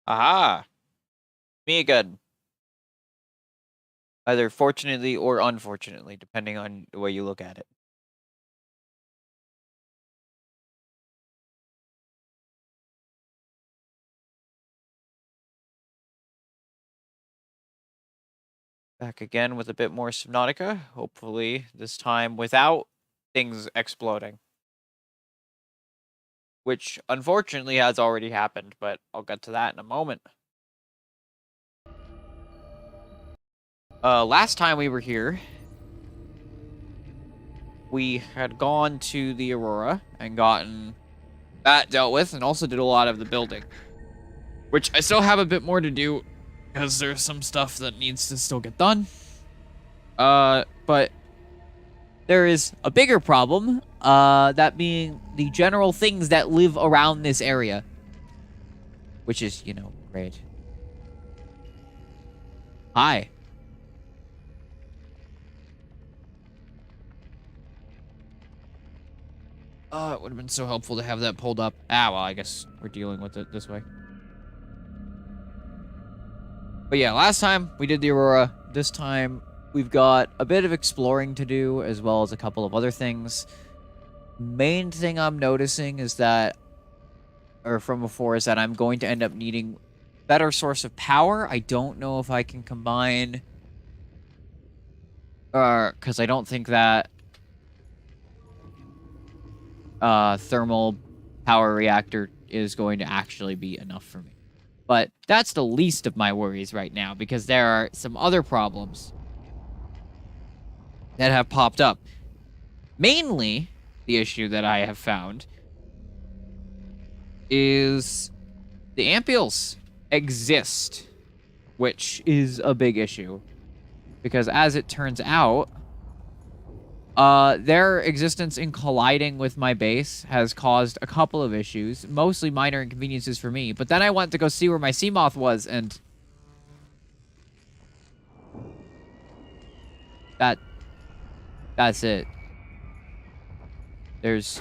Aha! Me again. Either fortunately or unfortunately, depending on the way you look at it. Back again with a bit more Subnautica. Hopefully, this time without things exploding. Which, unfortunately, has already happened, but I'll get to that in a moment. Last time we were here, we had gone to the Aurora and gotten that dealt with, and also did a lot of the building. Which I still have a bit more to do, because there's some stuff that needs to still get done. But there is a bigger problem, that being the general things that live around this area. Which is, great. Hi. It would have been so helpful to have that pulled up. Ah, well, I guess we're dealing with it this way. But yeah, last time we did the Aurora. This time we've got a bit of exploring to do, as well as a couple of other things. Main thing I'm noticing is that, or from before, is that I'm going to end up needing better source of power. I don't know if I can combine, because I don't think that thermal power reactor is going to actually be enough for me. But that's the least of my worries right now, because there are some other problems that have popped up. Mainly, the issue that I have found is the ampeels exist, which is a big issue. Because as it turns out, their existence in colliding with my base has caused a couple of issues, mostly minor inconveniences for me. But then I went to go see where my sea moth was, and that's it. There's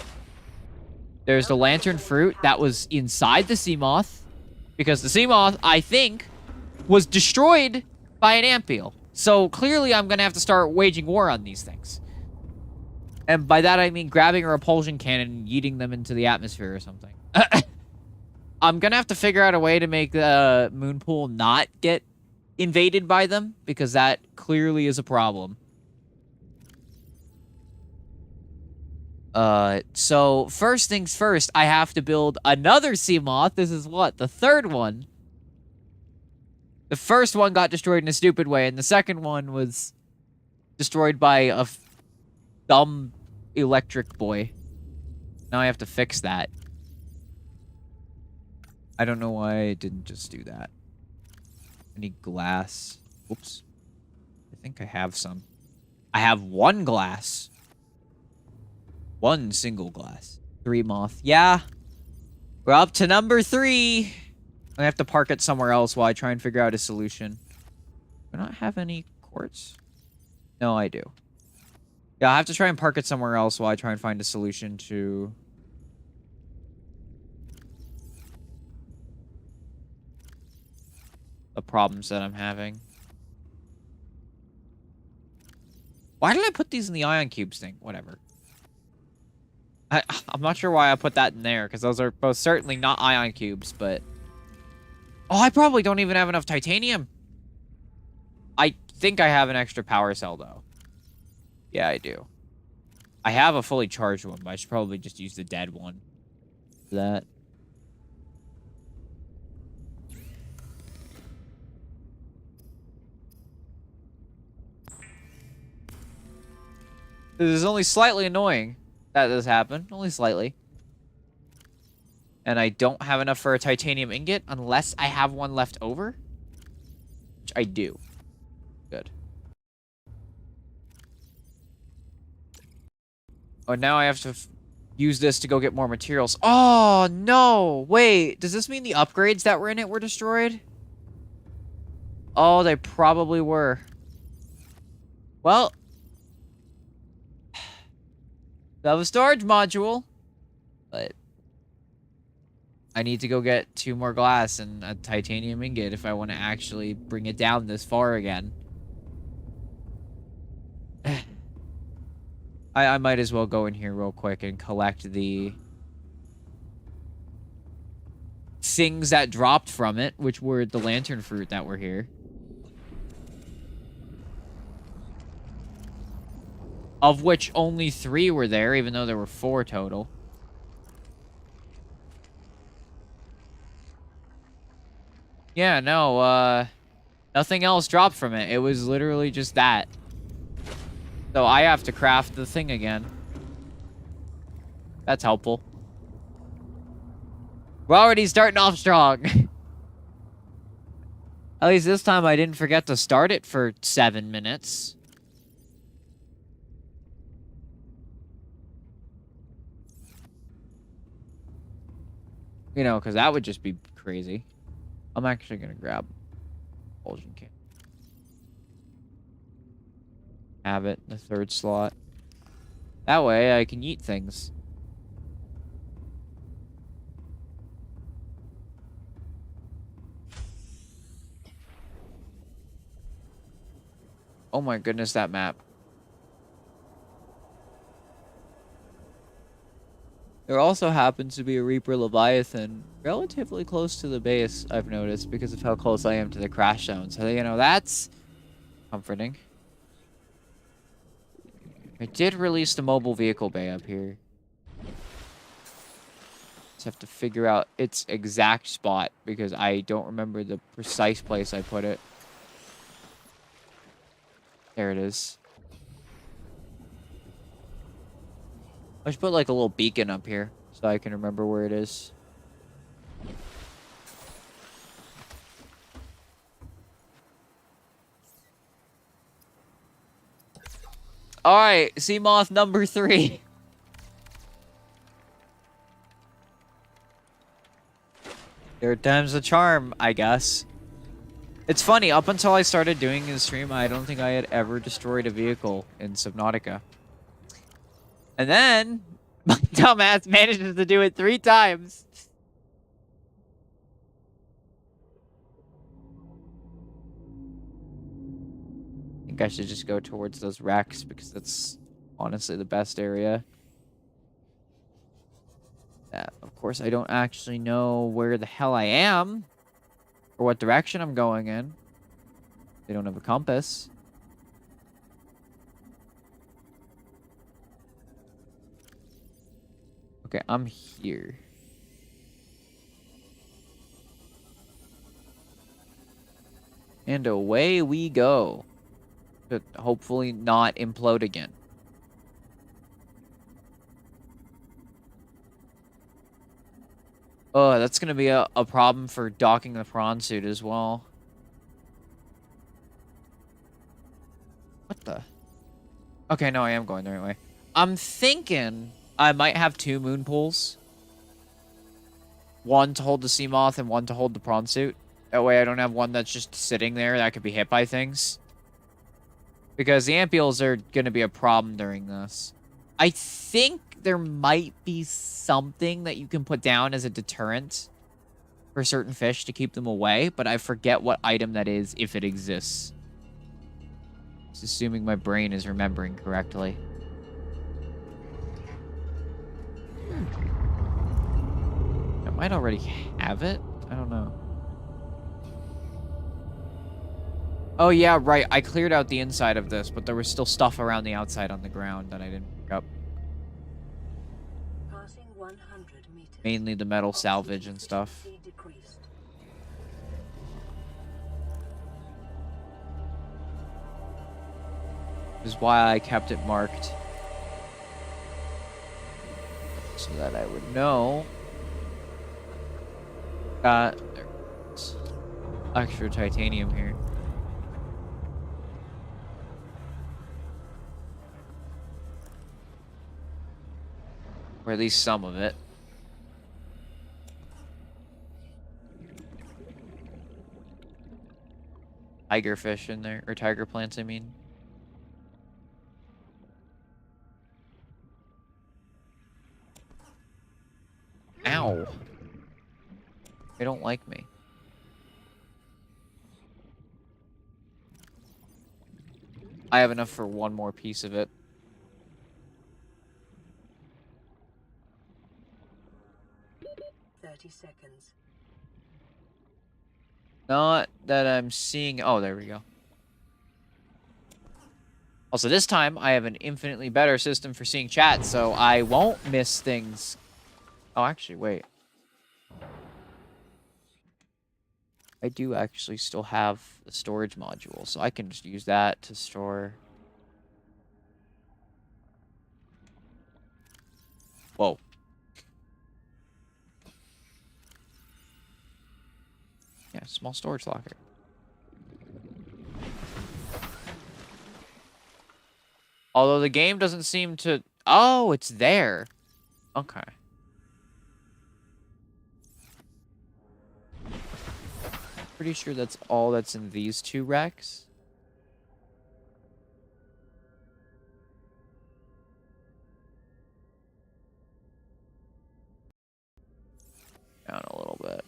the lantern fruit that was inside the sea moth, because the sea moth, I think, was destroyed by an ampeel. So clearly I'm gonna have to start waging war on these things. And by that I mean grabbing a repulsion cannon and yeeting them into the atmosphere or something. I'm gonna have to figure out a way to make the moon pool not get invaded by them, because that clearly is a problem. So first things first, I have to build another sea moth. This is what? The third one. The first one got destroyed in a stupid way, and the second one was destroyed by a dumb electric boy. Now I have to fix that. I don't know why I didn't just do that. I need glass. Oops. I think I have some. I have one glass. One single glass. 3 moth. Yeah. We're up to number 3. I have to park it somewhere else while I try and figure out a solution. Do I not have any quartz? No, I do. Yeah, I have to try and park it somewhere else while I try and find a solution to the problems that I'm having. Why did I put these in the ion cubes thing? Whatever. I'm not sure why I put that in there, because those are both certainly not ion cubes, but... Oh, I probably don't even have enough titanium. I think I have an extra power cell, though. Yeah, I do. I have a fully charged one, but I should probably just use the dead one for that. This is only slightly annoying that this happened. Only slightly. And I don't have enough for a titanium ingot unless I have one left over. Which I do. Good. Oh, now I have to use this to go get more materials. Oh, no. Wait, does this mean the upgrades that were in it were destroyed? Oh, they probably were. Well. I have a storage module. But I need to go get 2 more glass and a titanium ingot if I want to actually bring it down this far again. I might as well go in here real quick and collect the things that dropped from it, which were the lantern fruit that were here. Of which only 3 were there, even though there were 4 total. Yeah, no, nothing else dropped from it. It was literally just that. So I have to craft the thing again. That's helpful. We're already starting off strong. At least this time I didn't forget to start it for 7 minutes. You know, because that would just be crazy. I'm actually going to grab Fulgent Can. Have it in the 3rd slot. That way I can eat things. Oh my goodness, that map. There also happens to be a Reaper Leviathan relatively close to the base, I've noticed, because of how close I am to the crash zone. So, you know, that's comforting. I did release the mobile vehicle bay up here. Just have to figure out its exact spot because I don't remember the precise place I put it. There it is. I should put like a little beacon up here so I can remember where it is. All right, sea moth number 3. Third time's the charm, I guess. It's funny, up until I started doing this stream, I don't think I had ever destroyed a vehicle in Subnautica. And then, my dumbass manages to do it 3 times. I think I should just go towards those wrecks because that's honestly the best area. Of course, I don't actually know where the hell I am or what direction I'm going in. They don't have a compass. Okay, I'm here. And away we go. To hopefully not implode again. Oh, that's going to be a problem for docking the prawn suit as well. What the? Okay, no, I am going the right way. I'm thinking I might have 2 moon pools. One to hold the sea moth and one to hold the prawn suit. That way I don't have one that's just sitting there that could be hit by things. Because the ampeels are going to be a problem during this. I think there might be something that you can put down as a deterrent for certain fish to keep them away, but I forget what item that is if it exists. Just assuming my brain is remembering correctly. I might already have it. I don't know. Oh, yeah, right. I cleared out the inside of this, but there was still stuff around the outside on the ground that I didn't pick up. Passing 100 meters. Mainly the metal salvage and stuff. Which is why I kept it marked. So that I would know. There's extra titanium here. Or at least some of it. Tiger fish in there. Or tiger plants, I mean. Ow. They don't like me. I have enough for one more piece of it. Seconds. Not that I'm seeing. Oh, there we go. Also, this time I have an infinitely better system for seeing chat, so I won't miss things. Oh, actually, wait. I do actually still have the storage module, so I can just use that to store. Whoa. Yeah, small storage locker. Although the game doesn't seem to... Oh, it's there. Okay. Pretty sure that's all that's in these two racks. Down a little bit.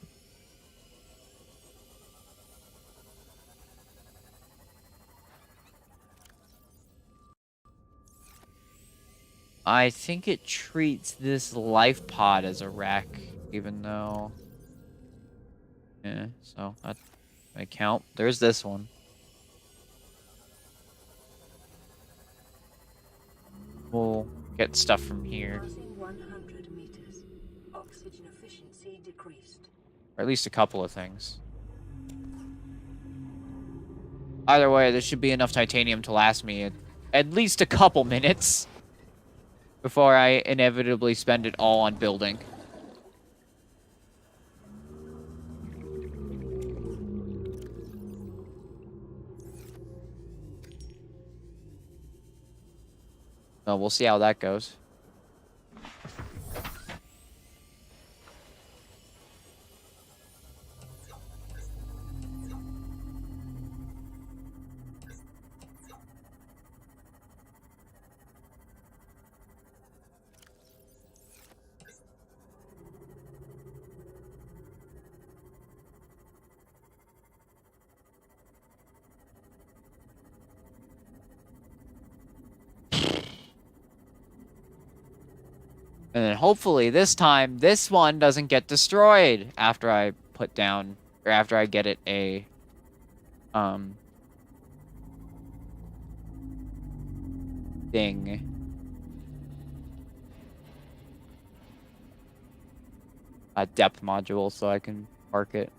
I think it treats this life pod as a rack, even though... Yeah, so that may count. There's this one. We'll get stuff from here. 100 meters. Oxygen efficiency decreased. Or at least a couple of things. Either way, there should be enough titanium to last me at least a couple minutes before I inevitably spend it all on building. Well, we'll see how that goes. And then hopefully this time, this one doesn't get destroyed after I put down, or after I get it a, thing. A depth module so I can park it.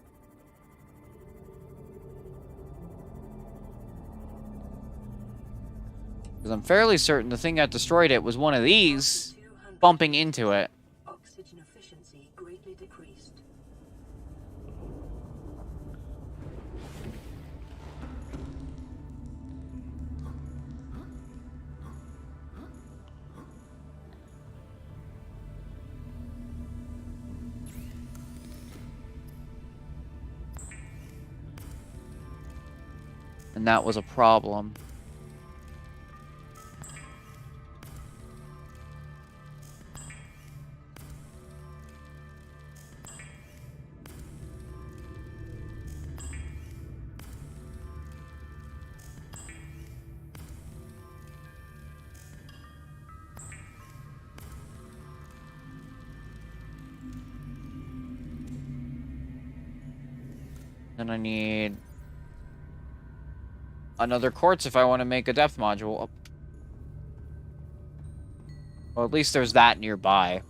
Because I'm fairly certain the thing that destroyed it was one of these bumping into it. Oxygen efficiency greatly decreased. And that was a problem. And I need another quartz if I want to make a depth module. Well, at least there's that nearby.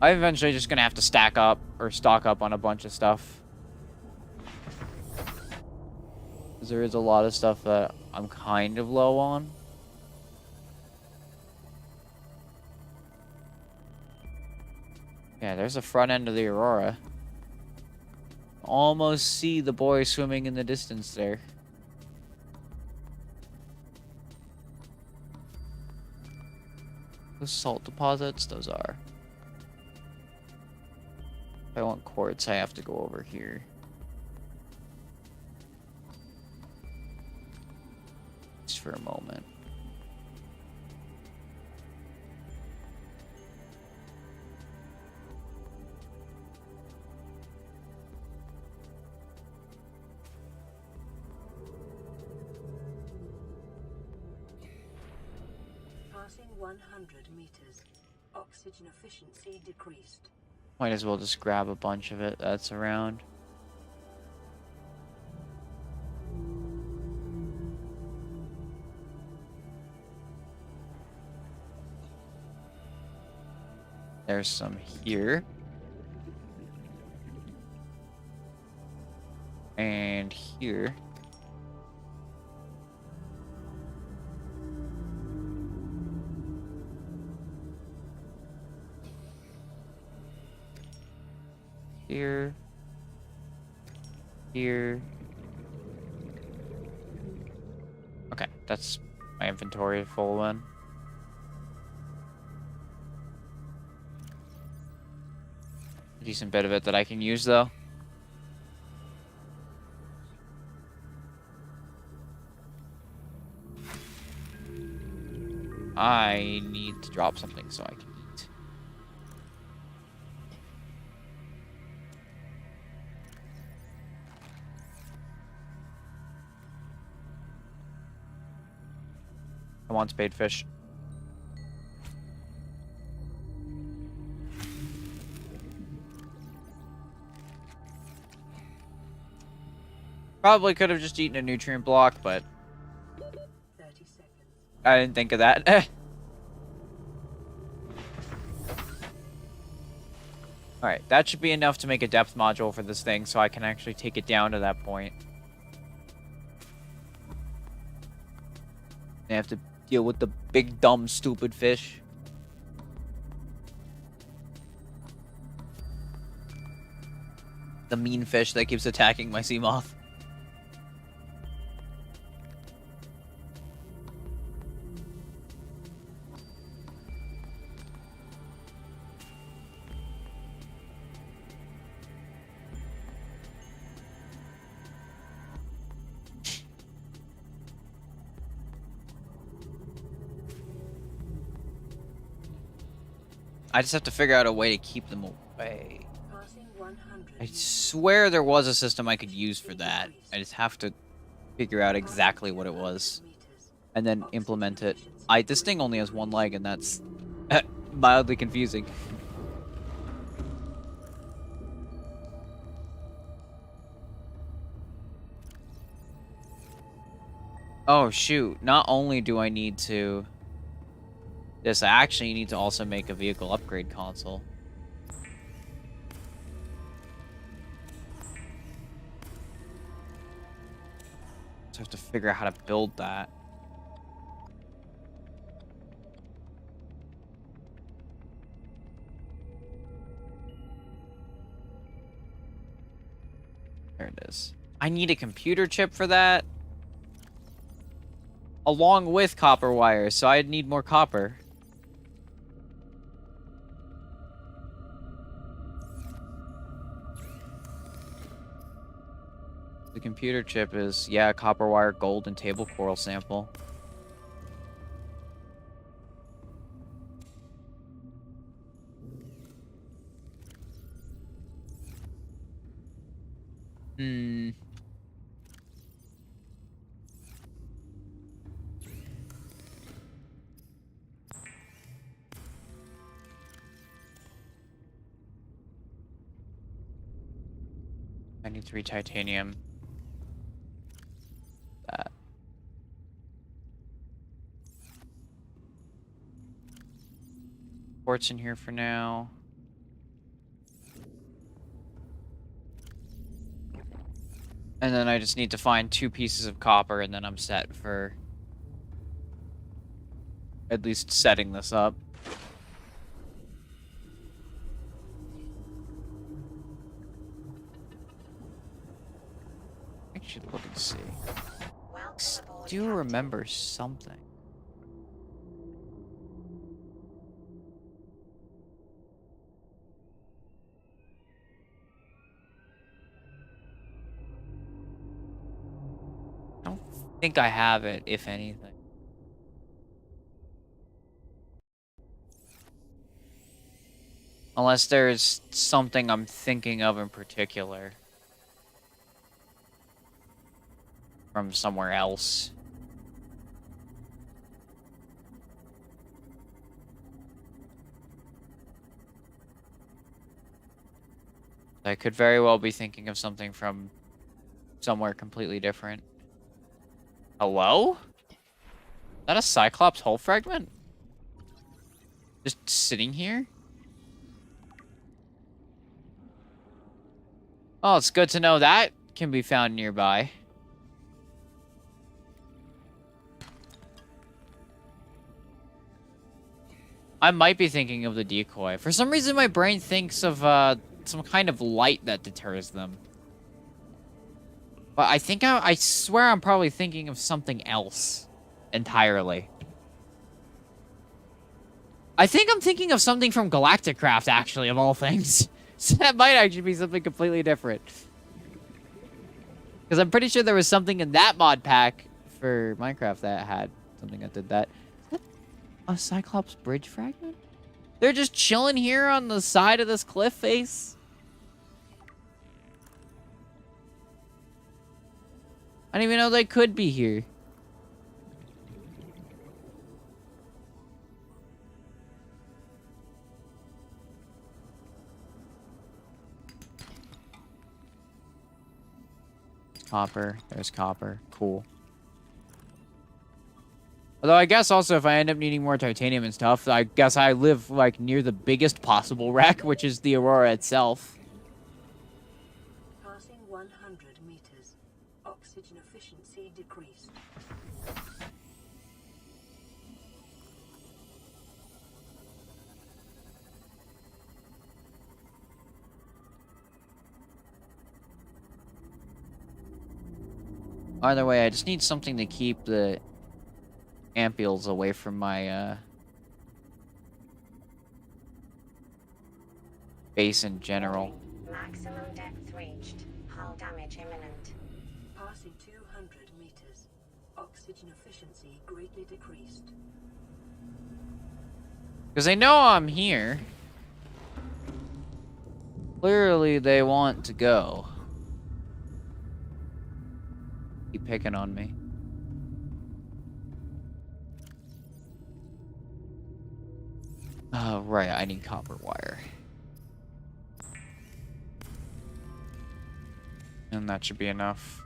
I'm eventually just gonna have to stack up or stock up on a bunch of stuff. Because there is a lot of stuff that I'm kind of low on. Yeah, there's the front end of the Aurora. Almost see the boy swimming in the distance there. Those salt deposits, those are. If I want quartz, I have to go over here. Just for a moment. Passing 100 meters. Oxygen efficiency decreased. Might as well just grab a bunch of it that's around. There's some here. And here. Here. Here. Okay, that's my inventory full then. A decent bit of it that I can use though. I need to drop something so I can eat. I want spadefish. Probably could have just eaten a nutrient block, but 30 seconds. I didn't think of that. Alright, that should be enough to make a depth module for this thing, so I can actually take it down to that point. I have to deal with the big, dumb, stupid fish. The mean fish that keeps attacking my sea moth. I just have to figure out a way to keep them away. Passing 100 I swear there was a system I could use for that. I just have to figure out exactly what it was and then implement it. This thing only has one leg and that's mildly confusing. Oh shoot, not only do I need to I actually need to also make a vehicle upgrade console. So I have to figure out how to build that. There it is. I need a computer chip for that. Along with copper wires, so I'd need more copper. The computer chip is, yeah, copper wire, gold, and table coral sample. Hmm. I need 3 titanium. That. Quartz in here for now. And then I just need to find 2 pieces of copper and then I'm set for at least setting this up. I should look and see. I do remember something. I don't think I have it, if anything. Unless there's something I'm thinking of in particular. From somewhere else. I could very well be thinking of something from somewhere completely different. Hello? Is that a Cyclops hull fragment? Just sitting here? Oh, it's good to know that can be found nearby. I might be thinking of the decoy. For some reason, my brain thinks of some kind of light that deters them. But I think I swear I'm probably thinking of something else entirely. I think I'm thinking of something from Galacticraft, actually, of all things. So that might actually be something completely different. Because I'm pretty sure there was something in that mod pack for Minecraft that had something that did that. Is that a Cyclops bridge fragment? They're just chilling here on the side of this cliff face? I didn't even know they could be here. Copper. There's copper. Cool. Although I guess also if I end up needing more titanium and stuff, I guess I live like near the biggest possible wreck, which is the Aurora itself. Passing 100 meters. Oxygen efficiency decreased. Either way, I just need something to keep the ampeels away from my base in general. Maximum depth reached. Hull damage imminent. Passing 200 meters. Oxygen efficiency greatly decreased. Because they know I'm here. Clearly they want to go. Keep picking on me. Oh, right, I need copper wire. And that should be enough.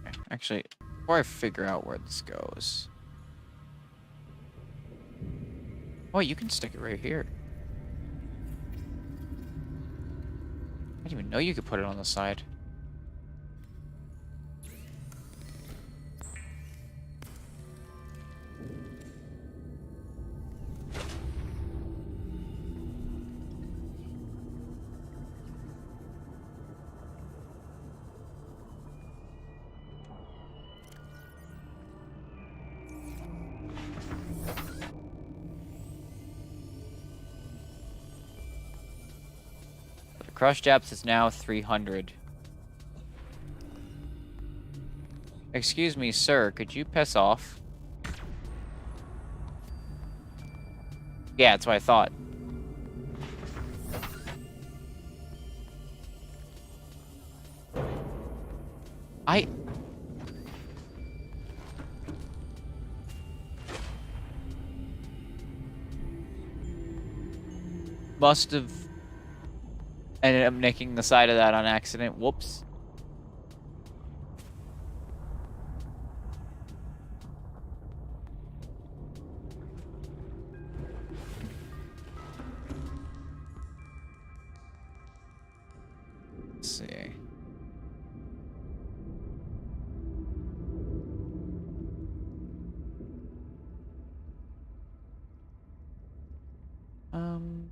Okay, actually, before I figure out where this goes. Oh, you can stick it right here. I didn't even know you could put it on the side. The crush depth is now 300. Excuse me, sir, could you piss off? Yeah, that's what I thought. I must have ended up nicking the side of that on accident. Whoops. Let's see. Um.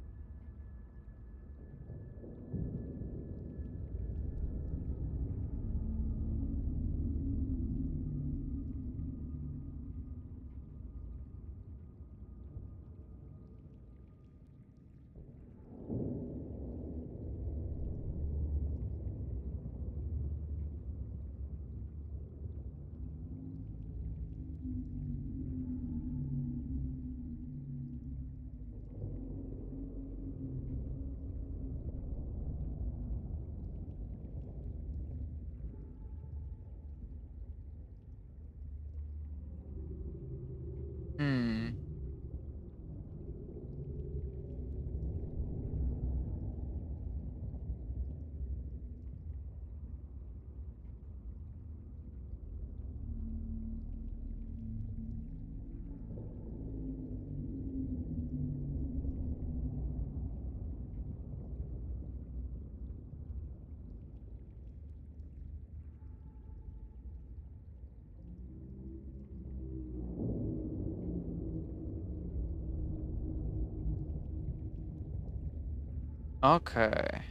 Okay.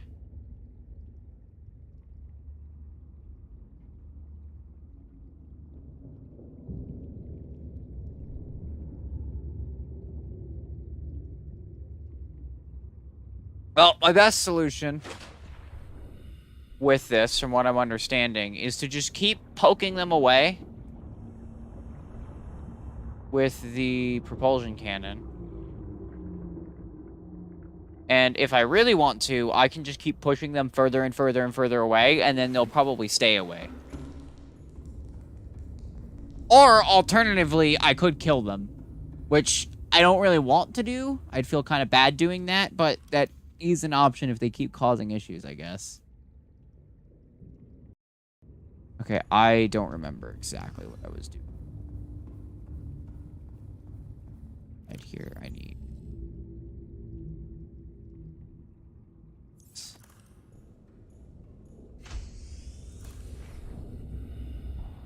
Well, my best solution with this, from what I'm understanding, is to just keep poking them away with the propulsion cannon. And if I really want to, I can just keep pushing them further and further and further away, and then they'll probably stay away. Or, alternatively, I could kill them, which I don't really want to do. I'd feel kind of bad doing that, but that is an option if they keep causing issues, I guess. Okay, I don't remember exactly what I was doing. Right here, I need...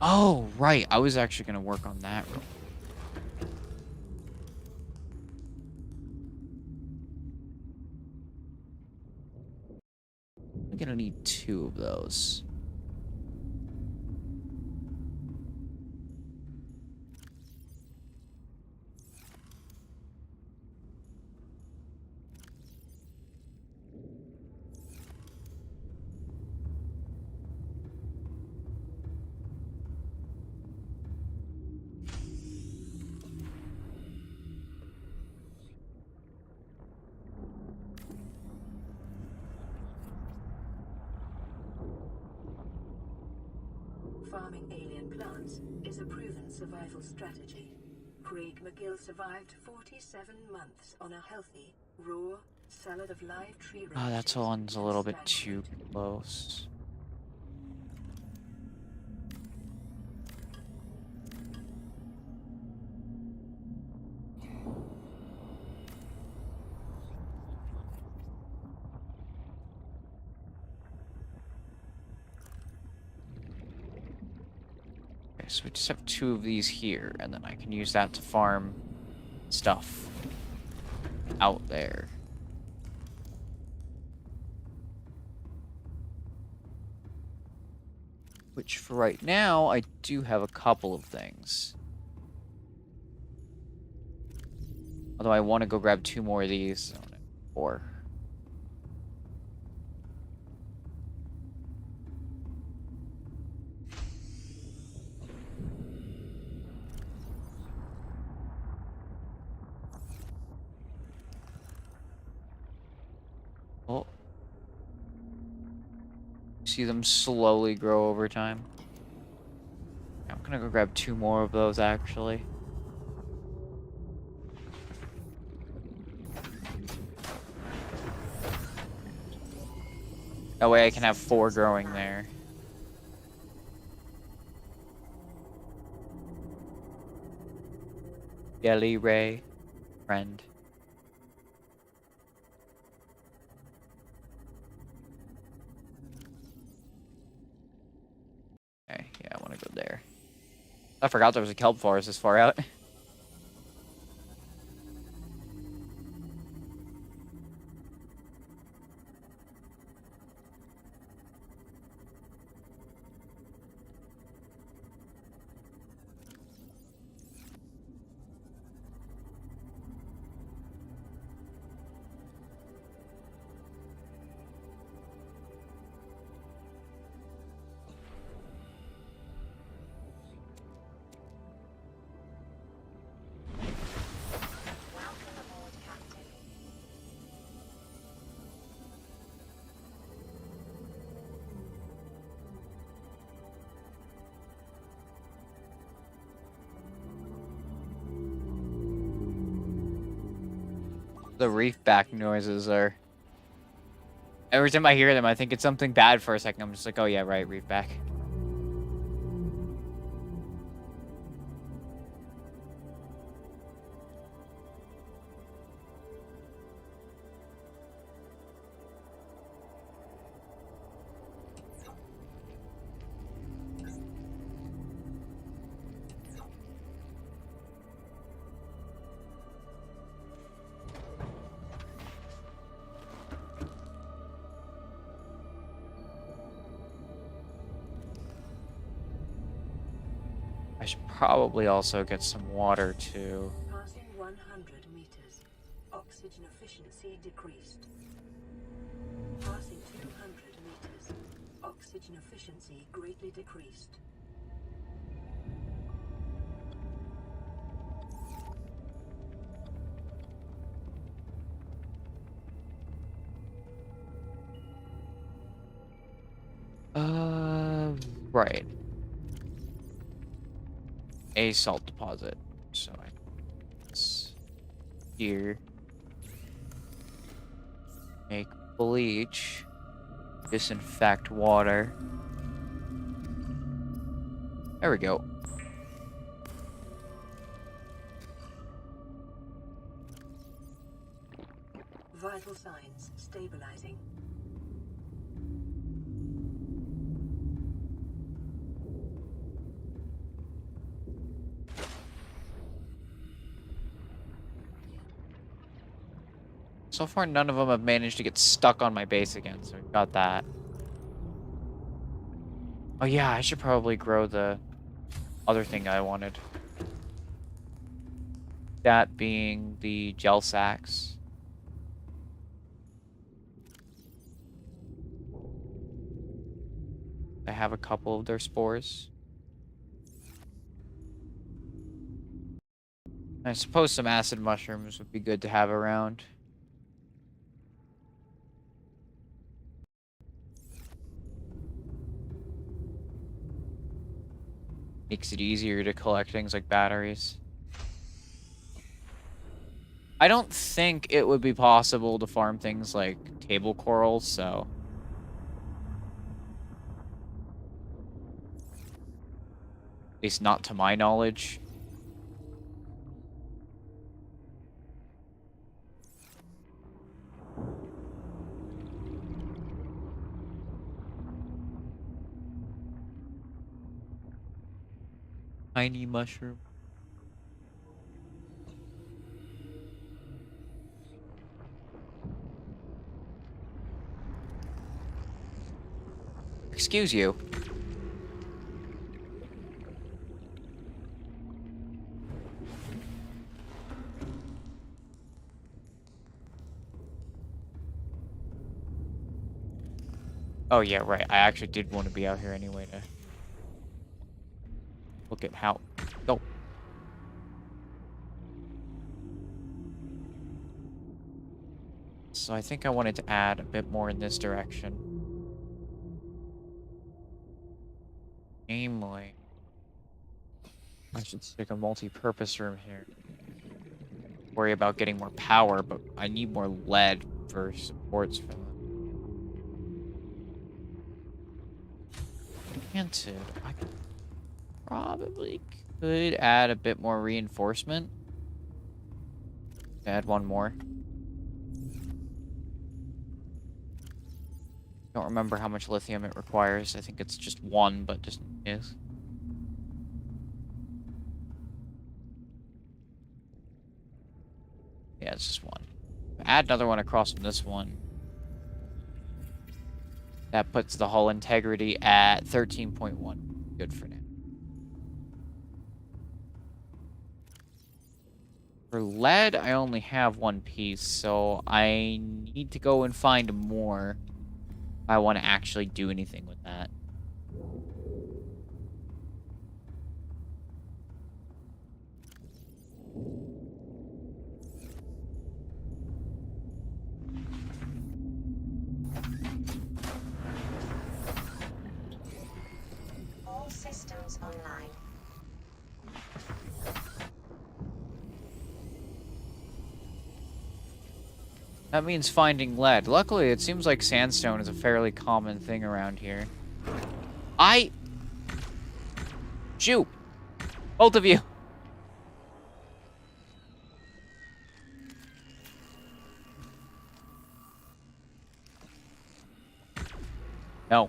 Oh, right. I was actually going to work on that real quick. I'm going to need 2 of those. Farming alien plants is a proven survival strategy. Craig McGill survived 47 months on a healthy, raw salad of live tree Oh, that branches one's a and little bit stag too fruit. close. Okay, so we just have 2 of these here, and then I can use that to farm stuff out there. Which, for right now, I do have a couple of things. Although I want to go grab 2 more of these. 4. Oh. See them slowly grow over time. I'm gonna go grab 2 more of those, actually. That way I can have 4 growing there. Jelly Ray, friend. Okay, yeah, I want to go there. I forgot there was a kelp forest this far out. Welcome aboard, Captain. The reef back noises are... Every time I hear them, I think it's something bad for a second. I'm just like, oh yeah, right, reef back. should probably also get some water too. Passing 100 meters. Oxygen efficiency decreased. Passing 200 meters. Oxygen efficiency greatly decreased. Right. A salt deposit. So it's here. Make bleach. Disinfect water. There we go. Vital signs stabilizing. So far, none of them have managed to get stuck on my base again, so we got that. Oh yeah, I should probably grow the other thing I wanted. That being the gel sacks. I have a couple of their spores. I suppose some acid mushrooms would be good to have around. Makes it easier to collect things like batteries. I don't think it would be possible to farm things like table corals, so... At least not to my knowledge. Tiny mushroom. Excuse you. Oh yeah, right. I actually did want to be out here anyway to look at how... Oh. So I think I wanted to add a bit more in this direction. Namely, I should stick a multi-purpose room here. Worry about getting more power, but I need more lead for supports for them. Granted, I probably could add a bit more reinforcement. Add one more. Don't remember how much lithium it requires. I think it's just one, but just is. Yeah, it's just one. Add another one across from this one. That puts the hull integrity at 13.1. Good for now. For lead, I only have one piece, so I need to go and find more if I want to actually do anything with that. All systems online. That means finding lead. Luckily, it seems like sandstone is a fairly common thing around here. Shoot! Both of you! No.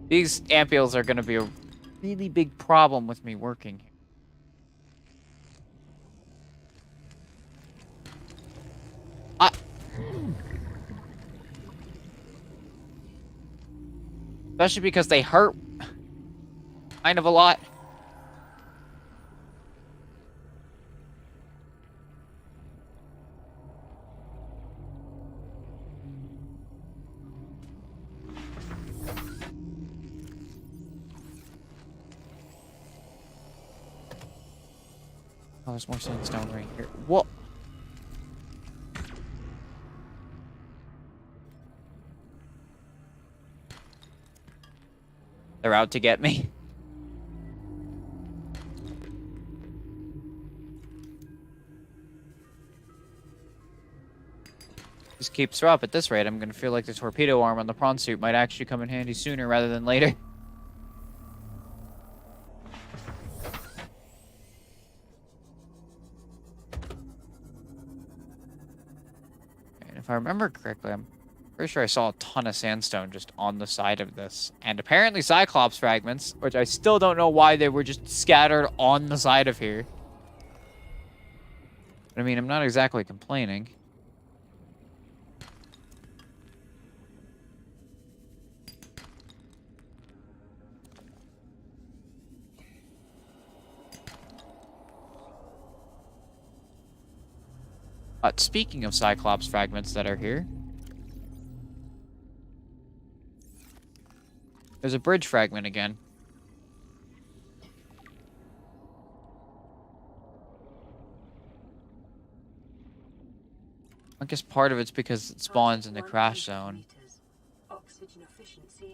These ampeels are going to be a really big problem with me working here. Especially because they hurt kind of a lot. Oh, there's more sandstone right here. Whoa! They're out to get me. Just keeps her up at this rate. I'm gonna feel like the torpedo arm on the prawn suit might actually come in handy sooner rather than later. And if I remember correctly, I'm pretty sure I saw a ton of sandstone just on the side of this. And apparently Cyclops fragments, which I still don't know why they were just scattered on the side of here. But I mean, I'm not exactly complaining. Speaking of Cyclops fragments that are here, there's a bridge fragment again. I guess part of it's because it spawns in the crash zone.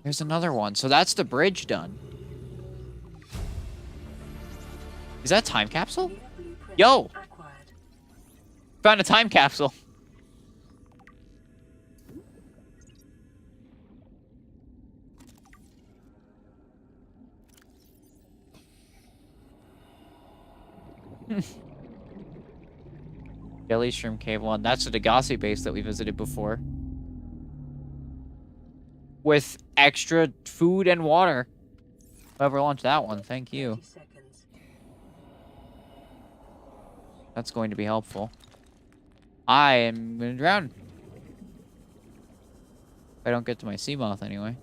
There's another one. So that's the bridge done. Is that a time capsule? Yo! Found a time capsule. Jelly Shroom Cave 1. That's the Degassi base that we visited before. With extra food and water. Whoever launched that one, thank you. That's going to be helpful. I am gonna drown. If I don't get to my sea moth anyway.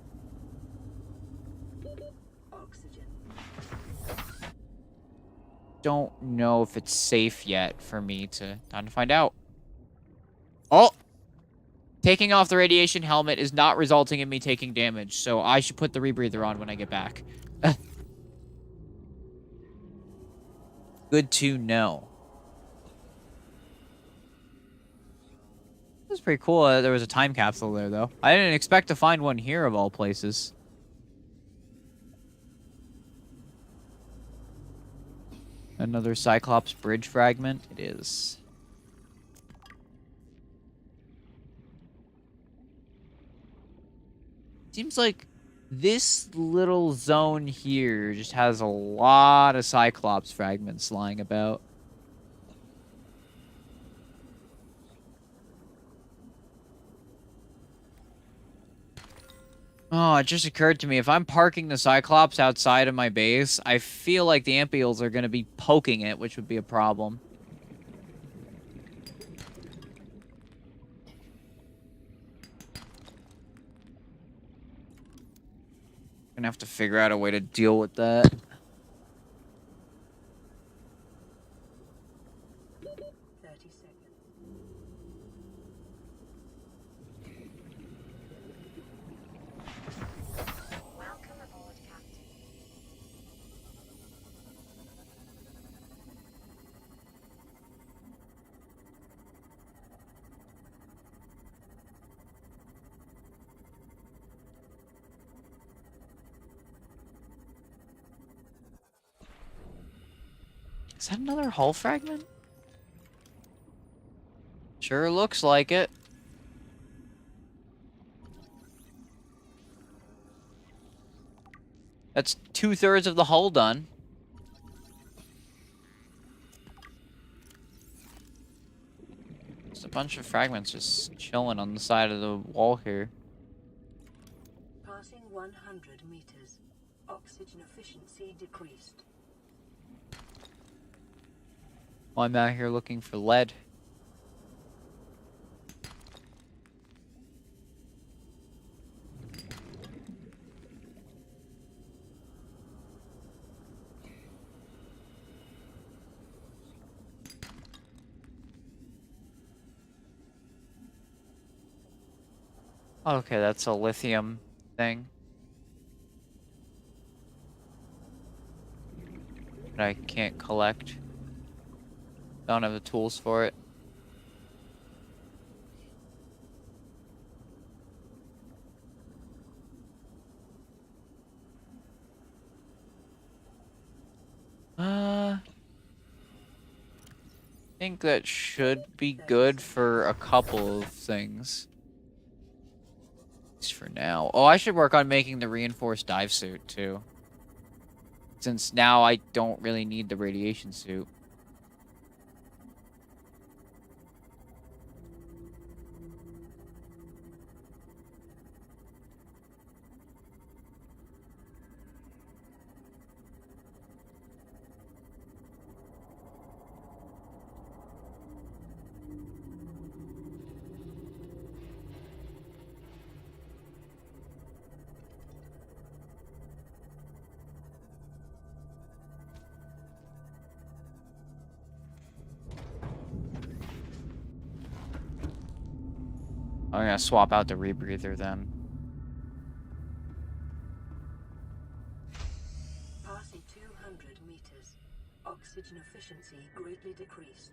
Don't know if it's safe yet for me to... Time to find out. Oh! Taking off the radiation helmet is not resulting in me taking damage, so I should put the rebreather on when I get back. Good to know. It was pretty cool that there was a time capsule there, though. I didn't expect to find one here, of all places. Another Cyclops bridge fragment. It is. Seems like this little zone here just has a lot of Cyclops fragments lying about. Oh, it just occurred to me, if I'm parking the Cyclops outside of my base, I feel like the ampeels are going to be poking it, which would be a problem. Gonna have to figure out a way to deal with that. Is that another hull fragment? Sure looks like it. That's 2/3 of the hull done. Just a bunch of fragments just chilling on the side of the wall here. Passing 100 meters. Oxygen efficiency decreased. Well, I'm out here looking for lead. Okay, that's a lithium thing. That I can't collect. Don't have the tools for it. I think that should be good for a couple of things. At least for now. Oh, I should work on making the reinforced dive suit too. Since now I don't really need the radiation suit. I'm gonna swap out the rebreather then. Passing 200 meters. Oxygen efficiency greatly decreased.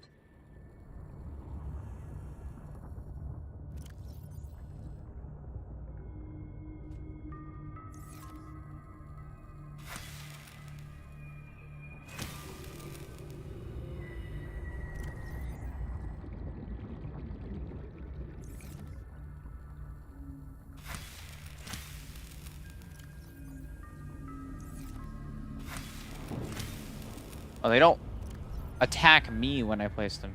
Oh, they don't attack me when I place them.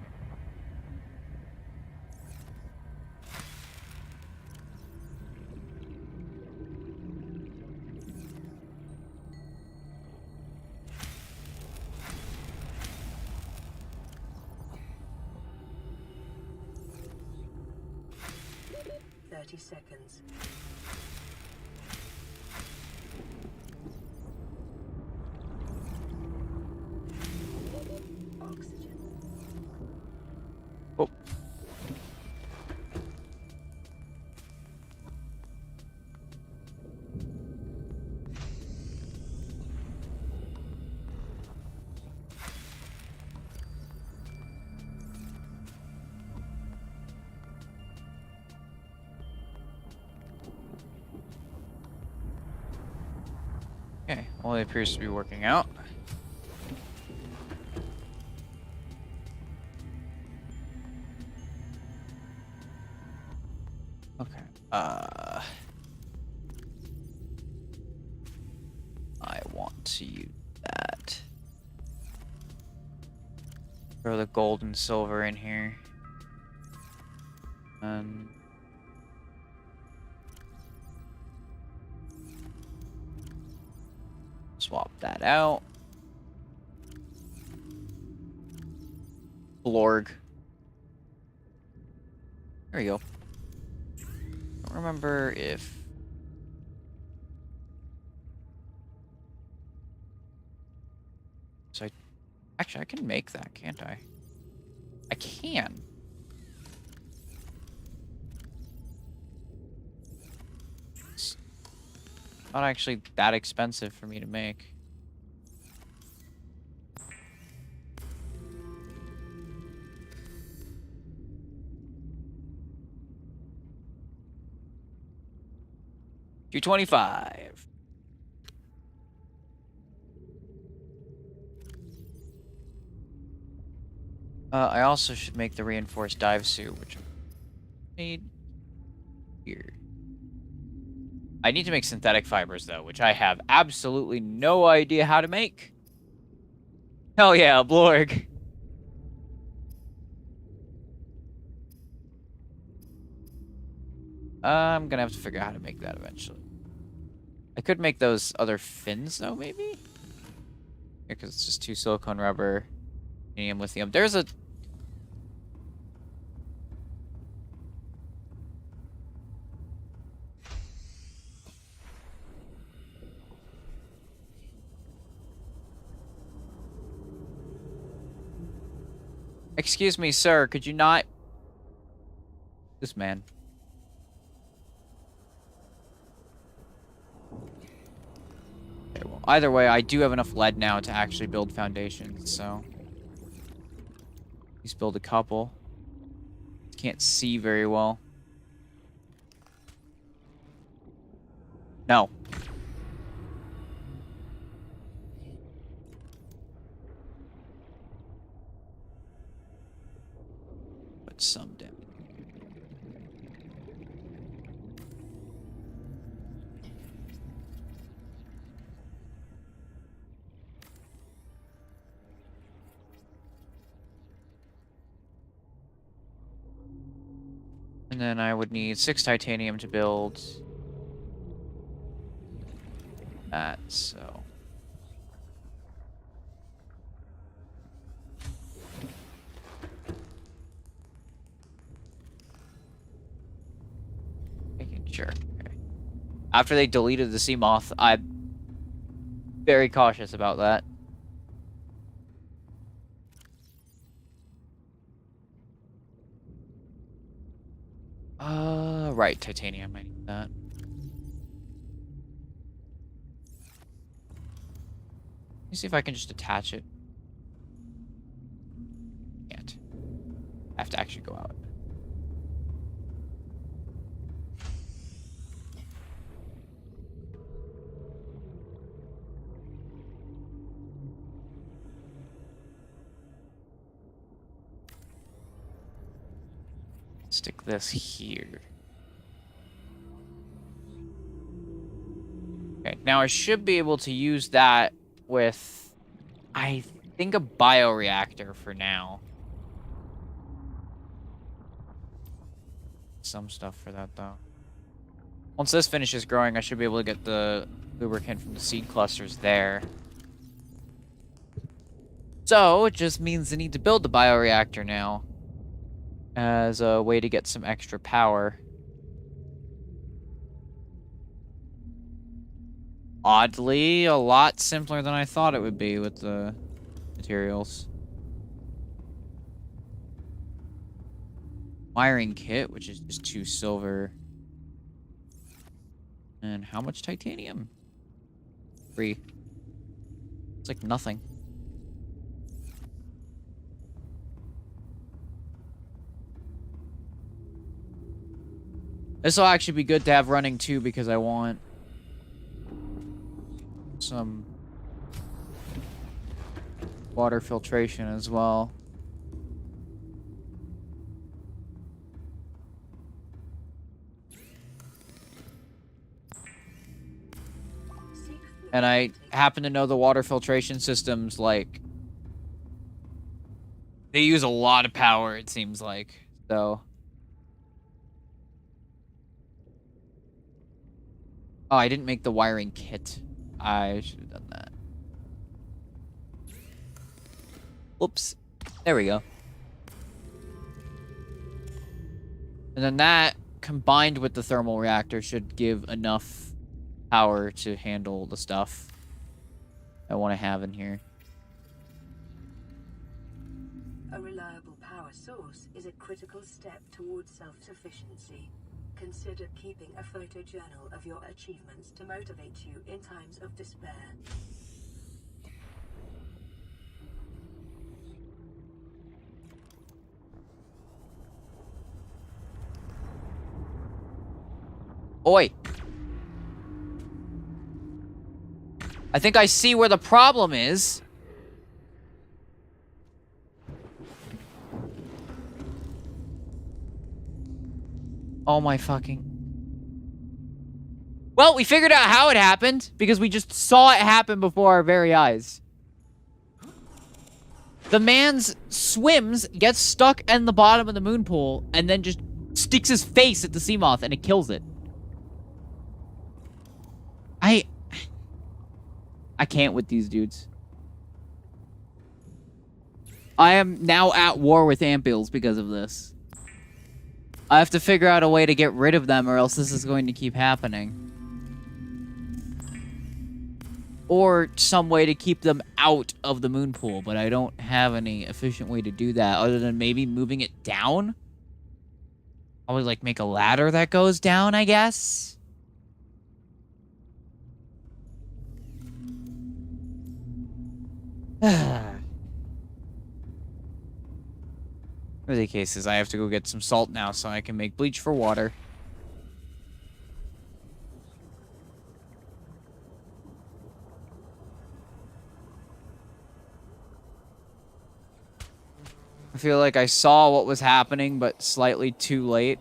Seconds. Oxygen. Oh. Okay, well, it appears to be working out. Okay, I want to use that. Throw the gold and silver in here. Swap that out. Blorg. There we go. I don't remember if... So actually, I can make that, can't I? I can. It's not actually that expensive for me to make. $225. I also should make the reinforced dive suit, which I made here. I need to make synthetic fibers, though, which I have absolutely no idea how to make. Hell yeah, Blorg. I'm gonna have to figure out how to make that eventually. I could make those other fins, though, maybe? Because it's just 2 silicone rubber, titanium, lithium. There's a... Excuse me, sir. Could you not... This man. either way, I do have enough lead now to actually build foundations, so... Let's build a couple. Can't see very well. No. But some damn. And then I would need 6 titanium to build that, so... Making sure. Okay. After they deleted the sea moth, I'm very cautious about that. Right, titanium, I need that. Let me see if I can just attach it. Can't. I have to actually go out. Stick this here. Okay, now I should be able to use that with, I think, a bioreactor for now. Some stuff for that, though. Once this finishes growing, I should be able to get the lubricant from the seed clusters there. So, it just means I need to build the bioreactor now as a way to get some extra power. Oddly, a lot simpler than I thought it would be with the materials. Wiring kit, which is just 2 silver. And how much titanium? 3. It's like nothing. This will actually be good to have running too, because I want some water filtration as well. And I happen to know the water filtration systems, like, they use a lot of power, it seems like, so. Oh, I didn't make the wiring kit. I should have done that. Whoops. There we go. And then that, combined with the thermal reactor, should give enough power to handle the stuff I want to have in here. A reliable power source is a critical step towards self-sufficiency. Consider keeping a photojournal of your achievements to motivate you in times of despair. Oi! I think I see where the problem is. Oh my fucking... Well, we figured out how it happened, because we just saw it happen before our very eyes. The man's swims, gets stuck in the bottom of the moon pool, and then just sticks his face at the sea moth, and it kills it. I can't with these dudes. I am now at war with ampeels because of this. I have to figure out a way to get rid of them, or else this is going to keep happening. Or some way to keep them out of the moon pool, but I don't have any efficient way to do that other than maybe moving it down. I would like make a ladder that goes down, I guess. For the cases, I have to go get some salt now so I can make bleach for water. I feel like I saw what was happening, but slightly too late.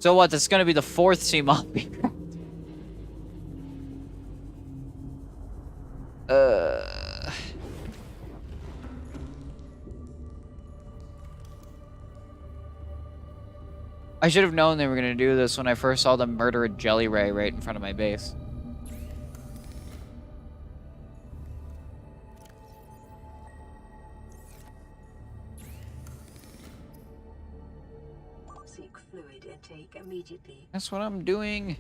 So what? That's gonna be the 4th sea monkey. I should have known they were gonna do this when I first saw them murder a jelly ray right in front of my base. Seek fluid intake immediately. That's what I'm doing.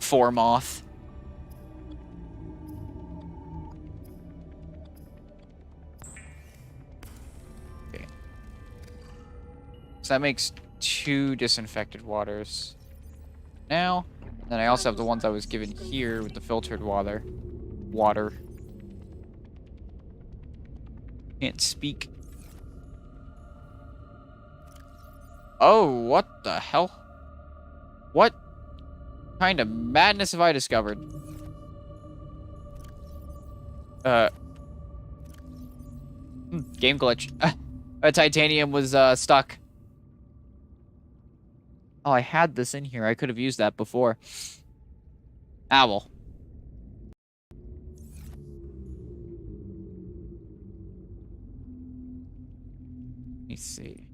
For moth. Okay. So that makes 2 disinfected waters. Now, and then I also have the ones I was given here with the filtered water. Can't speak. Oh, what the hell? What kind of madness have I discovered? Game glitch. A titanium was stuck. Oh, I had this in here. I could have used that before. Owl. Let me see.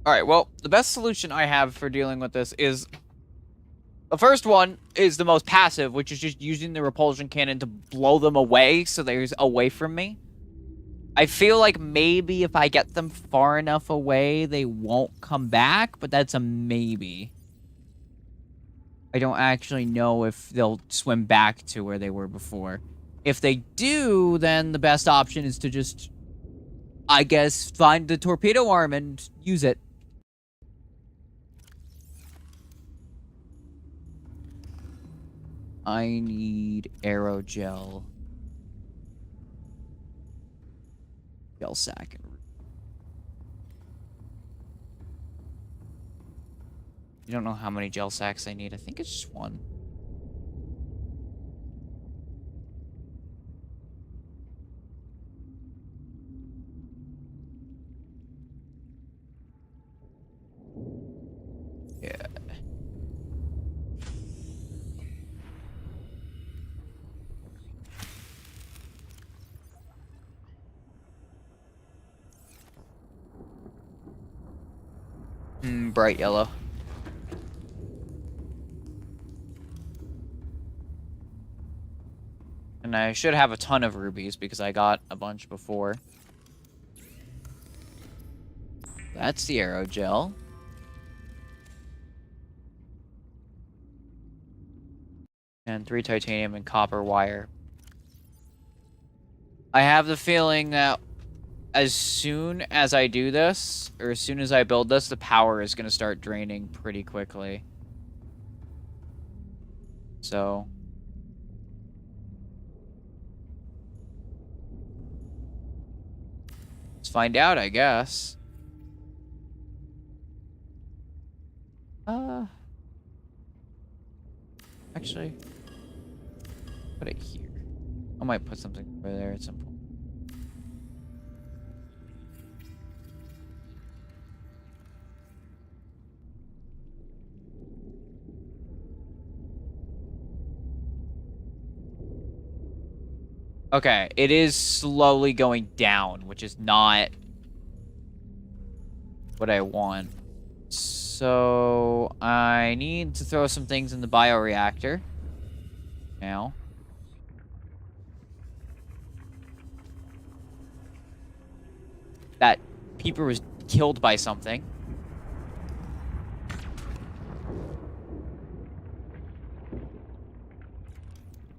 Alright, well, the best solution I have for dealing with this is... The first one is the most passive, which is just using the repulsion cannon to blow them away so they're away from me. I feel like maybe if I get them far enough away, they won't come back, but that's a maybe. I don't actually know if they'll swim back to where they were before. If they do, then the best option is to just, I guess, find the torpedo arm and use it. I need aerogel. Gel sack. You don't know how many gel sacks I need. I think it's just 1. Yeah. Bright yellow. And I should have a ton of rubies because I got a bunch before. That's the aerogel. And 3 titanium and copper wire. I have the feeling that as soon as I do this, or as soon as I build this, the power is going to start draining pretty quickly. So... let's find out, I guess. Actually, put it here. I might put something over there at some point. Okay, it is slowly going down, which is not what I want. So I need to throw some things in the bioreactor now. That peeper was killed by something.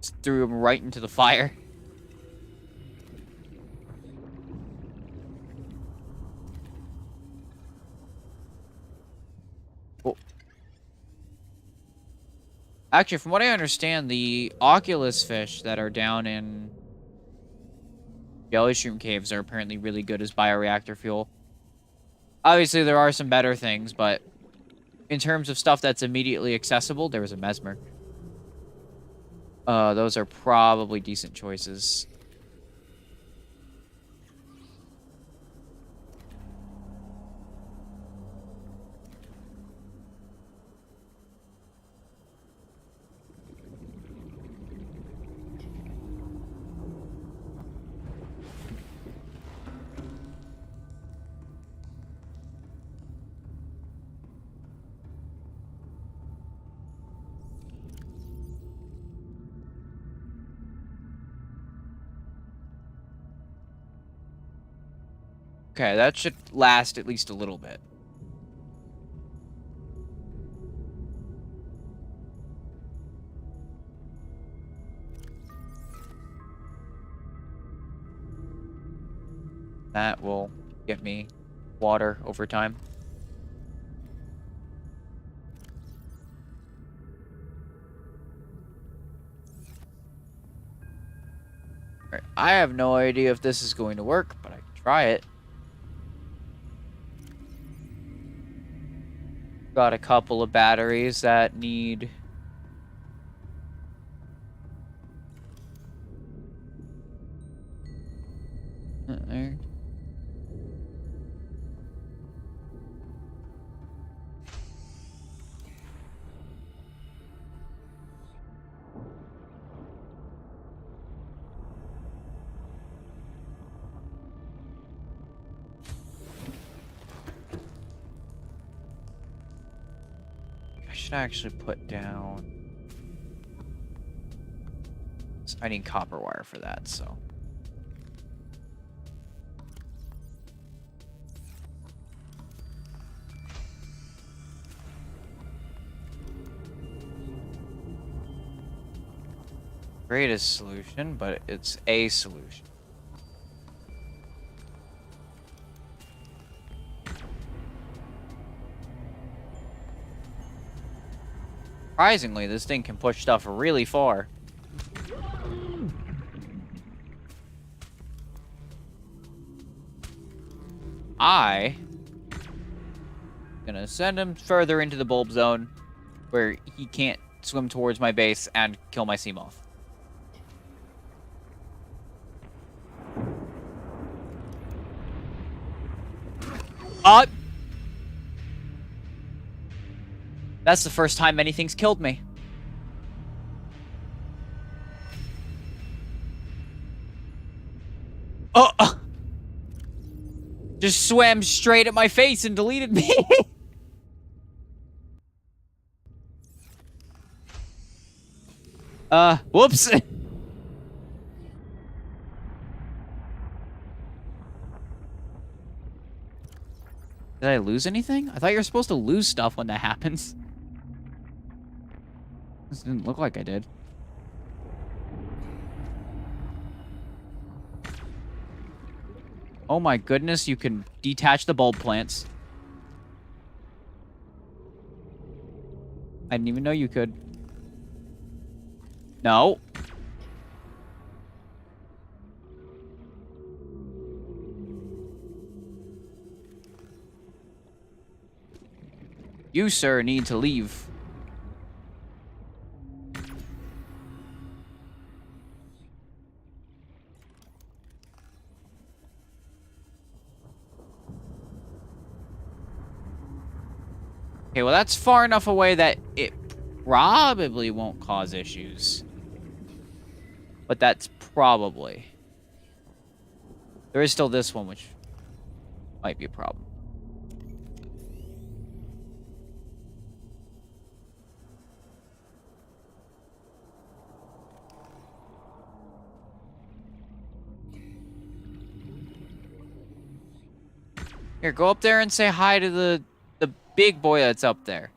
Just threw him right into the fire. Oh. Actually, from what I understand, the Oculus fish that are down in Jelly Shroom Caves are apparently really good as bioreactor fuel. Obviously, there are some better things, but in terms of stuff that's immediately accessible, there was a Mesmer. Those are probably decent choices. Okay, that should last at least a little bit. That will get me water over time. Alright, I have no idea if this is going to work, but I can try it. Got a couple of batteries that need... there. I should actually put down... I need copper wire for that, so... greatest solution, but it's a solution. Surprisingly, this thing can push stuff really far. I'm gonna send him further into the bulb zone where he can't swim towards my base and kill my sea moth. That's the first time anything's killed me. Oh! Just swam straight at my face and deleted me. Whoops. Did I lose anything? I thought you were supposed to lose stuff when that happens. This didn't look like I did. Oh my goodness, you can detach the bulb plants. I didn't even know you could. No. You, sir, need to leave. Okay, well, that's far enough away that it probably won't cause issues. But that's probably. There is still this one, which might be a problem. Here, go up there and say hi to the big boy that's up there.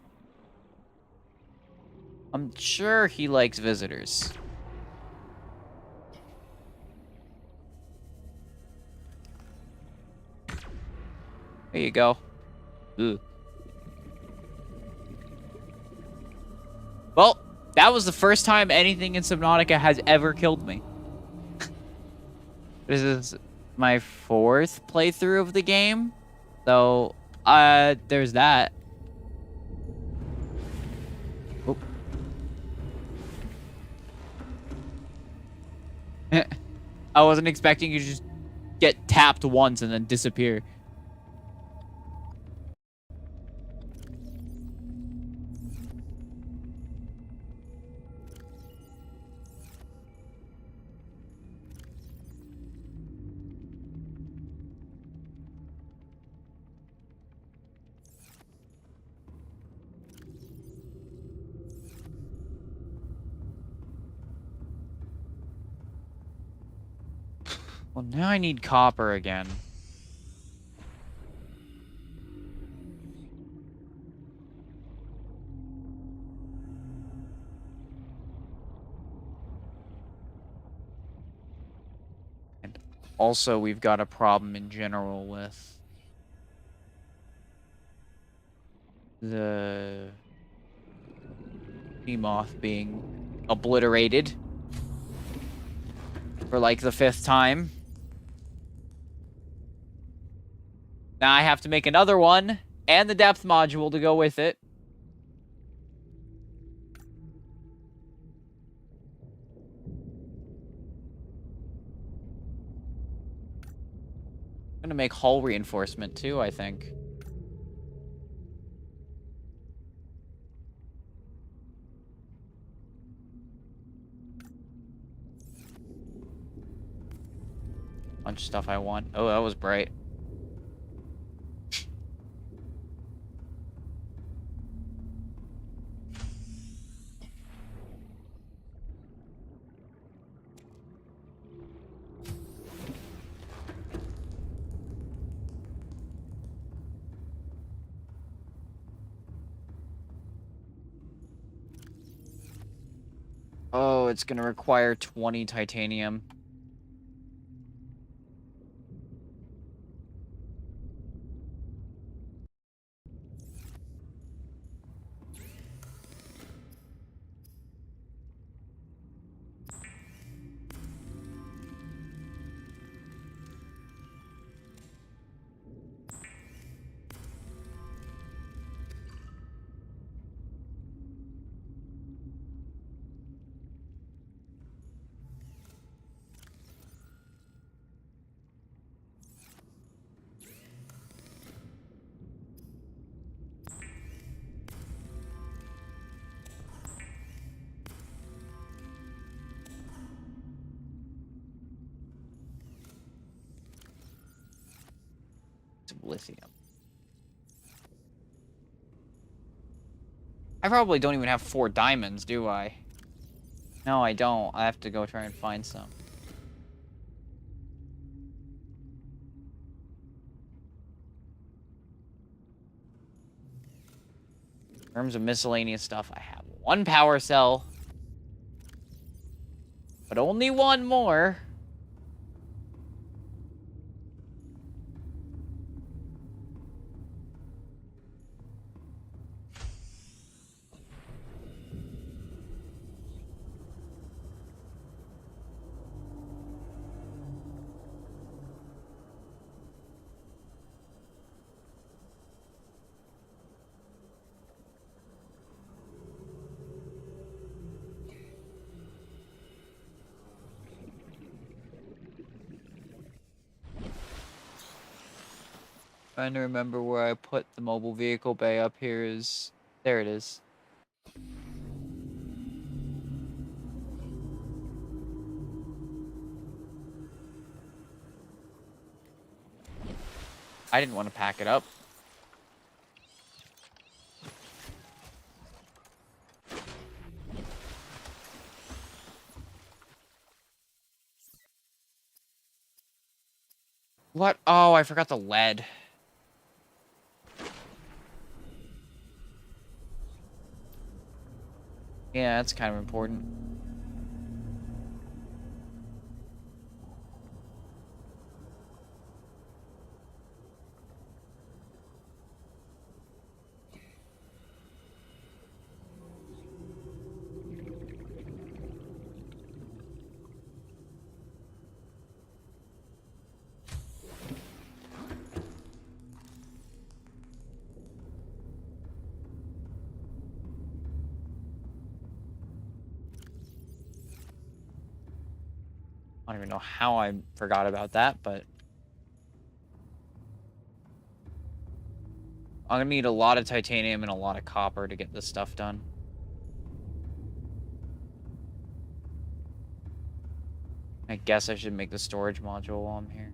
I'm sure he likes visitors. There you go. Ugh. Well, that was the first time anything in Subnautica has ever killed me. This is my 4th playthrough of the game. So, there's that. Oh. I wasn't expecting you to just get tapped once and then disappear. Well, now I need copper again. And also, we've got a problem in general with the Moth being obliterated for like the 5th time. Now I have to make another one and the depth module to go with it. I'm gonna make hull reinforcement too, I think. Bunch of stuff I want. Oh, that was bright. Oh, it's gonna require 20 titanium. Some lithium. I probably don't even have 4 diamonds, do I? No, I don't. I have to go try and find some. terms of miscellaneous stuff, I have one power cell. But only one more. Trying to remember where I put the mobile vehicle bay up here is... There it is. I didn't want to pack it up. What? Oh, I forgot the lead. Yeah, that's kind of important. I don't even know how I forgot about that, but... I'm gonna need a lot of titanium and a lot of copper to get this stuff done. I guess I should make the storage module while I'm here.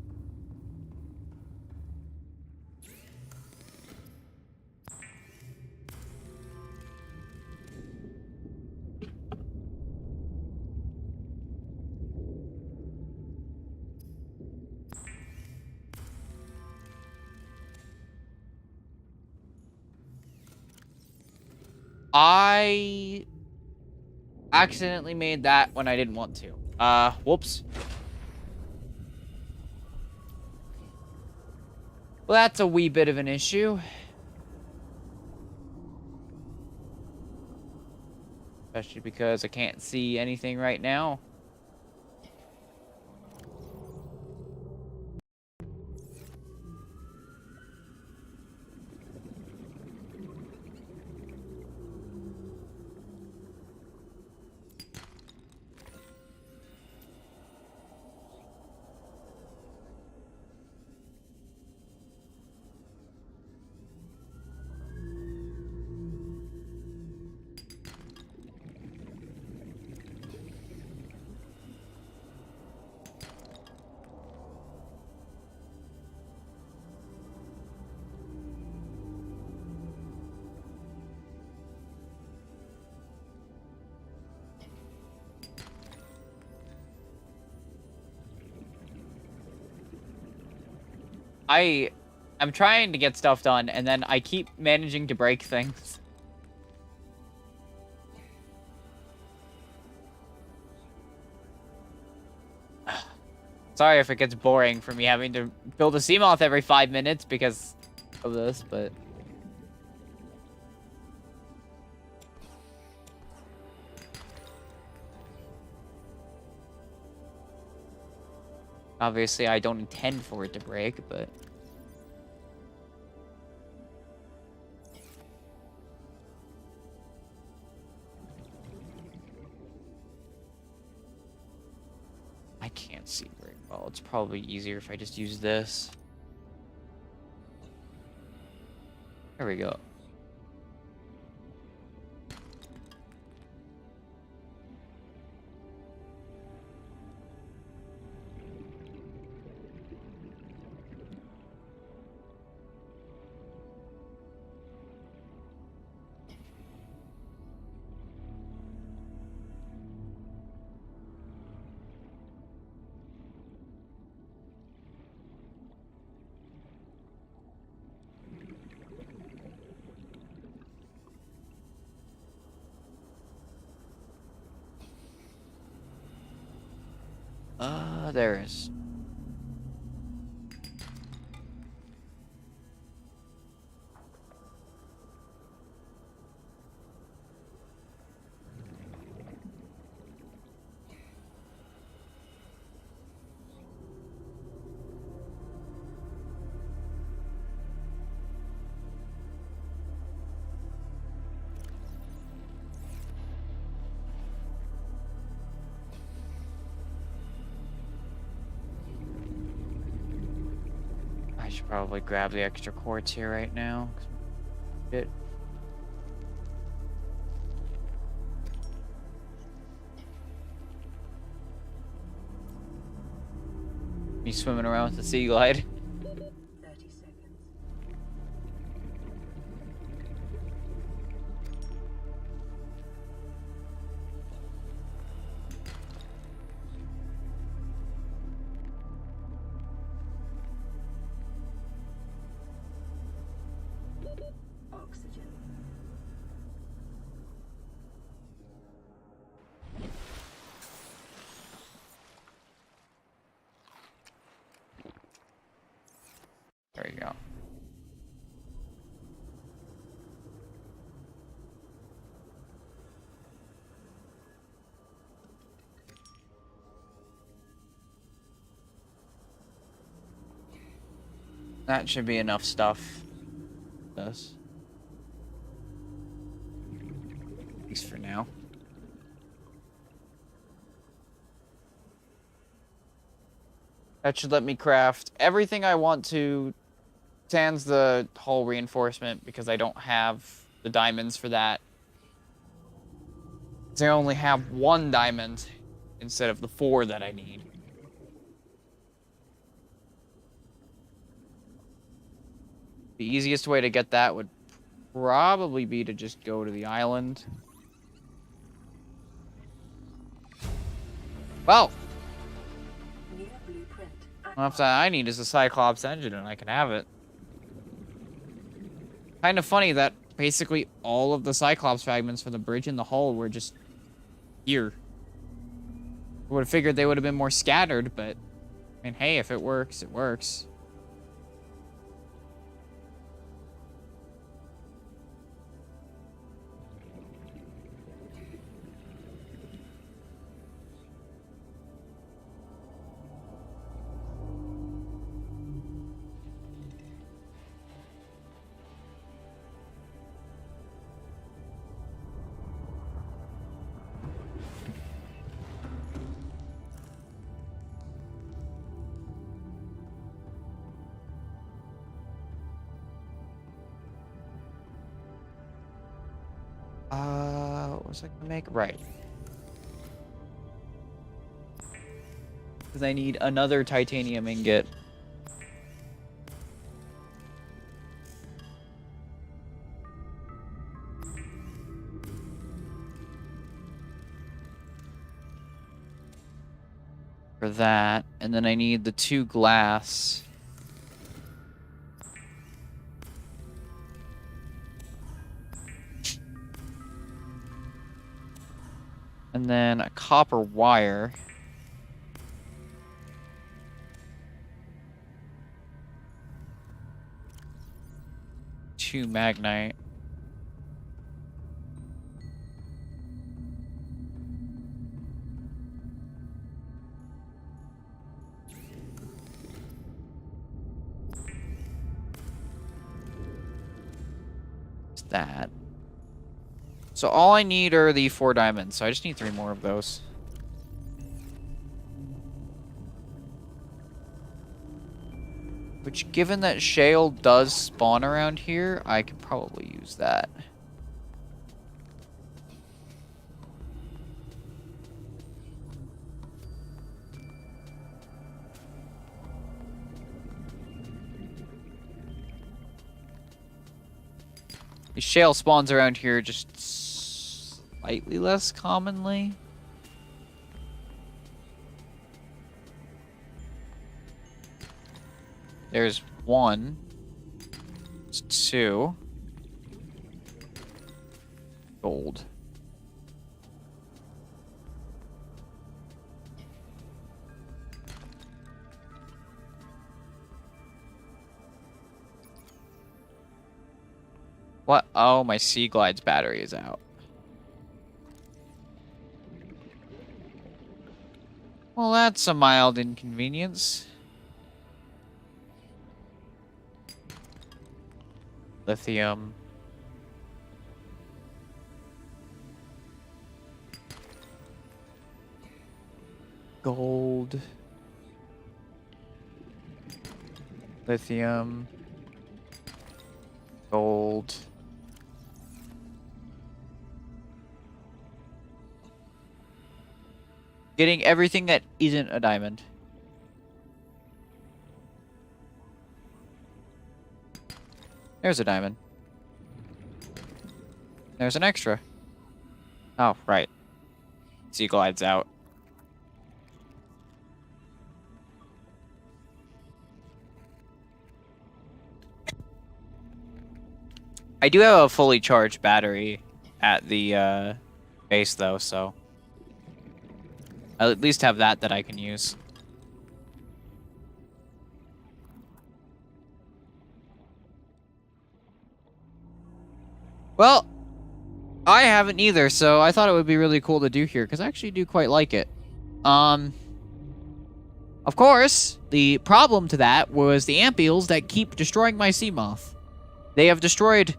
I accidentally made that when I didn't want to. Whoops. Well, that's a wee bit of an issue. Especially because I can't see anything right now. I'm trying to get stuff done, and then I keep managing to break things. Sorry if it gets boring for me having to build a Seamoth every 5 minutes because of this, but... Obviously, I don't intend for it to break, but... I can't see very well. It's probably easier if I just use this. There we go. There is. I should probably grab the extra quartz here right now. It. Me swimming around with the sea glide. 30 seconds. Oxygen. There you go. That should be enough stuff. Does. At least for now. That should let me craft everything I want to, sans the hull reinforcement, because I don't have the diamonds for that. I only have 1 diamond instead of the 4 that I need. The easiest way to get that would probably be to just go to the island. Well, New blueprint. enough that I need is a Cyclops engine, and I can have it. Kind of funny that basically all of the Cyclops fragments for the bridge and the hull were just here. I would have figured they would have been more scattered, but I mean, hey, if it works, it works. What was I gonna make? Right. Because I need another titanium ingot. For that, and then I need the 2 glass. And then a copper wire. Two magnite. That. So all I need are the 4 diamonds, so I just need 3 more of those. Which, given that shale does spawn around here, I could probably use that. The shale spawns around here just slightly less commonly. There's 1. It's 2. Gold. What? Oh, my Sea Glide's battery is out. Well, that's a mild inconvenience. Lithium. Gold. Lithium. Gold. Getting everything that isn't a diamond. There's a diamond. There's an extra. Oh, right. Sea Glide's out. I do have a fully charged battery at the base, though, so I'll at least have that I can use. Well, I haven't either, so I thought it would be really cool to do here, because I actually do quite like it. Of course, the problem to that was the ampeels that keep destroying my sea moth. They have destroyed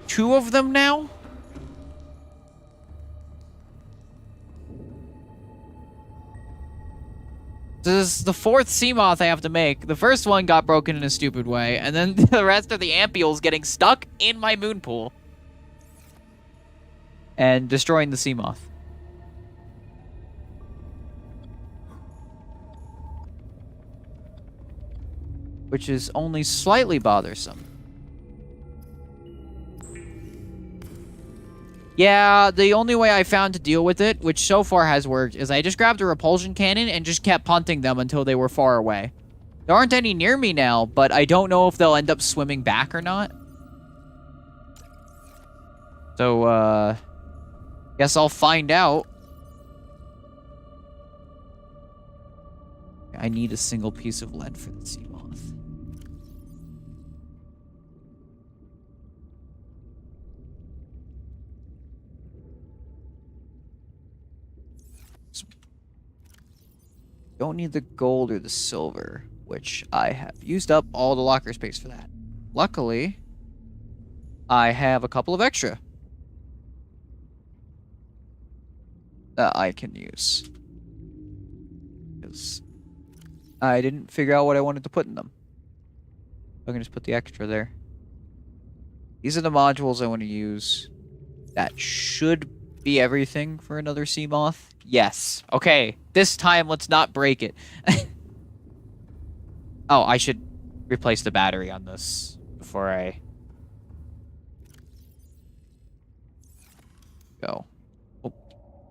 2 of them now? This is the 4th sea moth I have to make. The first one got broken in a stupid way, and then the rest of the ampeels getting stuck in my moon pool. And destroying the sea moth. Which is only slightly bothersome. Yeah, the only way I found to deal with it, which so far has worked, is I just grabbed a repulsion cannon and just kept punting them until they were far away. There aren't any near me now, but I don't know if they'll end up swimming back or not. So, guess I'll find out. I need a single piece of lead for the sea moth. Don't need the gold or the silver, which I have used up all the locker space for that. Luckily, I have a couple of extra that I can use. Because I didn't figure out what I wanted to put in them. I can just put the extra there. These are the modules I want to use. That should be everything for another sea moth. Yes. Okay. This time, let's not break it. Oh, I should replace the battery on this before I go. Oh,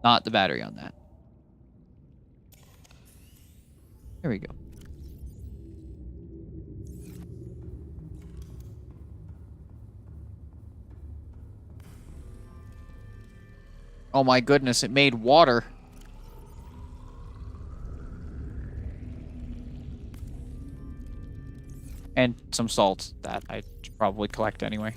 not the battery on that. There we go. Oh my goodness, it made water. And some salt that I should probably collect anyway.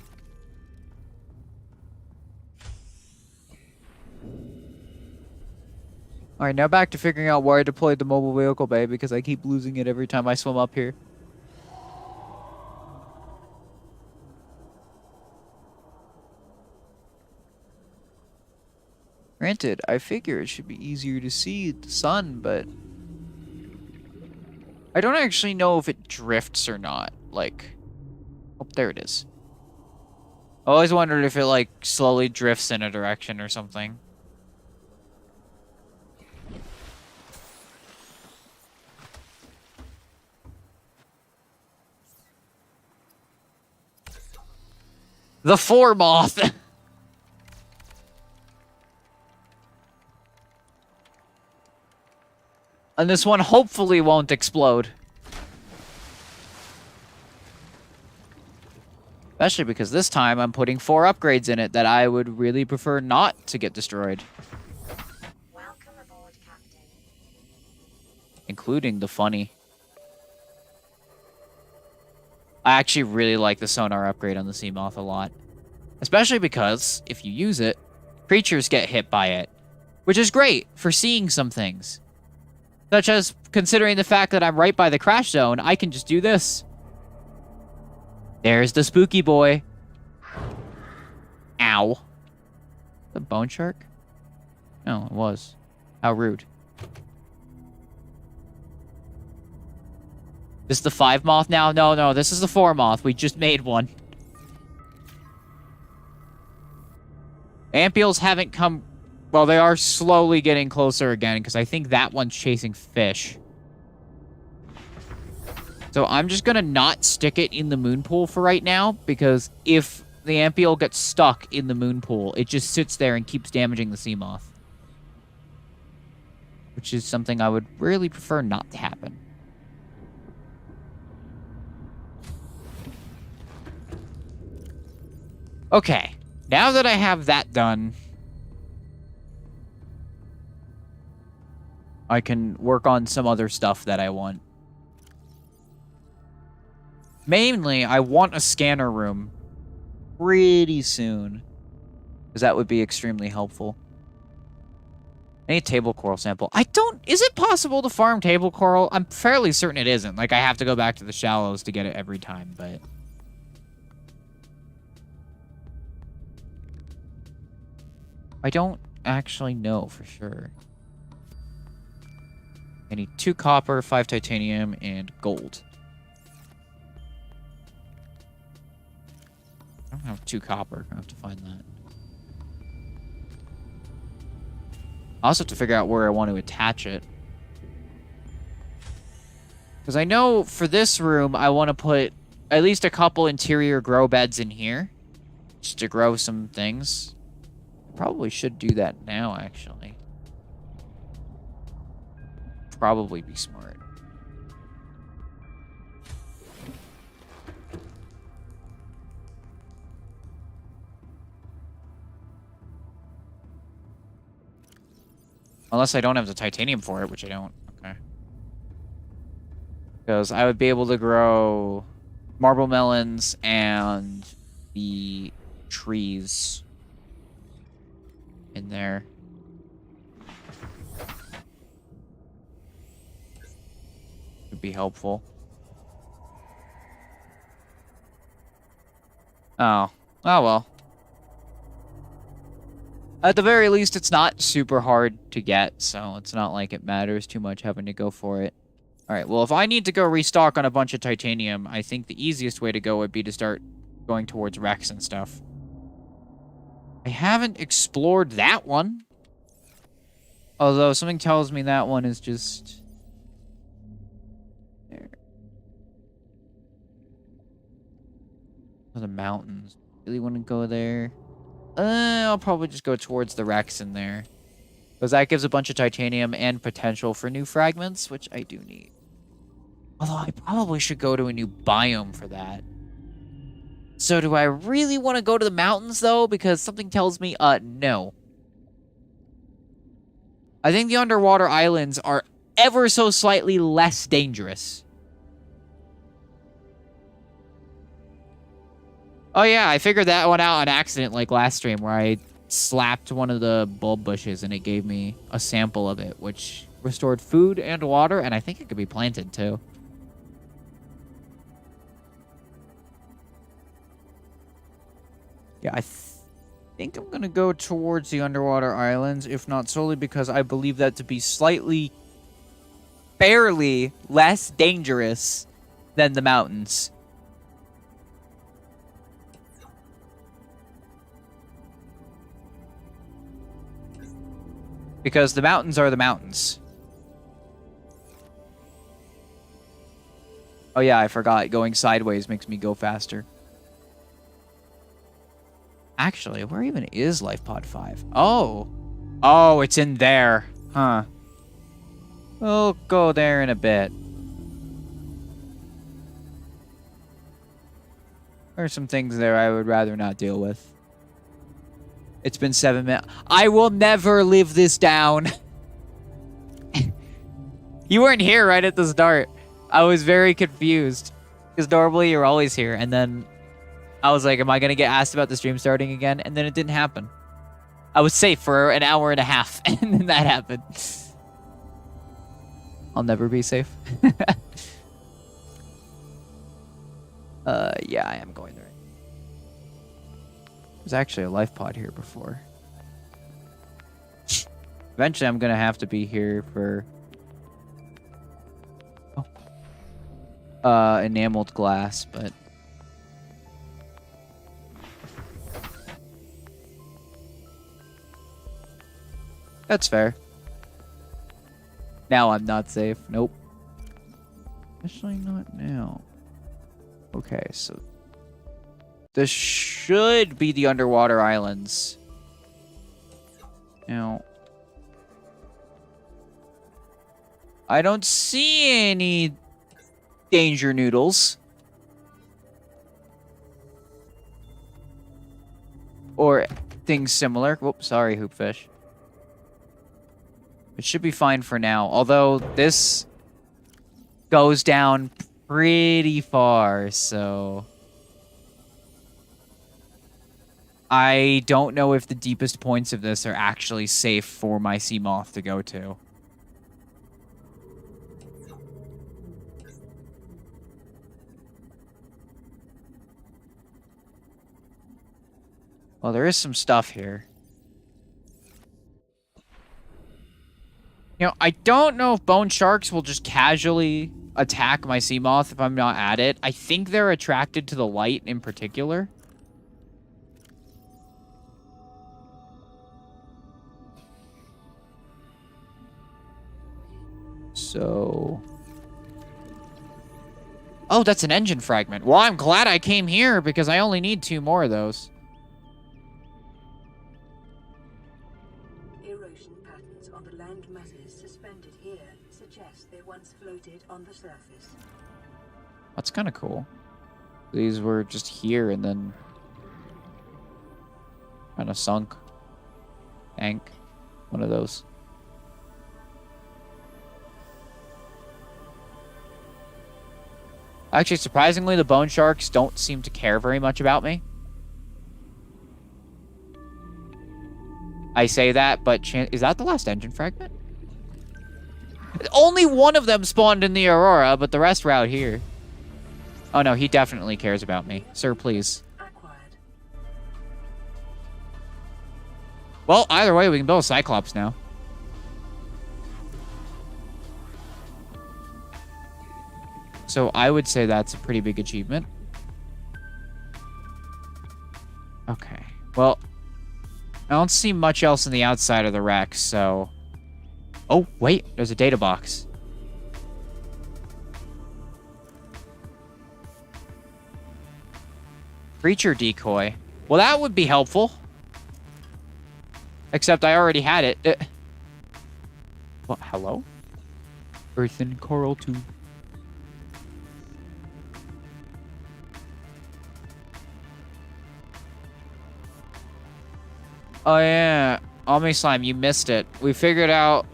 Alright, now back to figuring out where I deployed the mobile vehicle bay because I keep losing it every time I swim up here. Granted, I figure it should be easier to see the sun, but I don't actually know if it drifts or not. Like, oh, there it is. I always wondered if it, like, slowly drifts in a direction or something. The 4 moth! And this one hopefully won't explode. Especially because this time I'm putting 4 upgrades in it that I would really prefer not to get destroyed. Welcome aboard, Captain. Including the funny. I actually really like the sonar upgrade on the sea moth a lot. Especially because, if you use it, creatures get hit by it. Which is great for seeing some things. Such as, considering the fact that I'm right by the crash zone, I can just do this. There's the spooky boy. Ow. The bone shark? No, it was. How rude. This is the 5 moth now? No, this is the 4 moth. We just made one. Ampeels haven't come... Well, they are slowly getting closer again, because I think that one's chasing fish. So I'm just going to not stick it in the moon pool for right now, because if the ampeel gets stuck in the moon pool, it just sits there and keeps damaging the sea moth. Which is something I would really prefer not to happen. Okay, now that I have that done, I can work on some other stuff that I want. Mainly, I want a scanner room pretty soon, because that would be extremely helpful. Any table coral sample. Is it possible to farm table coral? I'm fairly certain it isn't. Like, I have to go back to the shallows to get it every time, but... I don't actually know for sure. I need 2 copper, 5 titanium, and gold. I don't have 2 copper. I have to find that. I also have to figure out where I want to attach it. Because I know for this room, I want to put at least a couple interior grow beds in here. Just to grow some things. Probably should do that now, actually. Probably be smart. Unless I don't have the titanium for it, which I don't. Okay. Because I would be able to grow marble melons and the trees in there. Would be helpful. Oh. Oh well. At the very least, it's not super hard to get, so it's not like it matters too much having to go for it. Alright, well, if I need to go restock on a bunch of titanium, I think the easiest way to go would be to start going towards Rex and stuff. I haven't explored that one. Although, something tells me that one is just... there. The mountains. Really want to go there? I'll probably just go towards the Rex in there. Because that gives a bunch of titanium and potential for new fragments, which I do need. Although I probably should go to a new biome for that. So do I really want to go to the mountains, though? Because something tells me, no. I think the underwater islands are ever so slightly less dangerous. Oh yeah, I figured that one out on accident like last stream where I slapped one of the bulb bushes and it gave me a sample of it, which restored food and water, and I think it could be planted too. Yeah, I think I'm going to go towards the underwater islands, if not solely because I believe that to be slightly, barely less dangerous than the mountains. Because the mountains are the mountains. Oh yeah, I forgot. Going sideways makes me go faster. Actually, where even is Life Pod 5? Oh! Oh, it's in there. Huh. We'll go there in a bit. There are some things there I would rather not deal with. It's been 7 minutes. I will never live this down. You weren't here right at the start. I was very confused. Because normally you're always here. And then I was like, am I going to get asked about the stream starting again? And then it didn't happen. I was safe for an hour and a half. And then that happened. I'll never be safe. Yeah, I am going there. There's actually a life pod here before. Eventually, I'm going to have to be here for... enameled glass, but... That's fair. Now I'm not safe. Nope. Especially not now. Okay, so... This should be the underwater islands. Now... I don't see any danger noodles. Or things similar. Whoops, sorry, hoopfish. It should be fine for now. Although this goes down pretty far, so... I don't know if the deepest points of this are actually safe for my sea moth to go to. Well, there is some stuff here. You know, I don't know if bone sharks will just casually attack my sea moth if I'm not at it. I think they're attracted to the light in particular. So... Oh, that's an engine fragment. Well, I'm glad I came here because I only need 2 more of those. Erosion patterns on the land masses suspended here suggest they once floated on the surface. That's kind of cool. These were just here and then kind of sunk. Tank. One of those. Actually, surprisingly, the bone sharks don't seem to care very much about me. I say that, but is that the last engine fragment? Only one of them spawned in the Aurora, but the rest were out here. Oh no, he definitely cares about me. Sir, please. Acquired. Well, either way, we can build a Cyclops now. So I would say that's a pretty big achievement. Okay. Well, I don't see much else on the outside of the wreck, so... Oh, wait. There's a data box. Creature decoy. Well, that would be helpful. Except I already had it. What? Hello? Earthen coral tube. Oh yeah, Omni Slime, you missed it. We figured out,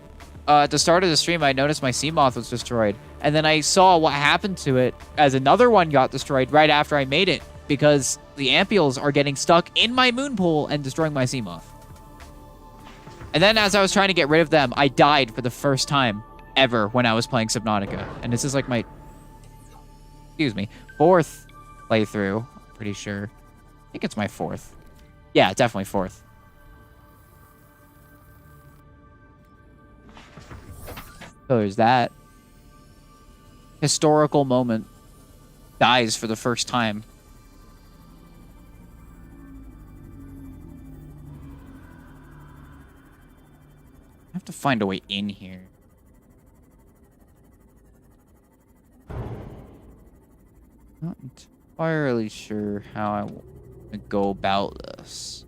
at the start of the stream, I noticed my sea moth was destroyed. And then I saw what happened to it as another one got destroyed right after I made it. Because the ampeels are getting stuck in my moon pool and destroying my sea moth. And then as I was trying to get rid of them, I died for the first time ever when I was playing Subnautica. And this is like my, excuse me, 4th playthrough, I'm pretty sure. I think it's my 4th. Yeah, definitely 4th. So there's that. Historical moment. Dies for the first time. I have to find a way in here. Not entirely sure how I want to go about this.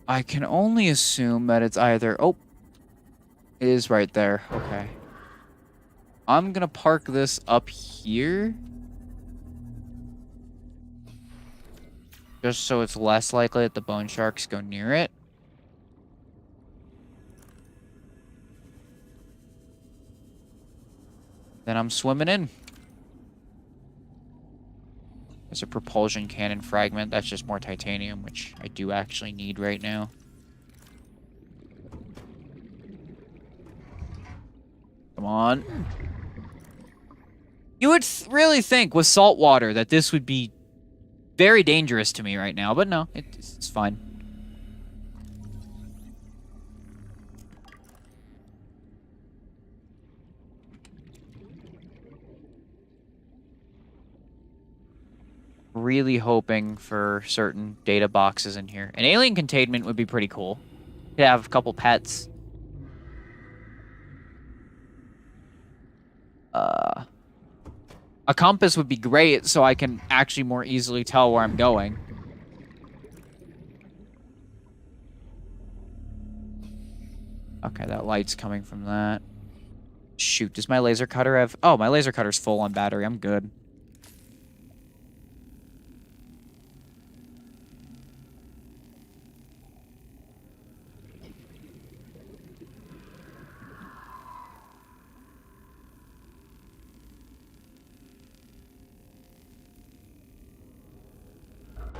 I can only assume that it's either... Oh, it is right there. Okay. I'm gonna park this up here. Just so it's less likely that the bone sharks go near it. Then I'm swimming in. There's a propulsion cannon fragment. That's just more titanium, which I do actually need right now. Come on. You would really think with salt water that this would be very dangerous to me right now, but no, it's fine. Really hoping for certain data boxes in here. An alien containment would be pretty cool. Could have a couple pets. A compass would be great so I can actually more easily tell where I'm going. Okay, that light's coming from that. Shoot, does my laser cutter have... Oh, my laser cutter's full on battery. I'm good.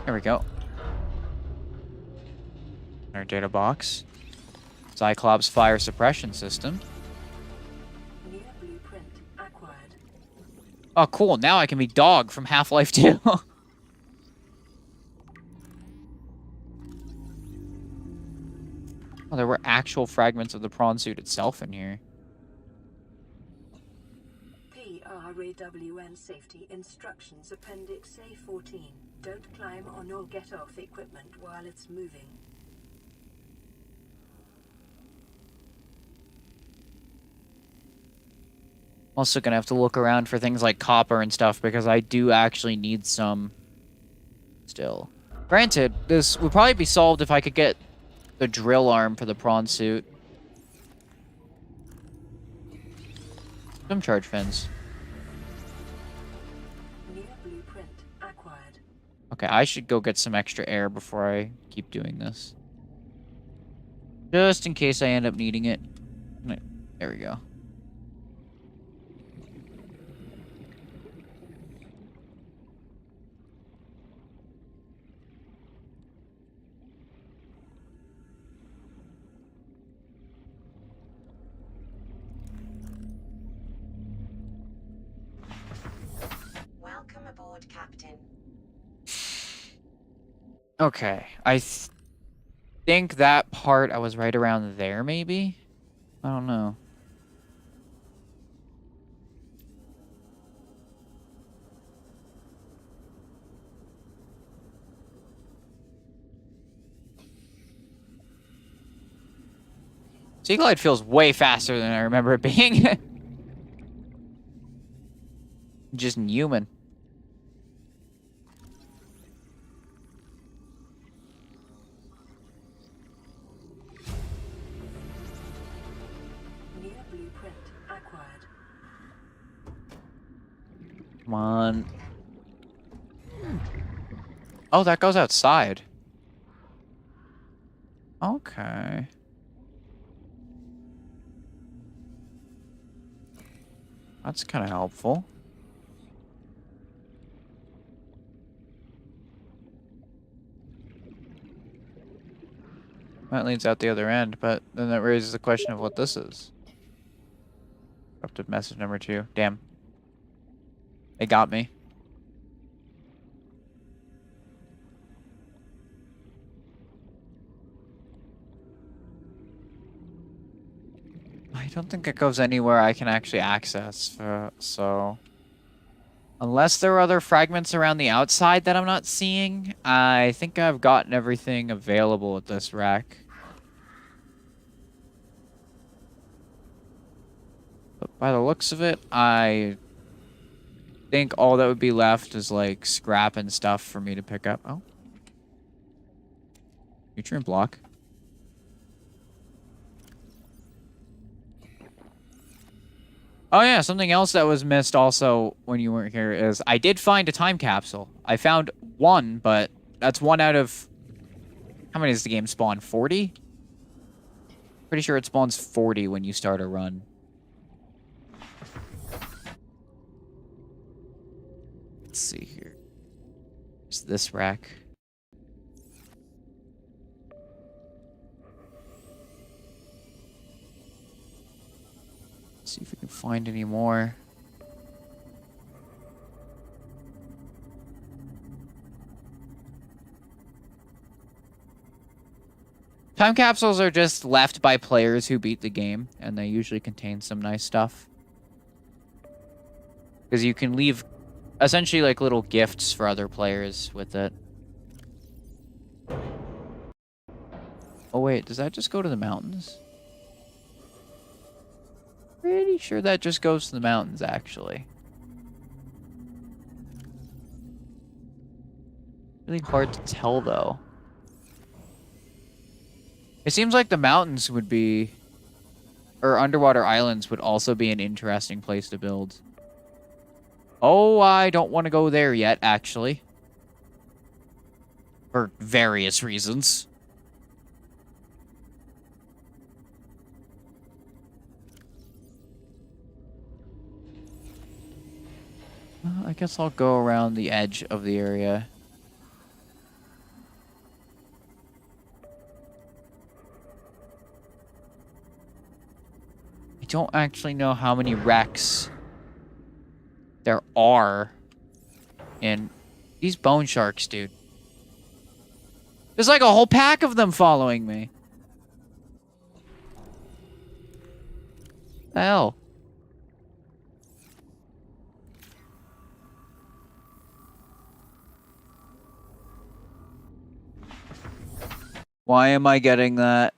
There we go. Our data box. Cyclops fire suppression system. New blueprint acquired. Oh, cool. Now I can be Dog from Half-Life 2. Oh, there were actual fragments of the prawn suit itself in here. PRAWN Safety Instructions Appendix A14. Don't climb on or get off equipment while it's moving. Also gonna have to look around for things like copper and stuff because I do actually need some still. Granted, this would probably be solved if I could get the drill arm for the prawn suit. Some charge fins. New blueprint acquired. Okay, I should go get some extra air before I keep doing this. Just in case I end up needing it. There we go. Welcome aboard, Captain. Okay, I think that part I was right around there, maybe? I don't know. Sea Glide feels way faster than I remember it being. Just human. New blueprint acquired. Come on. Oh, that goes outside. Okay. That's kind of helpful. That leads out the other end, but then that raises the question of what this is. Up to message number 2. Damn. They got me. I don't think it goes anywhere I can actually access, so... Unless there are other fragments around the outside that I'm not seeing, I think I've gotten everything available at this rack. But by the looks of it, I think all that would be left is like scrap and stuff for me to pick up. Oh. Nutrient block. Oh yeah, something else that was missed also when you weren't here is I did find a time capsule. I found one, but that's one out of... How many does the game spawn? 40? Pretty sure it spawns 40 when you start a run. Let's see here. There's this rack. Let's see if we can find any more. Time capsules are just left by players who beat the game, and they usually contain some nice stuff. Because you can leave essentially like little gifts for other players with it. Oh wait, does that just go to the mountains? Pretty sure that just goes to the mountains, actually. Really hard to tell, though. It seems like the mountains would be... or underwater islands would also be an interesting place to build. Oh, I don't want to go there yet, actually. For various reasons. I guess I'll go around the edge of the area. I don't actually know how many wrecks there are in these bone sharks, dude. There's like a whole pack of them following me. The hell? Why am I getting that?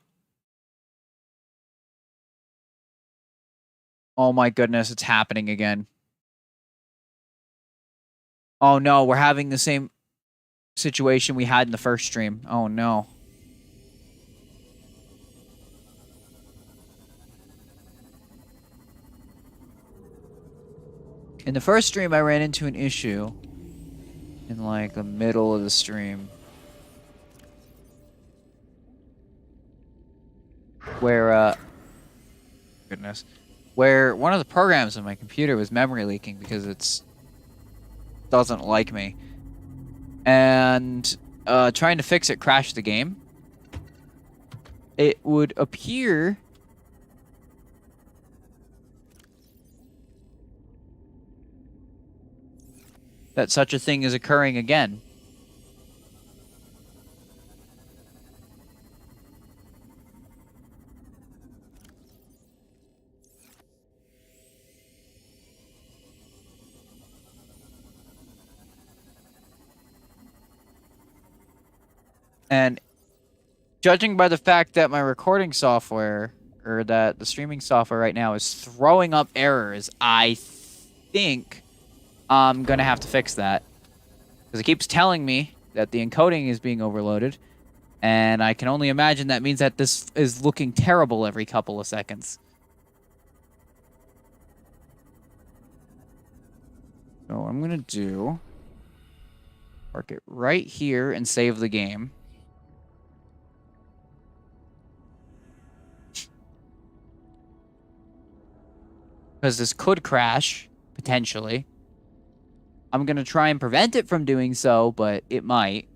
Oh my goodness, it's happening again. Oh no, we're having the same situation we had in the first stream. Oh no. In the first stream, I ran into an issue in like the middle of the stream. Where, goodness. Where one of the programs on my computer was memory leaking because it's doesn't like me. And trying to fix it crashed the game. It would appear that such a thing is occurring again. And judging by the fact that my recording software, or that the streaming software right now is throwing up errors, I think I'm going to have to fix that. Because it keeps telling me that the encoding is being overloaded. And I can only imagine that means that this is looking terrible every couple of seconds. So what I'm going to do, park it right here and save the game. Because this could crash, potentially. I'm going to try and prevent it from doing so, but it might.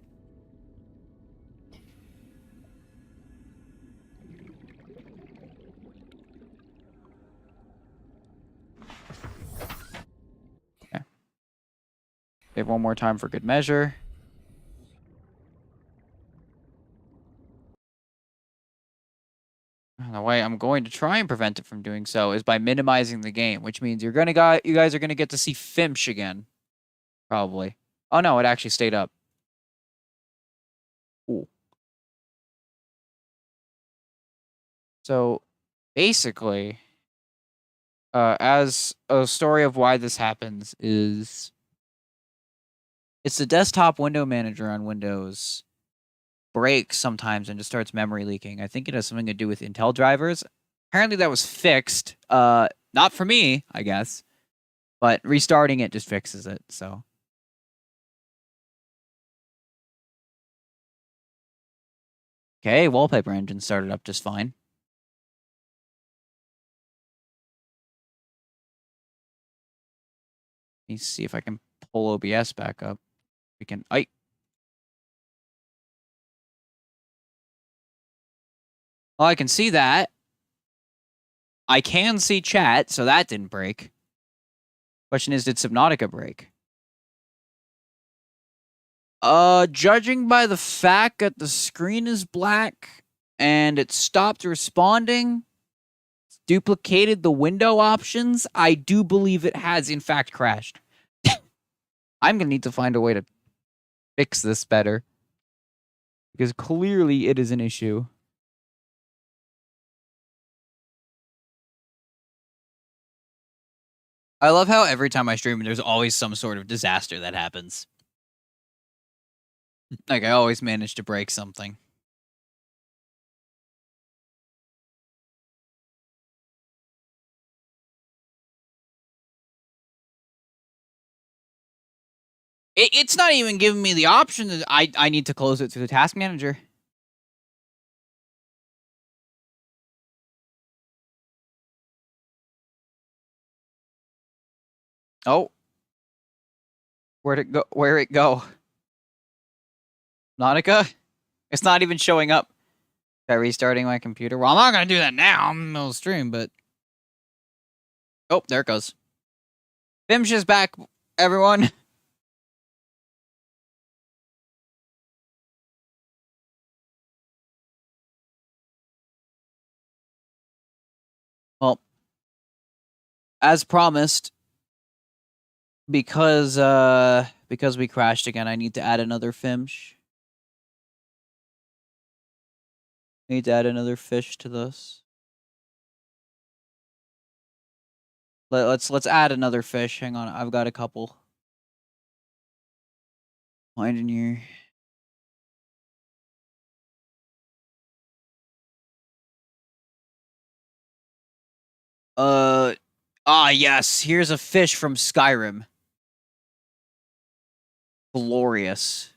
Okay. Save one more time for good measure. The way I'm going to try and prevent it from doing so is by minimizing the game, which means you guys are gonna get to see Finch again, probably. Oh no, it actually stayed up. Ooh. So, basically, as a story of why this happens is, it's the desktop window manager on Windows breaks sometimes and just starts memory leaking. I think it has something to do with Intel drivers. Apparently that was fixed. Not for me, I guess. But restarting it just fixes it, so. Okay, wallpaper engine started up just fine. Let me see if I can pull OBS back up. We can. I. Oh, I can see that. I can see chat, so that didn't break. Question is, did Subnautica break? Judging by the fact that the screen is black and it stopped responding, duplicated the window options, I do believe it has in fact crashed. I'm gonna need to find a way to fix this better, because clearly it is an issue. I love how every time I stream, there's always some sort of disaster that happens. Like, I always manage to break something. It's not even giving me the option that I need to close it through the task manager. Oh. Where'd it go? Where'd it go? Nautica? It's not even showing up. Try restarting my computer. Well, I'm not gonna do that now. I'm in the middle of the stream, but... Oh, there it goes. Bimsh is back, everyone. Well, as promised, because we crashed again, I need to add another Fimsh. Need to add another fish to this. Let's add another fish. Hang on, I've got a couple. Find in here. Yes, here's a fish from Skyrim. Glorious.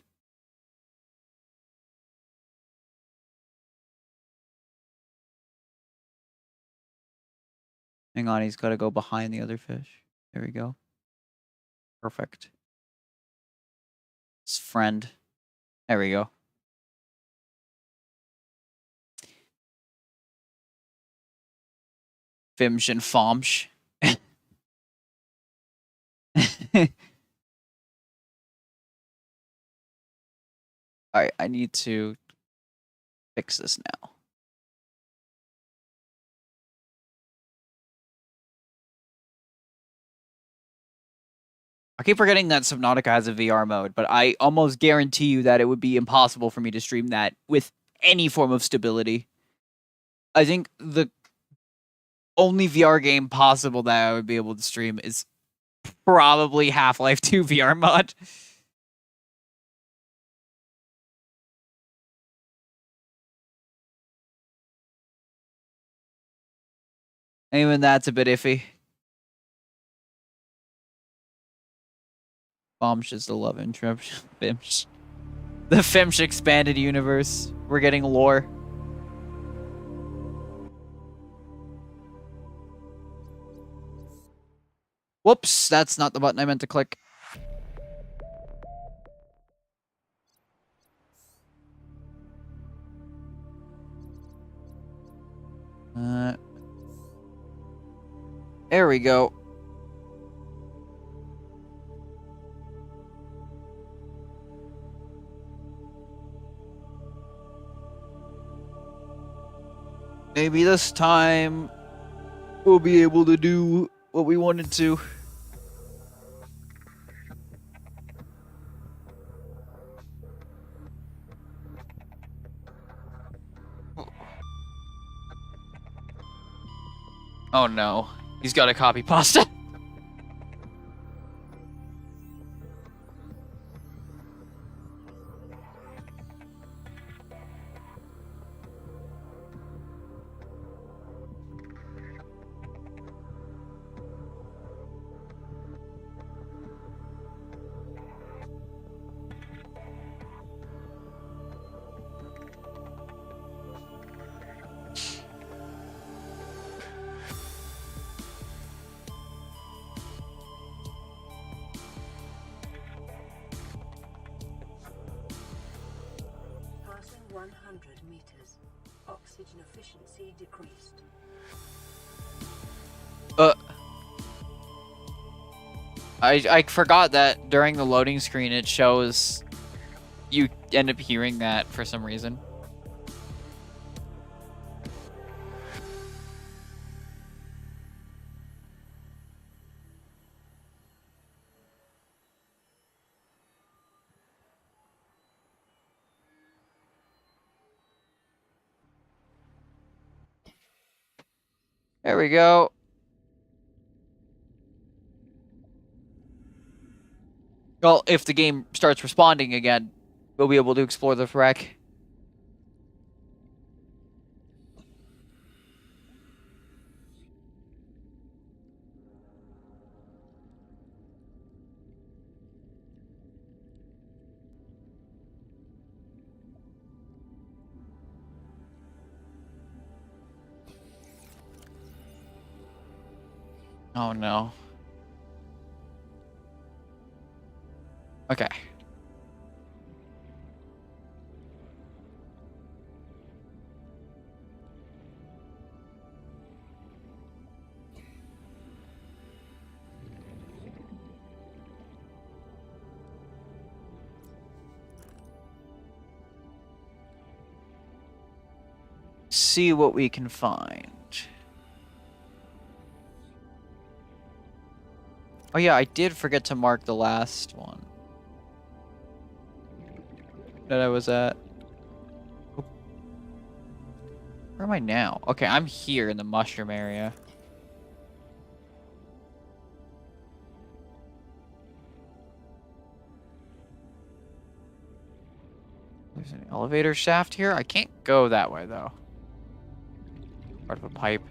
Hang on, he's got to go behind the other fish. There we go. Perfect. His friend. There we go. Fimsh and Fomsh. Alright, I need to fix this now. I keep forgetting that Subnautica has a VR mode, but I almost guarantee you that it would be impossible for me to stream that with any form of stability. I think the only VR game possible that I would be able to stream is probably Half-Life 2 VR mod. Even that's a bit iffy. Fomsh is the love interruption. Fimsh. The Fimsh expanded universe. We're getting lore. Whoops, that's not the button I meant to click. There we go. Maybe this time we'll be able to do what we wanted to. Oh no, he's got a copy pasta. 100 meters. Oxygen efficiency decreased. I forgot that during the loading screen it shows you end up hearing that for some reason. There we go. Well, if the game starts responding again, we'll be able to explore the wreck. Oh no. Okay. See what we can find. Oh yeah, I did forget to mark the last one that I was at. Where am I now? Okay, I'm here in the mushroom area. There's an elevator shaft here. I can't go that way though. Part of a pipe.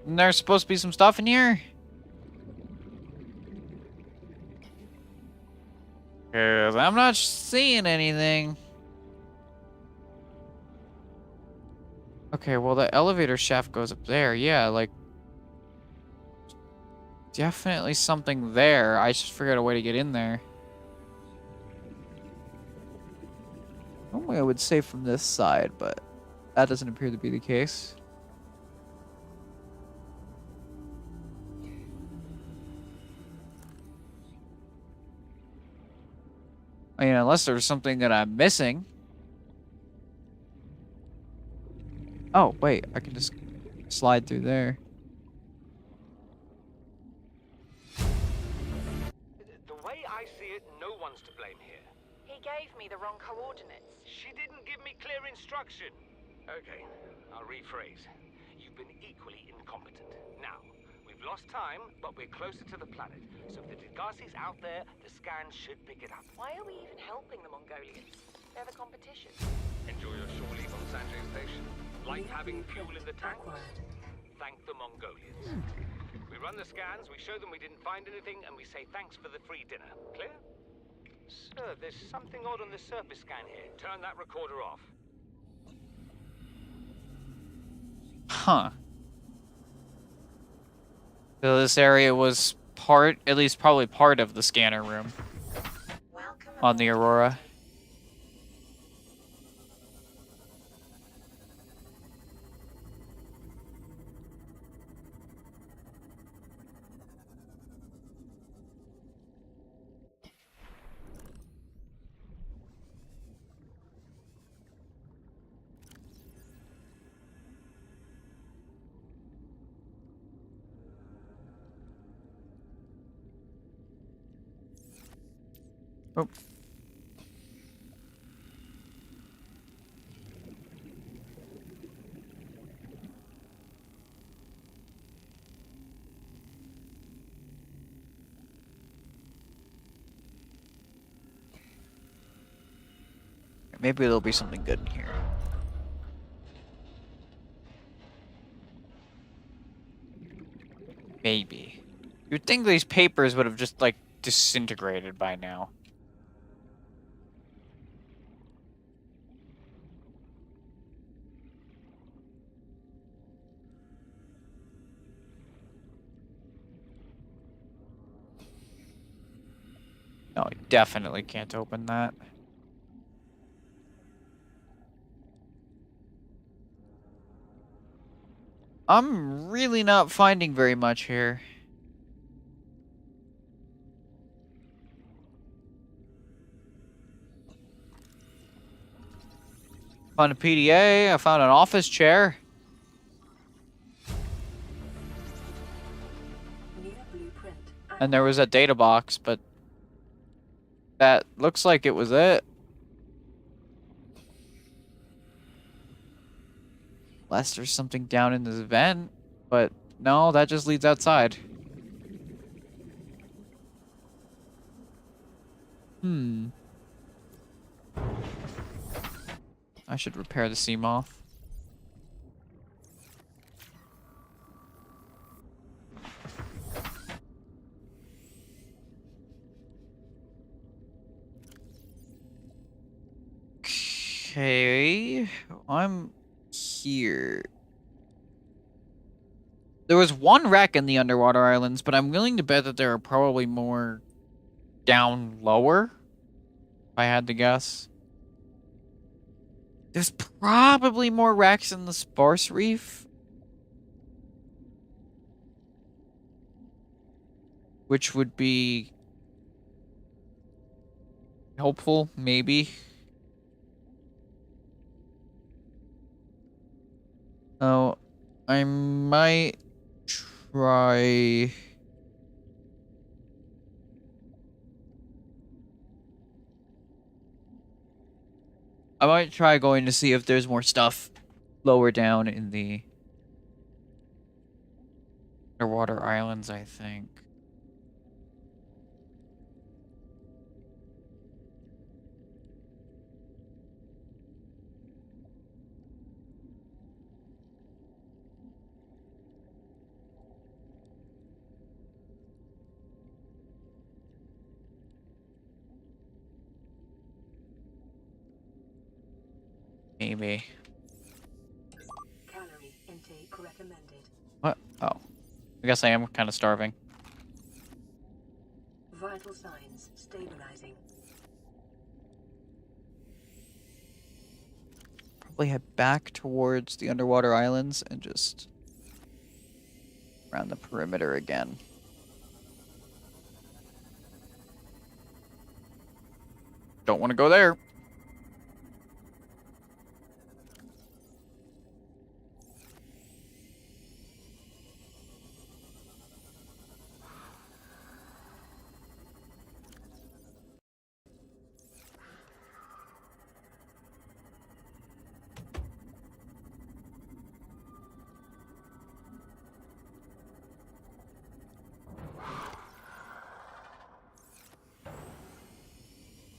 There's supposed to be some stuff in here? 'Cause I'm not seeing anything. Okay, well the elevator shaft goes up there. Yeah, like definitely something there. I just figured a way to get in there. Normally I would say from this side, but that doesn't appear to be the case. I mean, unless there's something that I'm missing. Oh, wait, I can just slide through there. The way I see it, no one's to blame here. He gave me the wrong coordinates. She didn't give me clear instruction. Okay, I'll rephrase. You've been equally incompetent. Now, we've lost time, but we're closer to the planet. So if the Degarcy's out there, the scans should pick it up. Why are we even helping the Mongolians? They're the competition. Enjoy your shore leave on Sanjay Station. Like having fuel in the tanks? Thank the Mongolians. We run the scans, we show them we didn't find anything, and we say thanks for the free dinner. Clear? Sir, there's something odd on the surface scan here. Turn that recorder off. Huh. So this area was at least probably part of the scanner room on the Aurora. Oh. Maybe there'll be something good in here. Maybe. You'd think these papers would have just, like, disintegrated by now. No, you definitely can't open that. I'm really not finding very much here. Found a PDA, I found an office chair. New blueprint. And there was a data box, but that looks like it was it. Unless there's something down in this vent, but no, that just leads outside. I should repair the sea moth. Okay, I'm here. There was one wreck in the underwater islands, but I'm willing to bet that there are probably more down lower, if I had to guess. There's probably more wrecks in the sparse reef, which would be helpful, maybe. Oh, I might try. I might try going to see if there's more stuff lower down in the underwater islands, I think. Maybe. Calorie intake recommended. What? Oh. I guess I am kind of starving. Vital signs stabilizing. Probably head back towards the underwater islands and just around the perimeter again. Don't want to go there.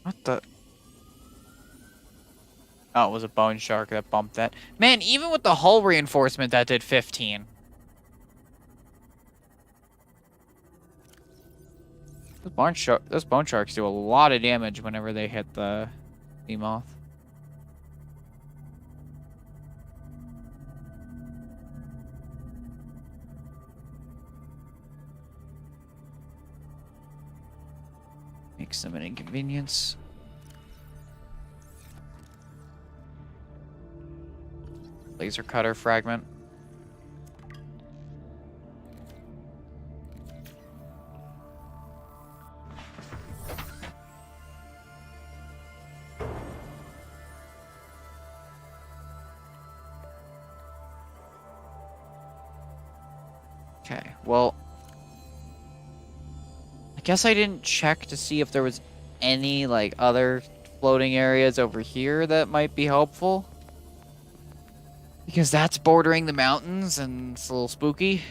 What the? Oh, it was a bone shark that bumped that. Man, even with the hull reinforcement, that did 15. Those bone sharks do a lot of damage whenever they hit the sea moth. Makes them an inconvenience. Laser cutter fragment. Okay, well, I guess I didn't check to see if there was any, like, other floating areas over here that might be helpful. Because that's bordering the mountains and it's a little spooky.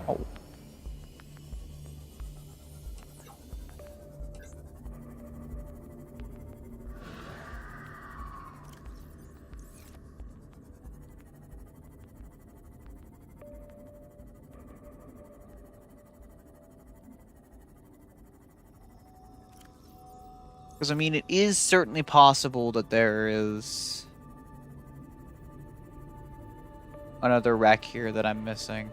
Oh. Because, I mean, it is certainly possible that there is another wreck here that I'm missing.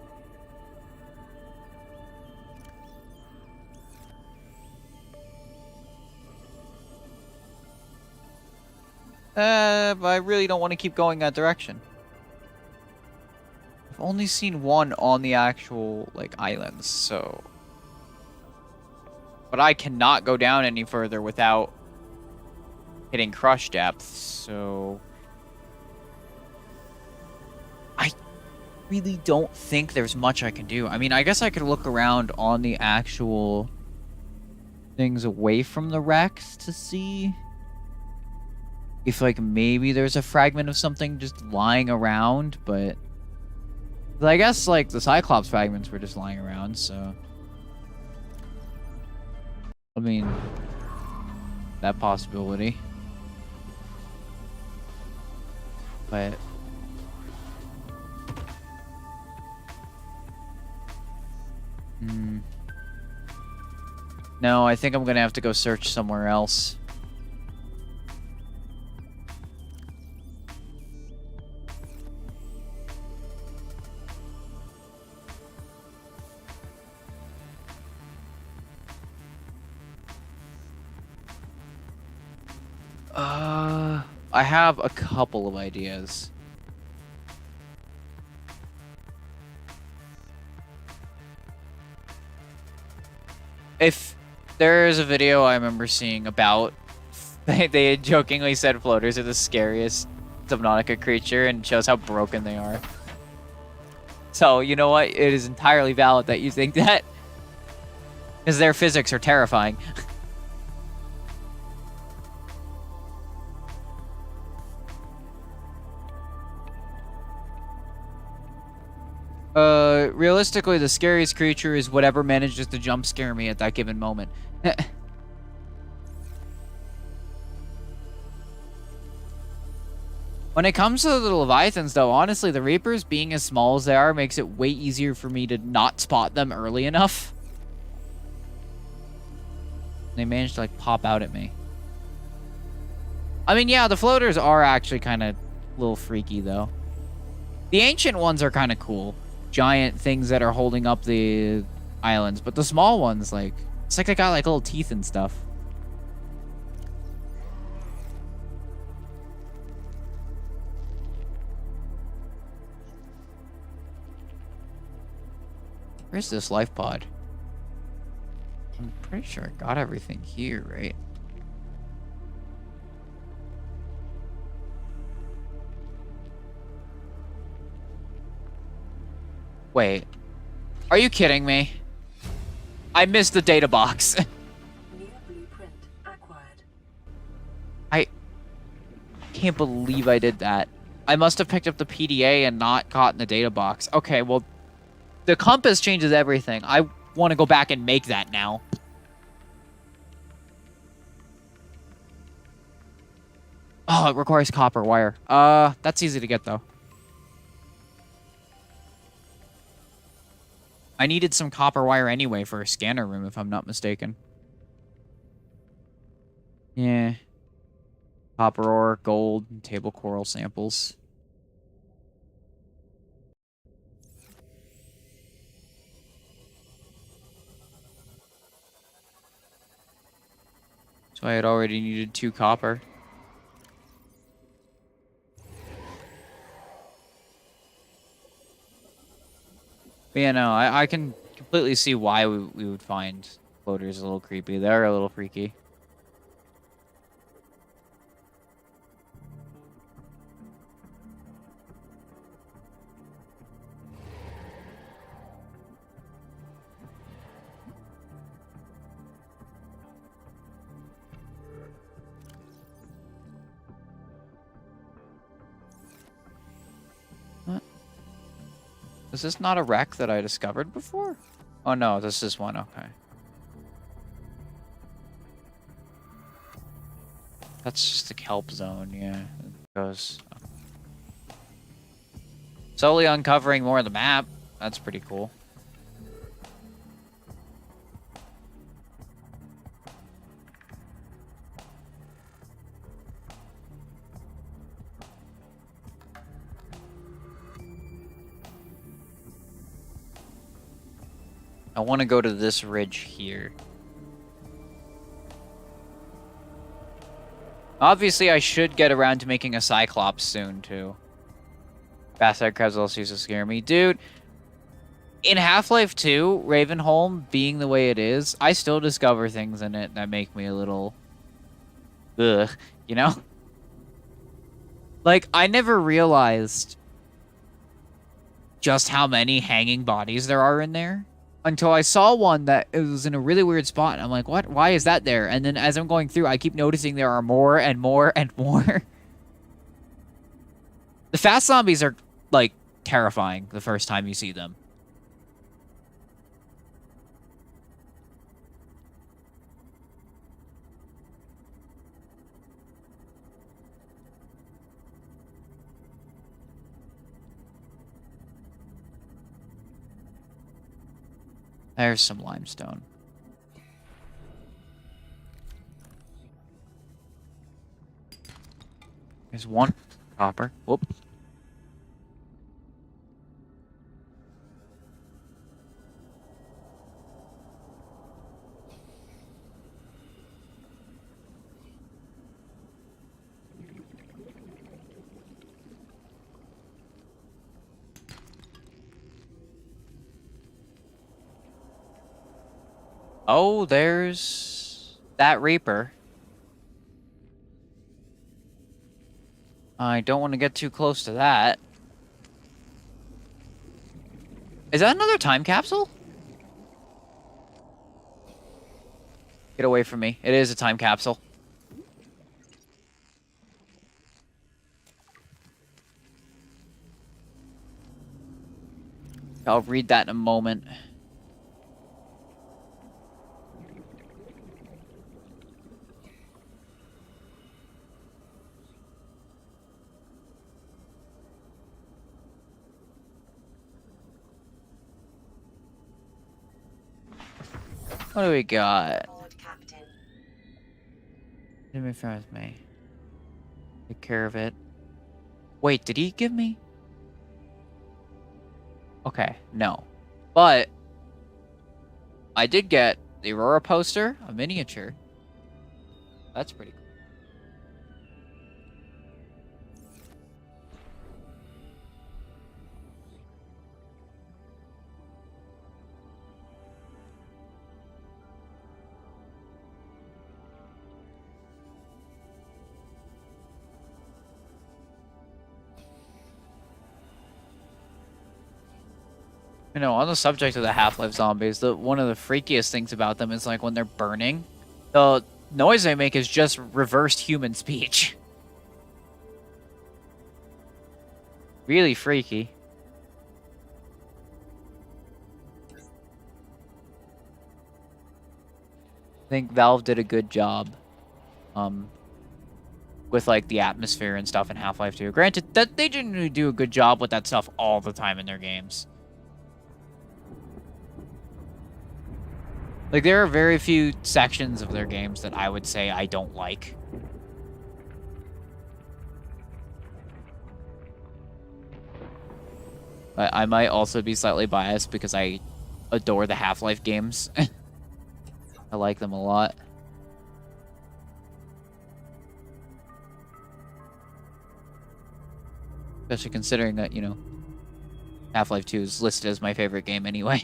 But I really don't want to keep going that direction. I've only seen one on the actual, like, islands, so... But I cannot go down any further without hitting crush depth, so... I really don't think there's much I can do. I mean, I guess I could look around on the actual things away from the wrecks to see if, like, maybe there's a fragment of something just lying around, but... I guess, like, the Cyclops fragments were just lying around, so... I mean, that possibility. But... No, I think I'm gonna have to go search somewhere else. I have a couple of ideas. If there is a video I remember seeing about, they had jokingly said floaters are the scariest Subnautica creature and shows how broken they are. So, you know what? It is entirely valid that you think that. Because their physics are terrifying. Realistically, the scariest creature is whatever manages to jump scare me at that given moment. When it comes to the Leviathans, though, honestly, the Reapers, being as small as they are, makes it way easier for me to not spot them early enough. They managed to, like, pop out at me. I mean, yeah, the floaters are actually kind of a little freaky, though. The ancient ones are kind of cool. Giant things that are holding up the islands. But the small ones, like... It's like they got, like, little teeth and stuff. Where's this life pod? I'm pretty sure I got everything here, right? Wait. Are you kidding me? I missed the data box. New blueprint acquired. I can't believe I did that. I must have picked up the PDA and not gotten the data box. Okay, well, the compass changes everything. I want to go back and make that now. Oh, it requires copper wire. That's easy to get, though. I needed some copper wire anyway for a scanner room, if I'm not mistaken. Yeah. Copper ore, gold, and table coral samples. So I had already needed 2 copper. But yeah, no, I can completely see why we would find floaters a little creepy. They're a little freaky. Is this not a wreck that I discovered before? Oh no, this is one, okay. That's just the kelp zone, yeah. It goes. Slowly uncovering more of the map. That's pretty cool. I want to go to this ridge here. Obviously, I should get around to making a Cyclops soon, too. Basshead crabs also used to scare me. Dude, in Half-Life 2, Ravenholm being the way it is, I still discover things in it that make me a little... ugh, you know? Like, I never realized just how many hanging bodies there are in there until I saw one that it was in a really weird spot. And I'm like, what? Why is that there? And then as I'm going through, I keep noticing there are more and more and more. The fast zombies are, like, terrifying the first time you see them. There's some limestone. There's one copper. Whoop. Oh, there's that Reaper. I don't want to get too close to that. Is that another time capsule? Get away from me. It is a time capsule. I'll read that in a moment. What do we got? Board captain. Let me friend with me. Take care of it. Wait, did he give me? Okay, no. But I did get the Aurora poster, a miniature. That's pretty cool. You know, on the subject of the Half-Life zombies, one of the freakiest things about them is like when they're burning, the noise they make is just reversed human speech. Really freaky. I think Valve did a good job with like the atmosphere and stuff in Half-Life 2. Granted, that they didn't really do a good job with that stuff all the time in their games. Like, there are very few sections of their games that I would say I don't like. I might also be slightly biased because I adore the Half-Life games. I like them a lot. Especially considering that, you know, Half-Life 2 is listed as my favorite game anyway.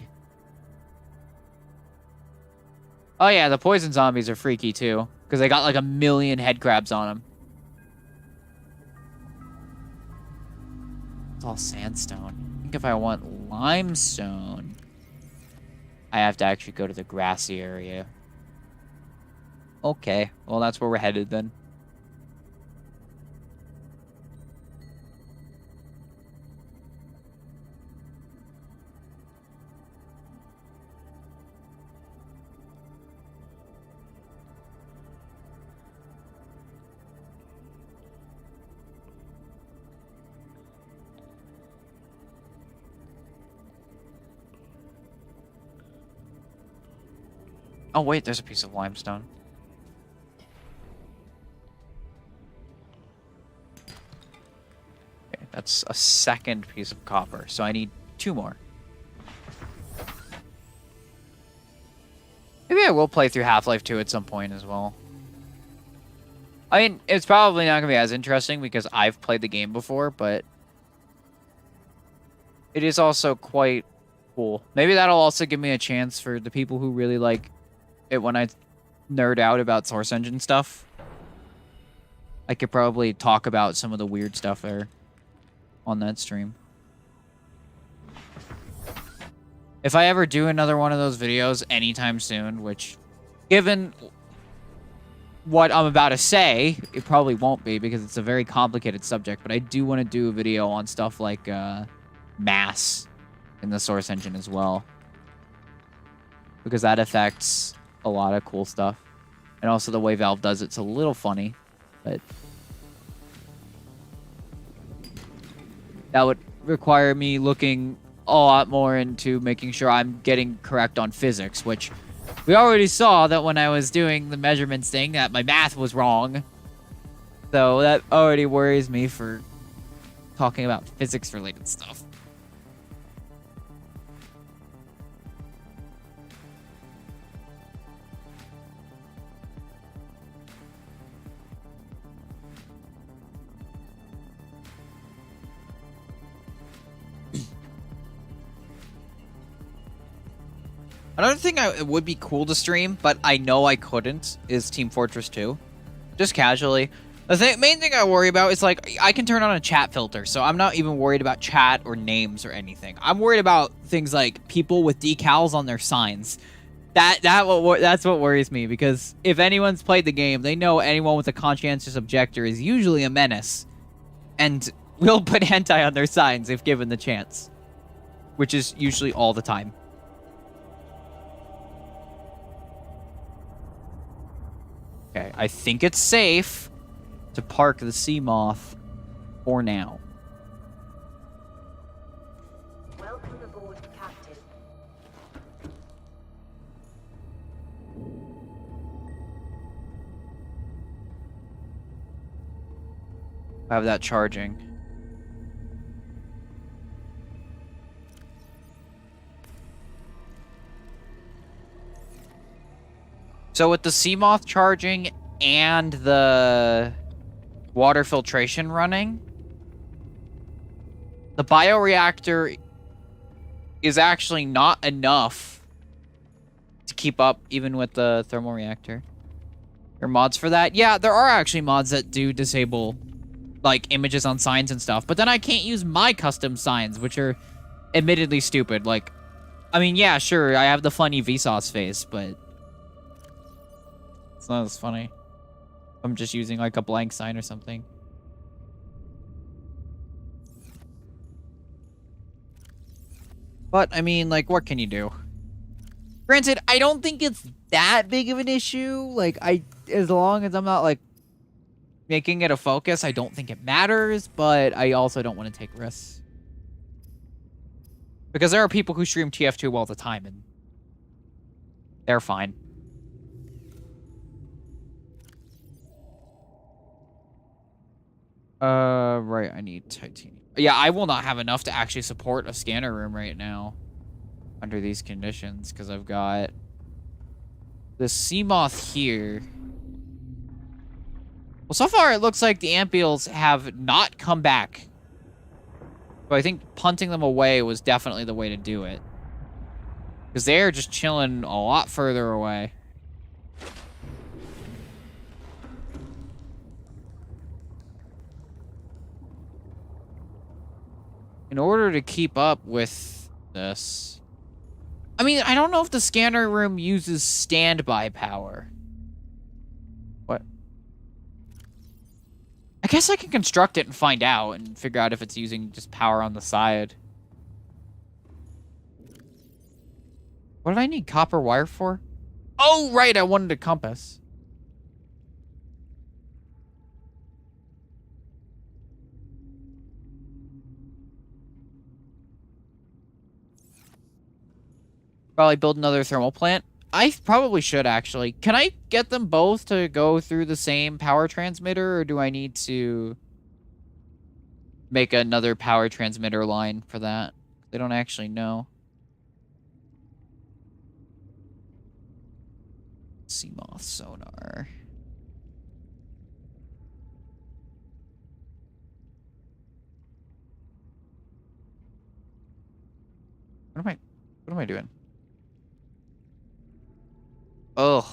Oh yeah, the poison zombies are freaky too, because they got like 1 million head crabs on them. It's all sandstone. I think if I want limestone, I have to actually go to the grassy area. Okay, well that's where we're headed then. Oh wait, there's a piece of limestone. Okay, that's a second piece of copper, so I need 2 more. I will play through Half-Life 2 at some point as well. I mean, it's probably not going to be as interesting because I've played the game before, but it is also quite cool. Maybe that'll also give me a chance for the people who really like it when I nerd out about Source Engine stuff. I could probably talk about some of the weird stuff there on that stream. If I ever do another one of those videos anytime soon, which, given what I'm about to say, it probably won't be because it's a very complicated subject, but I do want to do a video on stuff like mass in the Source Engine as well, because that affects a lot of cool stuff. And also the way Valve does it's a little funny, but that would require me looking a lot more into making sure I'm getting correct on physics, which we already saw that when I was doing the measurements thing that my math was wrong. So that already worries me for talking about physics related stuff. Another thing it would be cool to stream, but I know I couldn't, is Team Fortress 2. Just casually. The main thing I worry about is, like, I can turn on a chat filter, so I'm not even worried about chat or names or anything. I'm worried about things like people with decals on their signs. That's what worries me, because if anyone's played the game, they know anyone with a conscientious objector is usually a menace, and will put hentai on their signs if given the chance, which is usually all the time. Okay, I think it's safe to park the sea moth for now. Welcome aboard, Captain. I have that charging. So with the sea moth charging and the water filtration running, the bioreactor is actually not enough to keep up even with the thermal reactor. There are mods for that? Yeah, there are actually mods that do disable like images on signs and stuff, but then I can't use my custom signs, which are admittedly stupid. Like, I mean, yeah, sure, I have the funny Vsauce face, but it's not as funny. I'm just using like a blank sign or something. But I mean, like, what can you do? Granted, I don't think it's that big of an issue. Like, as long as I'm not like making it a focus, I don't think it matters, but I also don't want to take risks. Because there are people who stream TF2 all the time and they're fine. Right, I need titanium. Yeah, I will not have enough to actually support a scanner room right now under these conditions, because I've got the sea moth here. Well, so far it looks like the ampeels have not come back. So I think punting them away was definitely the way to do it, because they're just chilling a lot further away. In order to keep up with this, I mean, I don't know if the scanner room uses standby power. What? I guess I can construct it and find out and figure out if it's using just power on the side. What did I need copper wire for? Oh, right, I wanted a compass. Probably build another thermal plant. I probably should, actually. Can I get them both to go through the same power transmitter, or do I need to make another power transmitter line for that? They don't actually know. Seamoth sonar. What am I doing? Ugh.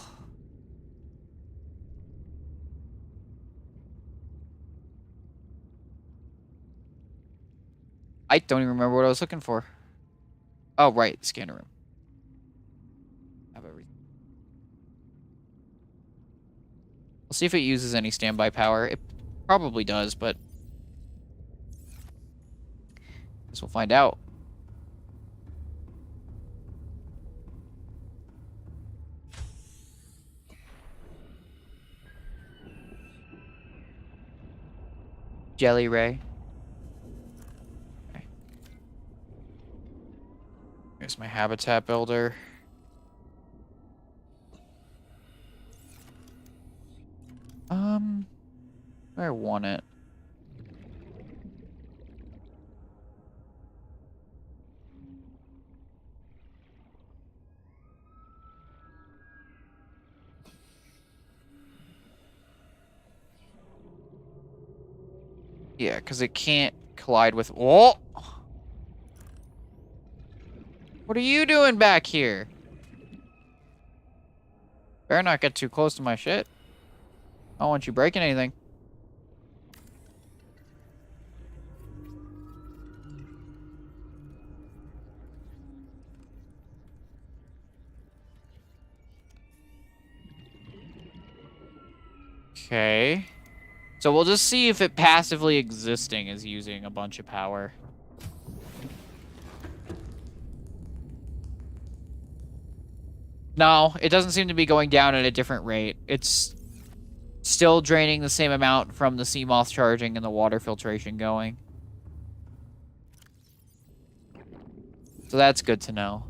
I don't even remember what I was looking for. Oh, right, scanner room. Have everything. We'll see if it uses any standby power. It probably does, but guess we'll find out. Jelly Ray. Okay. Here's my habitat builder. Where I want it. Yeah, because it can't collide with... Oh! What are you doing back here? Better not get too close to my shit. I don't want you breaking anything. Okay. So we'll just see if it passively existing is using a bunch of power. No, it doesn't seem to be going down at a different rate. It's still draining the same amount from the Seamoth charging and the water filtration going. So that's good to know.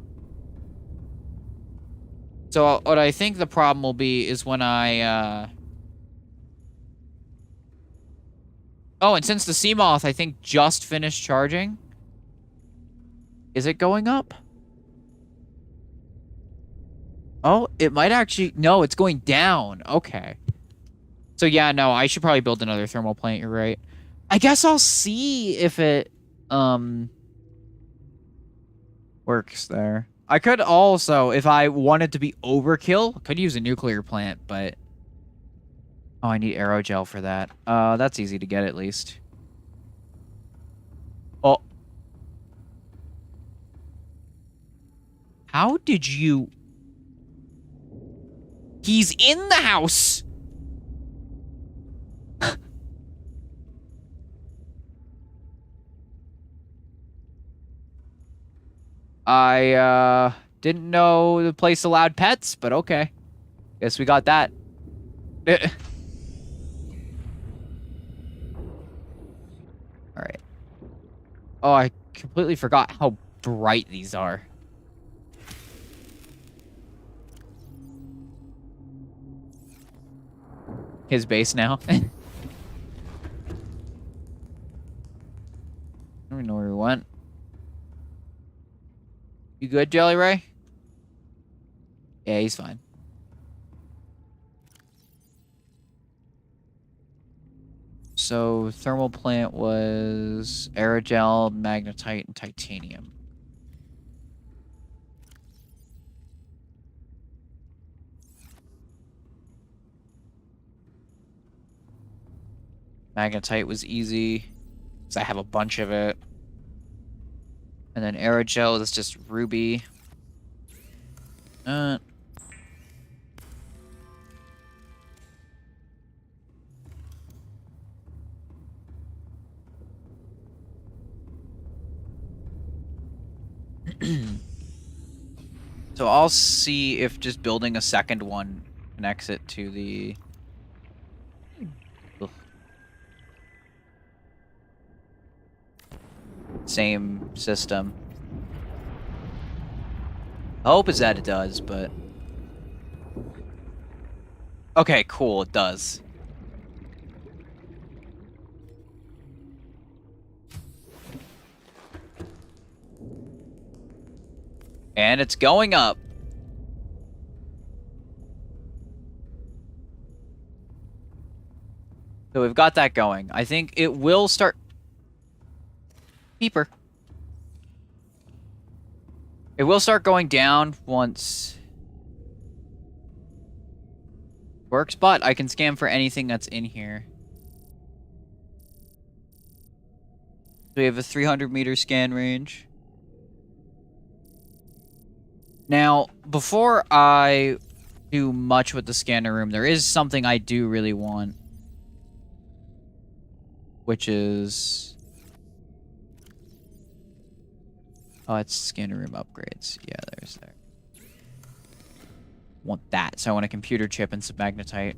So what I think the problem will be is when I... Oh, and since the Seamoth, I think, just finished charging. Is it going up? Oh, it might actually... No, it's going down. Okay. So yeah, no, I should probably build another thermal plant. You're right. I guess I'll see if it works there. I could also, if I wanted to be overkill, could use a nuclear plant, but... Oh, I need aerogel for that. That's easy to get at least. Oh. How did you... He's in the house! I, didn't know the place allowed pets, but okay. Guess we got that. Alright. Oh, I completely forgot how bright these are. His base now. I don't even know where we went. You good, Jelly Ray? Yeah, he's fine. So, thermal plant was aerogel, magnetite, and titanium. Magnetite was easy, because I have a bunch of it. And then aerogel is just ruby. So I'll see if just building a second one connects it to the... Ugh. Same system. Hope is that it does, but... Okay, cool, it does. And it's going up. So we've got that going. I think it will start... Peeper. It will start going down once... Works, but I can scan for anything that's in here. We have a 300-meter scan range. Now, before I do much with the scanner room, there is something I do really want. Which is... Oh, it's scanner room upgrades. Yeah, there's there. Want that, so I want a computer chip and submagnetite.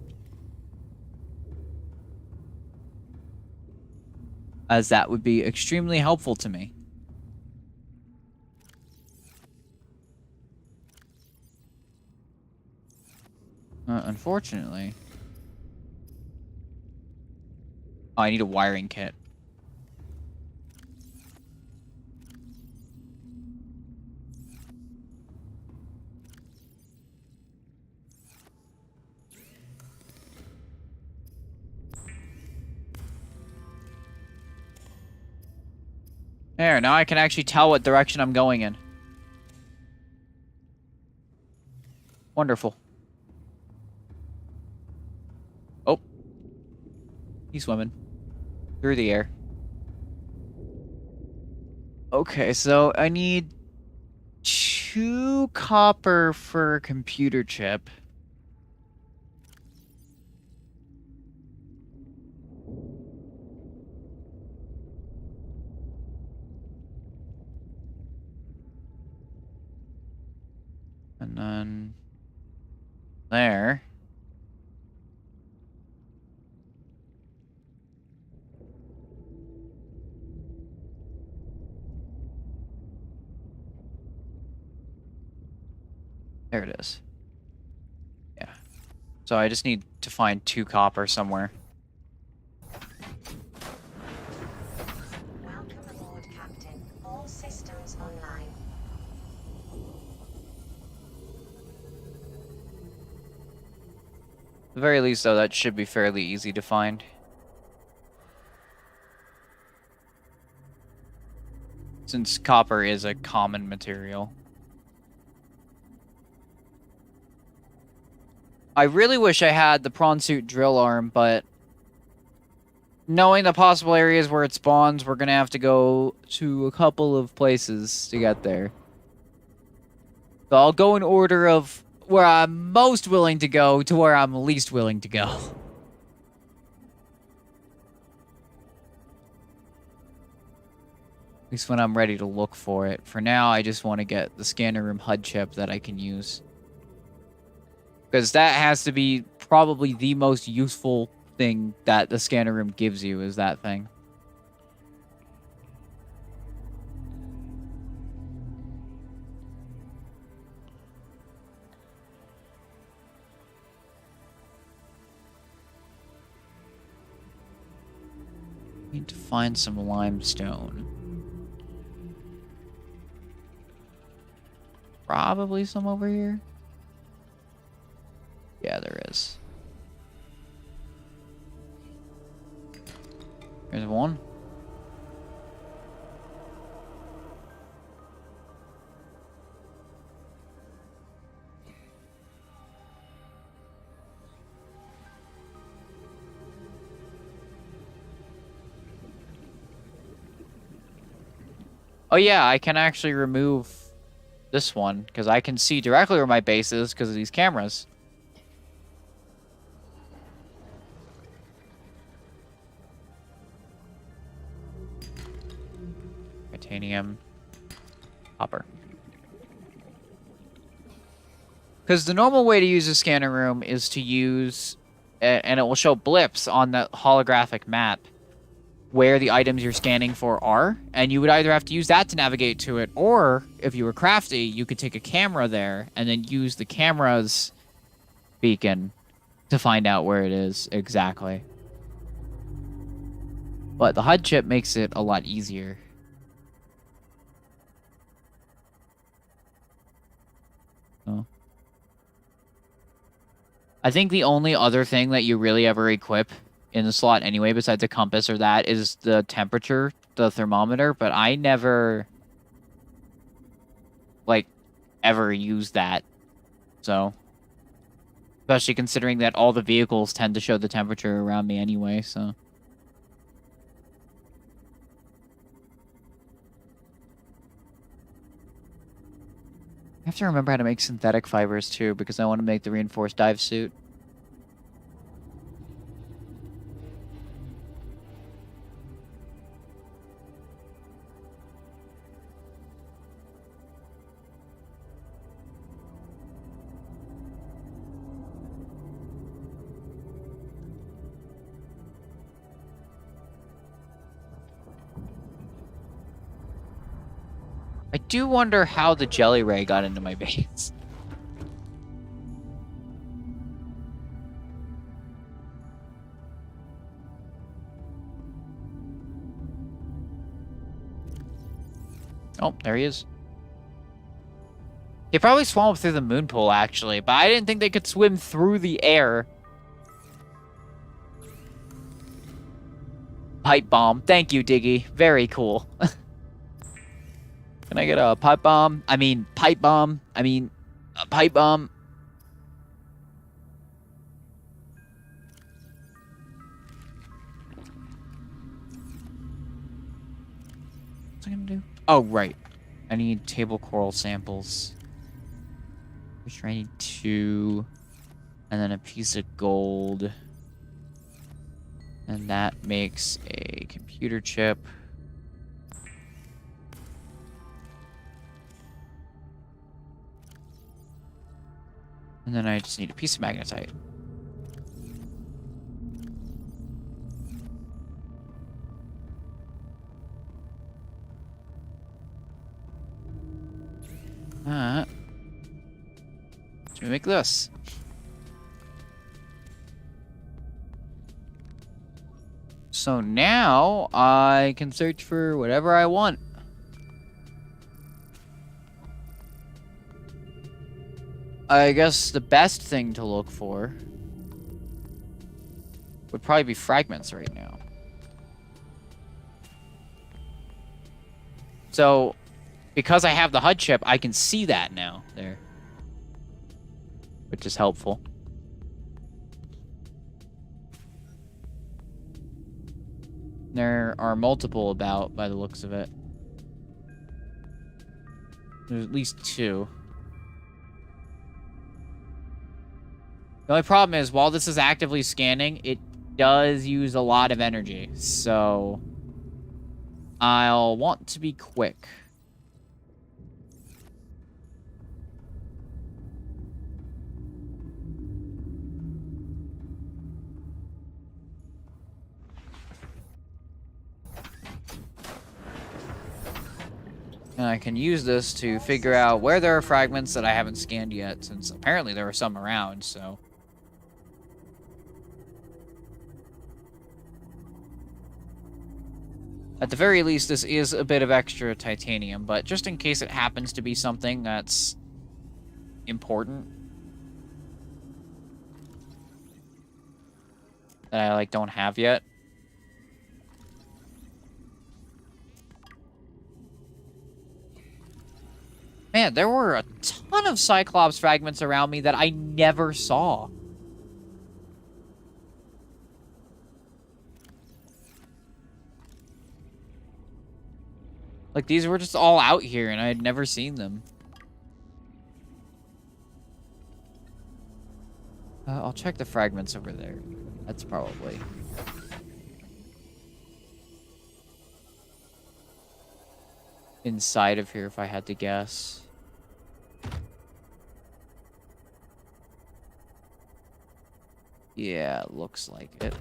As that would be extremely helpful to me. Unfortunately. Oh, I need a wiring kit. There, now I can actually tell what direction I'm going in. Wonderful. Oh. He's swimming. Through the air. Okay, so I need 2 copper for a computer chip. And then there. There it is. Yeah. So I just need to find 2 copper somewhere. Welcome aboard, Captain. All systems online. At the very least, though, that should be fairly easy to find. Since copper is a common material. I really wish I had the prawn suit drill arm, but knowing the possible areas where it spawns, we're gonna have to go to a couple of places to get there. So I'll go in order of where I'm most willing to go to where I'm least willing to go. At least when I'm ready to look for it. For now, I just want to get the scanner room HUD chip that I can use. Because that has to be probably the most useful thing that the scanner room gives you, is that thing. Need to find some limestone. Probably some over here. Yeah, there is. There's one. Oh yeah, I can actually remove this one, because I can see directly where my base is because of these cameras. Titanium. Copper. Because the normal way to use a scanner room is to use, and it will show blips on the holographic map where the items you're scanning for are, and you would either have to use that to navigate to it, or if you were crafty, you could take a camera there and then use the camera's beacon to find out where it is exactly. But the HUD chip makes it a lot easier. Oh. I think the only other thing that you really ever equip in the slot anyway, besides a compass or that, is the temperature, the thermometer, but I never, like, ever used that. So, especially considering that all the vehicles tend to show the temperature around me anyway, so. I have to remember how to make synthetic fibers too, because I want to make the reinforced dive suit. I do wonder how the jelly ray got into my veins. Oh, there he is. They probably swam up through the moon pool, actually, but I didn't think they could swim through the air. Pipe bomb. Thank you, Diggy. Very cool. Can I get a pipe bomb? I mean, pipe bomb. I mean, a pipe bomb. What's I gonna do? Oh, right. I need table coral samples. Which I need 2. And then a piece of gold. And that makes a computer chip. And then I just need a piece of magnetite. Let me make this. So now I can search for whatever I want. I guess the best thing to look for would probably be fragments right now. So, because I have the HUD chip, I can see that now there, which is helpful. There are multiple about by the looks of it. There's at least 2. The only problem is, while this is actively scanning, it does use a lot of energy, so I'll want to be quick. And I can use this to figure out where there are fragments that I haven't scanned yet, since apparently there are some around, so. At the very least, this is a bit of extra titanium, but just in case it happens to be something that's important that I, don't have yet. Man, there were a ton of Cyclops fragments around me that I never saw. Like, these were just all out here, and I had never seen them. I'll check the fragments over there. That's probably... inside of here, if I had to guess. Yeah, looks like it.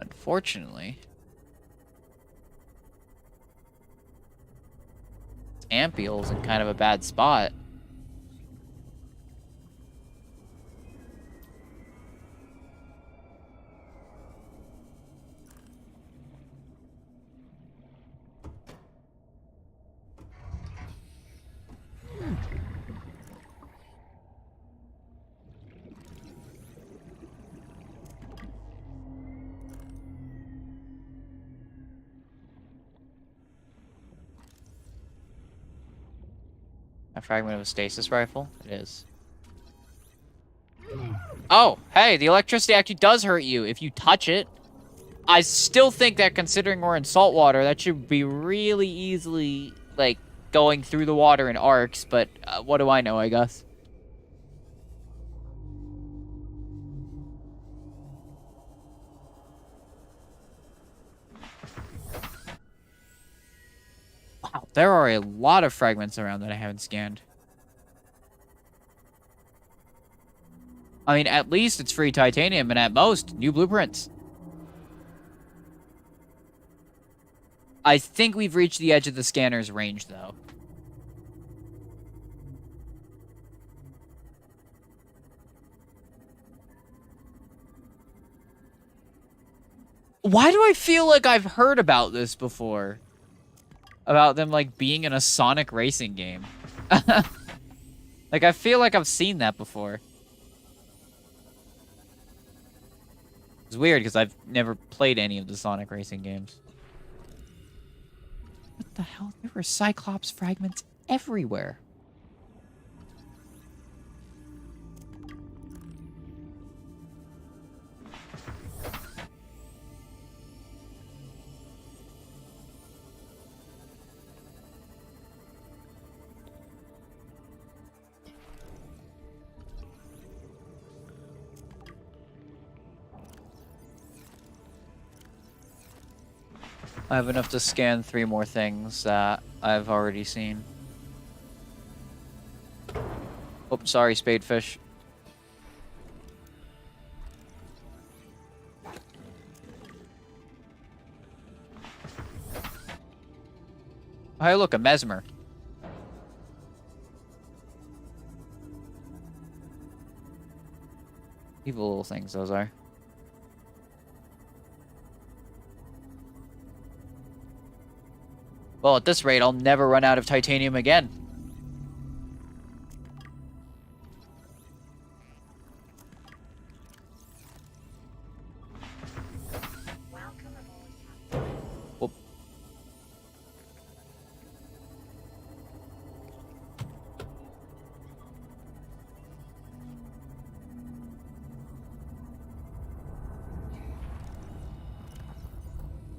Unfortunately, ampeels in kind of a bad spot. A fragment of a stasis rifle? It is. Oh, hey, the electricity actually does hurt you if you touch it. I still think that considering we're in salt water, that should be really easily, like, going through the water in arcs, but what do I know, I guess. Wow, there are a lot of fragments around that I haven't scanned. I mean, at least it's free titanium, and at most, new blueprints. I think we've reached the edge of the scanner's range, though. Why do I feel like I've heard about this before? About them, like, being in a Sonic racing game. Like, I feel like I've seen that before. It's weird, because I've never played any of the Sonic racing games. What the hell? There were Cyclops fragments everywhere. I have enough to scan 3 more things that I've already seen. Oh, sorry, spadefish. Oh, hey, look, a mesmer. Evil little things, those are. Well, at this rate, I'll never run out of titanium again. Welcome aboard. Whoop.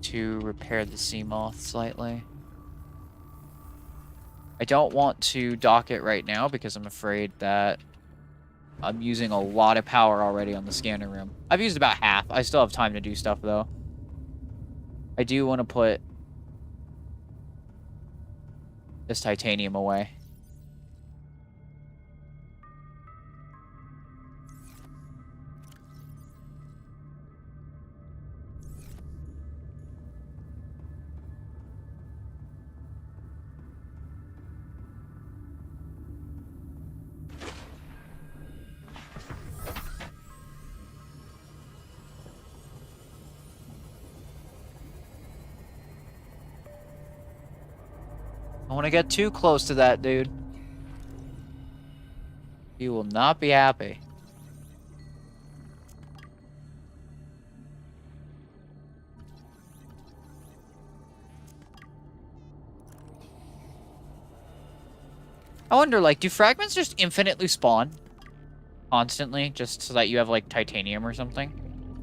To repair the sea moth slightly. I don't want to dock it right now because I'm afraid that I'm using a lot of power already on the scanner room. I've used about half. I still have time to do stuff, though. I do want to put this titanium away. I want to get too close to that, dude. You will not be happy. I wonder, like, do fragments just infinitely spawn? Constantly? Just so that you have, like, titanium or something?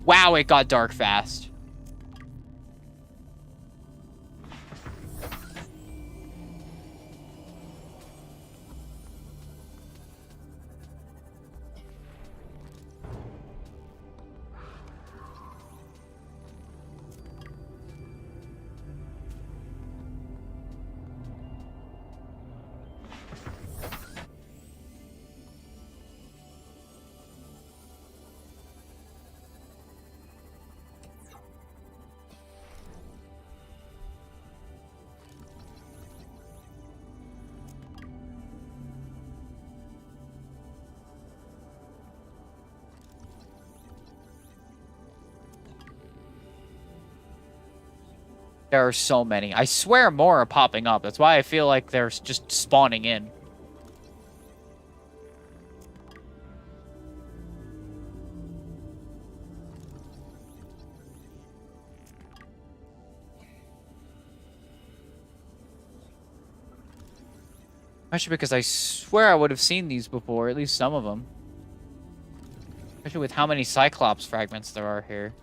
Wow, it got dark fast. There are so many. I swear more are popping up. That's why I feel like they're just spawning in. Especially because I swear I would have seen these before, at least some of them. Especially with how many Cyclops fragments there are here.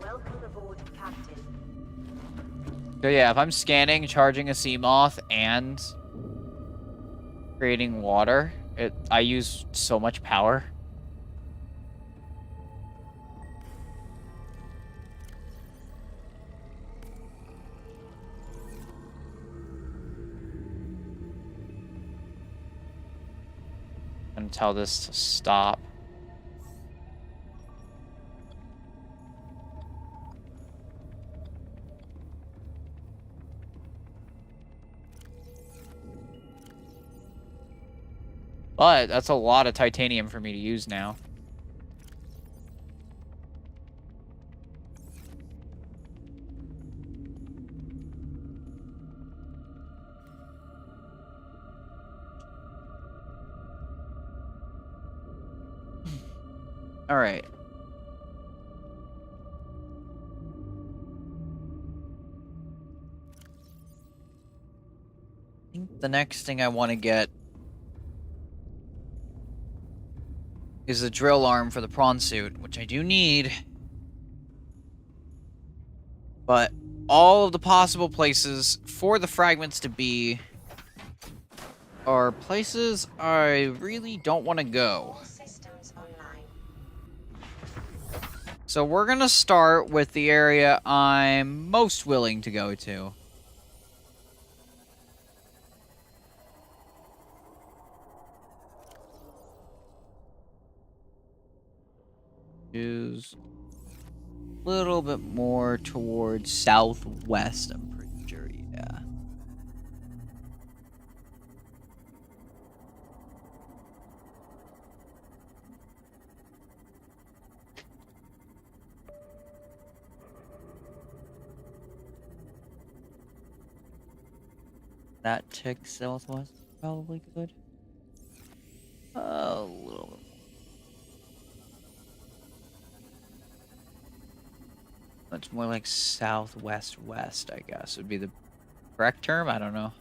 Welcome aboard, Captain. So yeah, if I'm scanning, charging a sea moth, and creating water, I use so much power. I'm gonna tell this to stop. But that's a lot of titanium for me to use now. All right. I think the next thing I want to get is the drill arm for the prawn suit, which I do need. But all of the possible places for the fragments to be are places I really don't want to go. All systems online. So we're going to start with the area I'm most willing to go to. Is a little bit more towards southwest, I'm pretty sure, yeah. That tick southwest is probably good. A little bit. It's more like southwest west, I guess, would be the correct term. I don't know.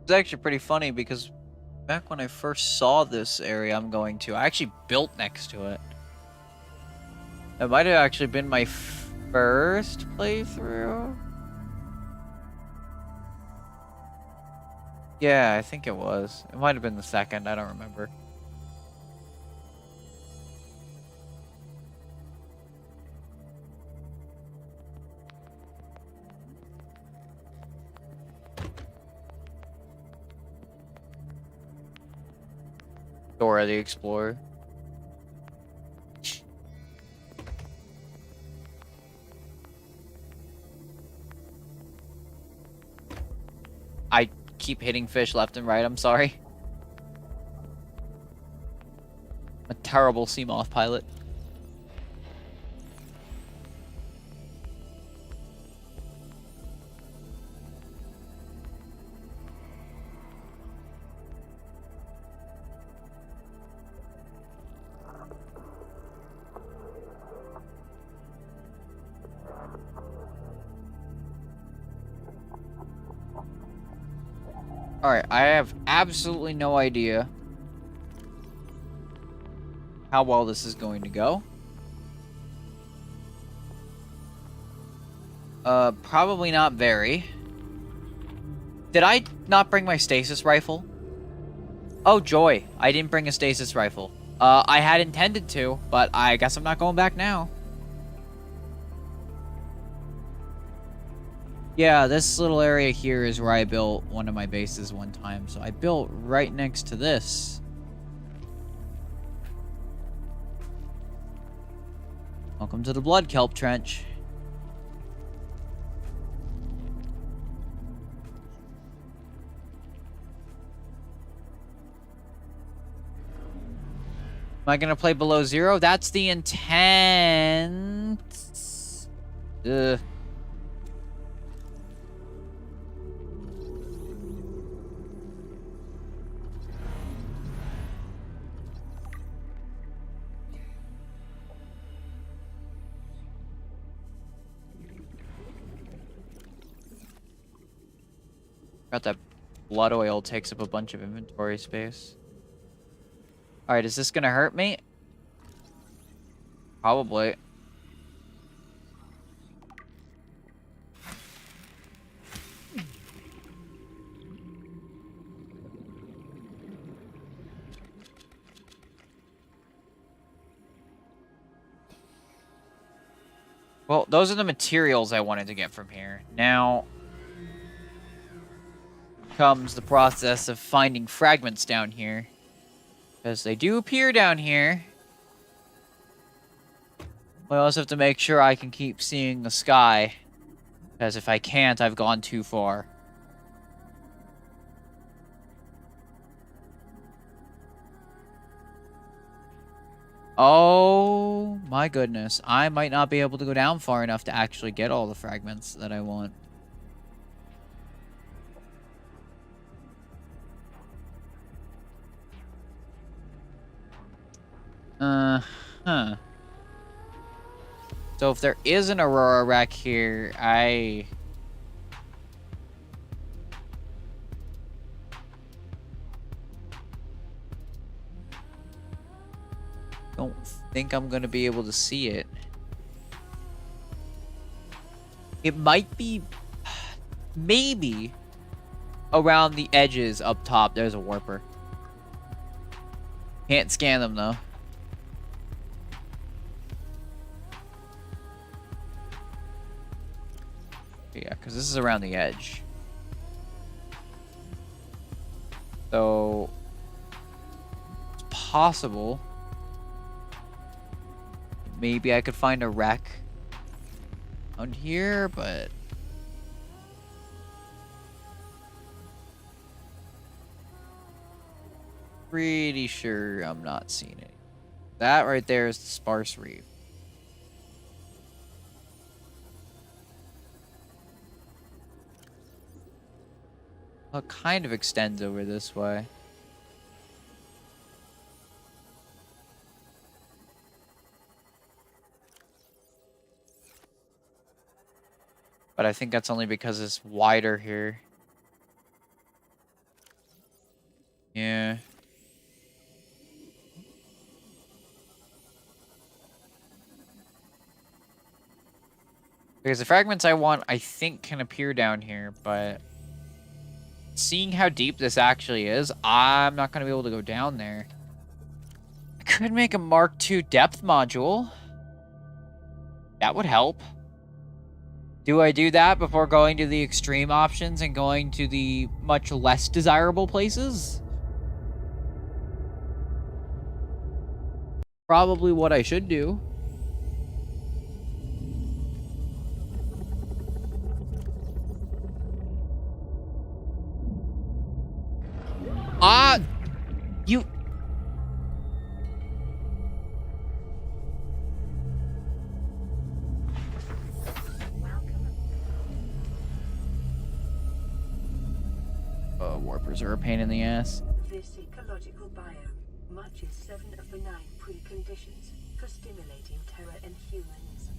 It's actually pretty funny because back when I first saw this area I'm going to, I actually built next to it. It might have actually been my first playthrough. Yeah, I think it was. It might have been the second, I don't remember. Dora the Explorer. I keep hitting fish left and right, I'm sorry. I'm a terrible sea moth pilot. Alright, I have absolutely no idea how well this is going to go. Probably not very. Did I not bring my stasis rifle? Oh, joy. I didn't bring a stasis rifle. I had intended to, but I guess I'm not going back now. Yeah, this little area here is where I built one of my bases one time. So I built right next to this. Welcome to the Blood Kelp Trench. Am I gonna play below zero? That's the intent. Ugh. Got that blood oil takes up a bunch of inventory space. Alright, is this gonna hurt me? Probably. Well, those are the materials I wanted to get from here. Now comes the process of finding fragments down here. Because they do appear down here. I also have to make sure I can keep seeing the sky. Because if I can't, I've gone too far. Oh my goodness. I might not be able to go down far enough to actually get all the fragments that I want. Huh. So if there is an Aurora wreck here, I don't think I'm gonna be able to see it. It might be, maybe, around the edges up top. There's a warper. Can't scan them though. Yeah, because this is around the edge. So it's possible. Maybe I could find a wreck on here, but pretty sure I'm not seeing it. That right there is the sparse reef. Well, it kind of extends over this way. But I think that's only because it's wider here. Yeah. Because the fragments I want, I think, can appear down here, but seeing how deep this actually is, I'm not going to be able to go down there. I could make a Mark II depth module. That would help. Do I do that before going to the extreme options and going to the much less desirable places? Probably what I should do. You... Warpers are a pain in the ass. This ecological biome matches 7 of the 9 preconditions for stimulating terror in humans.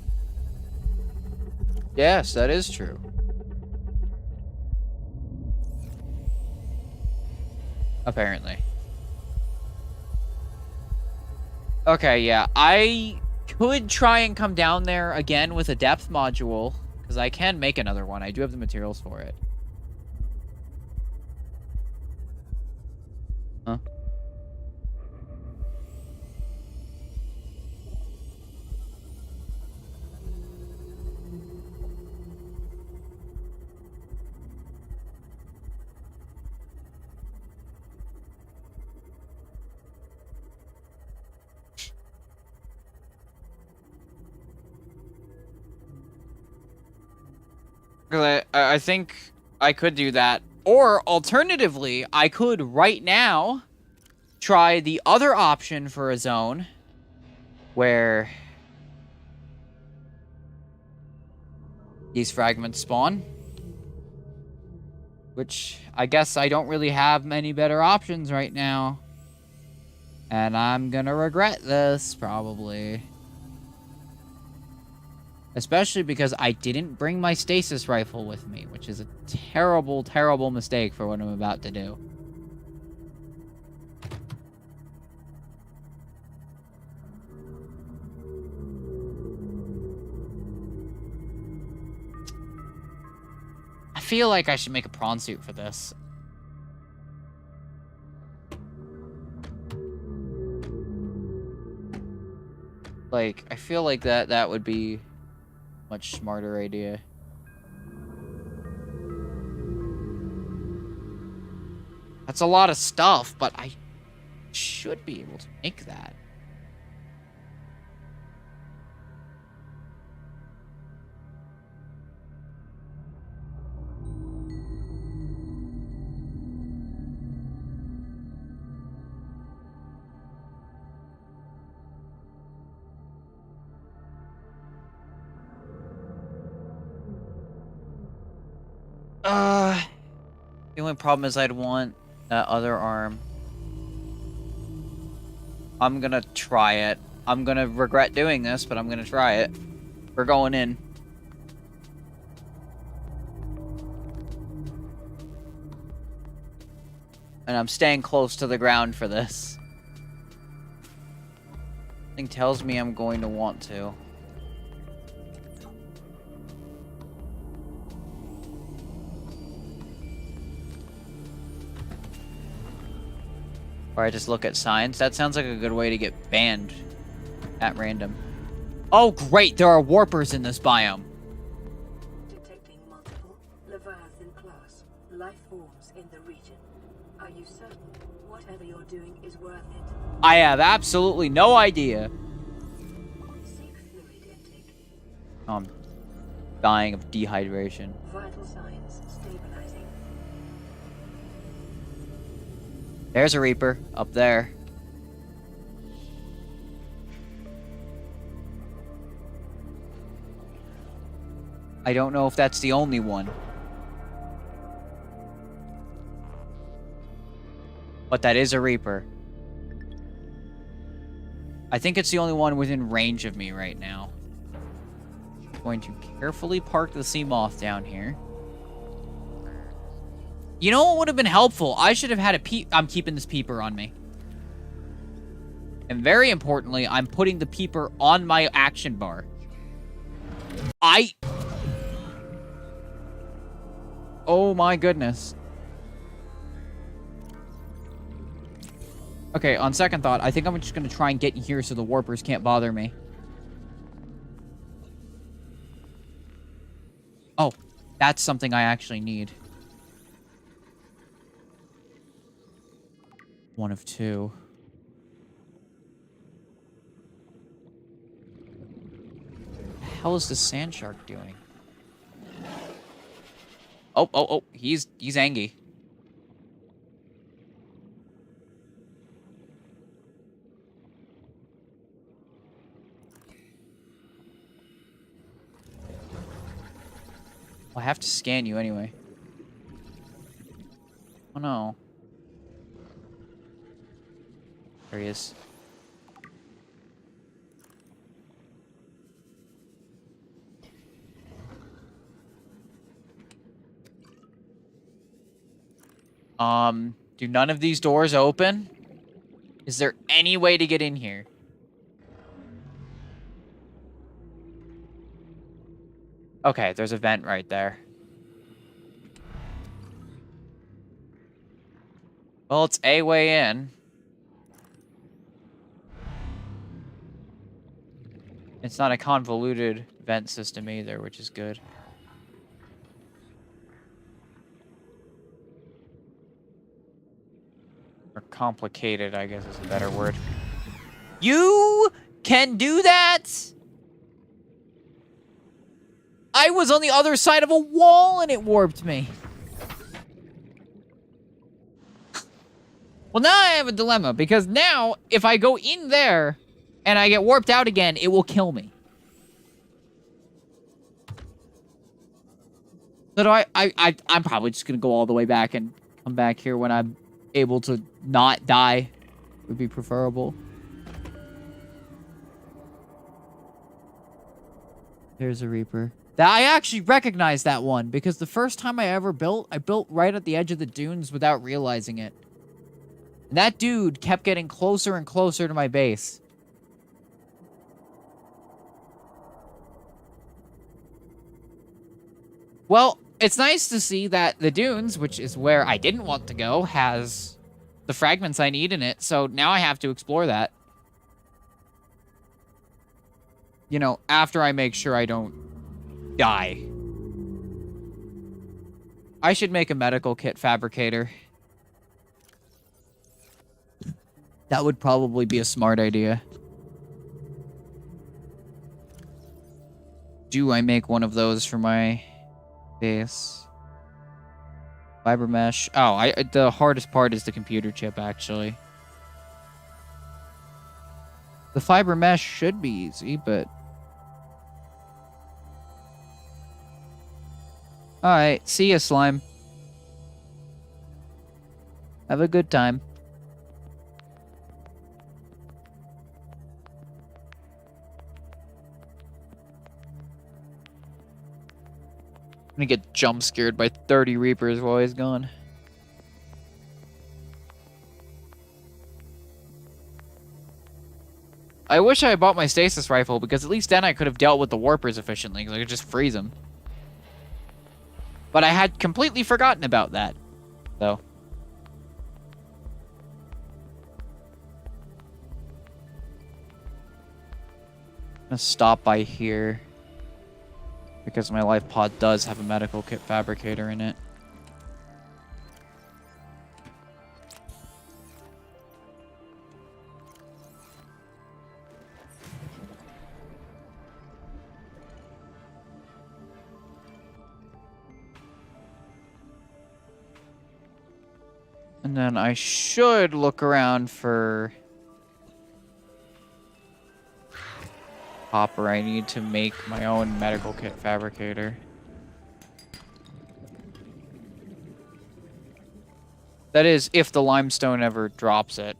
Yes, that is true. Apparently. Okay, yeah. I could try and come down there again with a depth module, because I can make another one. I do have the materials for it. Huh? I think I could do that. Or, alternatively, I could right now try the other option for a zone where these fragments spawn. Which, I guess I don't really have many better options right now. And I'm gonna regret this, probably. Especially because I didn't bring my stasis rifle with me, which is a terrible, terrible mistake for what I'm about to do. I feel like I should make a prawn suit for this. Like, I feel like that would be much smarter idea. That's a lot of stuff, but I should be able to make that. The only problem is I'd want that other arm. I'm gonna try it. I'm gonna regret doing this, but I'm gonna try it. We're going in. And I'm staying close to the ground for this. Something tells me I'm going to want to. Or I just look at signs. That sounds like a good way to get banned at random. Oh, great! There are warpers in this biome. Detecting multiple Leviathan class life forms in the region. Are you certain whatever you're doing is worth it? I have absolutely no idea. Seek fluid intake. I'm dying of dehydration. Vital signs stabilizing. There's a Reaper up there. I don't know if that's the only one. But that is a Reaper. I think it's the only one within range of me right now. I'm going to carefully park the sea moth down here. You know what would have been helpful? I should have had a peep. I'm keeping this peeper on me. And very importantly, I'm putting the peeper on my action bar. Oh my goodness. Okay, on second thought, I think I'm just going to try and get in here so the warpers can't bother me. Oh, that's something I actually need. One of two. What the hell is this sand shark doing? Oh, he's angry. I have to scan you anyway. Oh no. There he is. Do none of these doors open? Is there any way to get in here? Okay, there's a vent right there. Well, it's a way in. It's not a convoluted vent system either, which is good. Or complicated, I guess is a better word. You can do that? I was on the other side of a wall and it warped me. Well, now I have a dilemma, because now, if I go in there and I get warped out again, it will kill me. So I'm probably just going to go all the way back and come back here when I'm able to not die. Would be preferable. There's a Reaper. I actually recognize that one, because the first time I ever built, I built right at the edge of the dunes without realizing it. And that dude kept getting closer and closer to my base. Well, it's nice to see that the dunes, which is where I didn't want to go, has the fragments I need in it. So now I have to explore that. You know, after I make sure I don't die. I should make a medical kit fabricator. That would probably be a smart idea. Do I make one of those for my base? Fiber mesh. Oh, the hardest part is the computer chip, actually. The fiber mesh should be easy, but... Alright, see ya, slime. Have a good time. I'm gonna get jump scared by 30 Reapers while he's gone. I wish I had bought my stasis rifle, because at least then I could have dealt with the warpers efficiently, because I could just freeze them. But I had completely forgotten about that, though. I'm gonna stop by here, because my life pod does have a medical kit fabricator in it. And then I should look around for copper I need to make my own medical kit fabricator. That is, if the limestone ever drops it.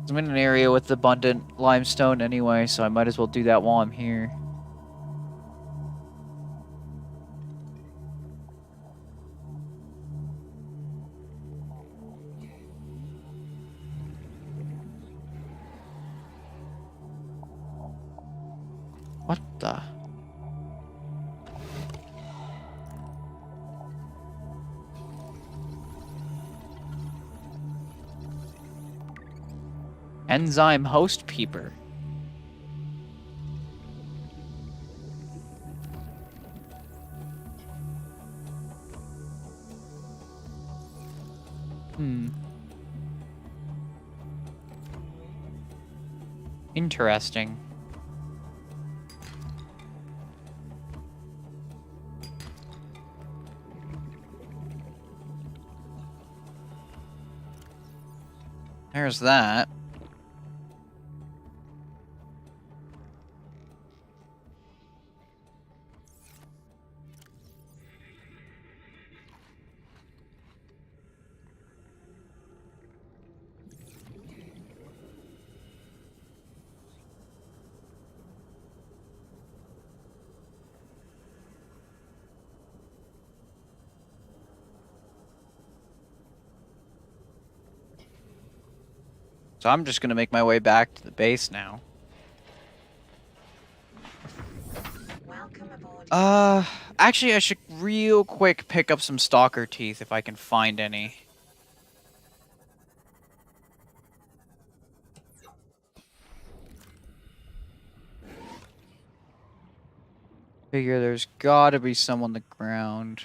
I'm in an area with abundant limestone anyway, so I might as well do that while I'm here. What the? Enzyme host peeper. Interesting. There's that. So I'm just gonna make my way back to the base now. Welcome aboard. Actually, I should real quick pick up some stalker teeth if I can find any. Figure there's gotta be some on the ground.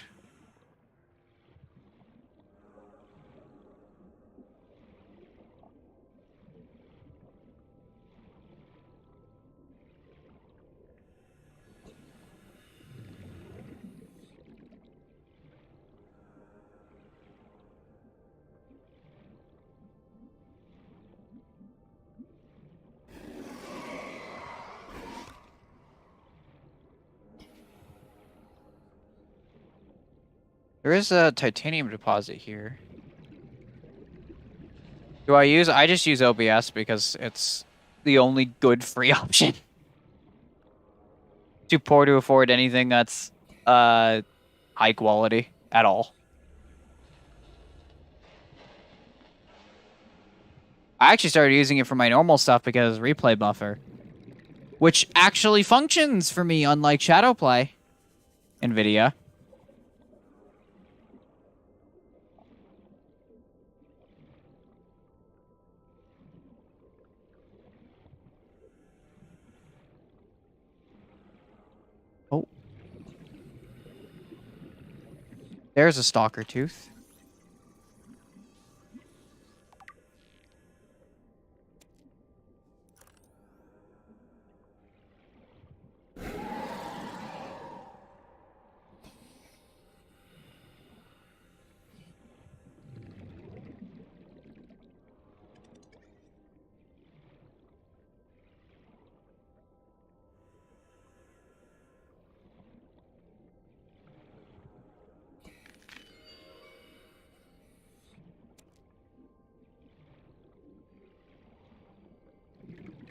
There is a titanium deposit here. Do I use? I just use OBS because it's the only good free option. Too poor to afford anything that's high quality at all. I actually started using it for my normal stuff because replay buffer, which actually functions for me, unlike Shadowplay, NVIDIA. Oh. There's a stalker tooth.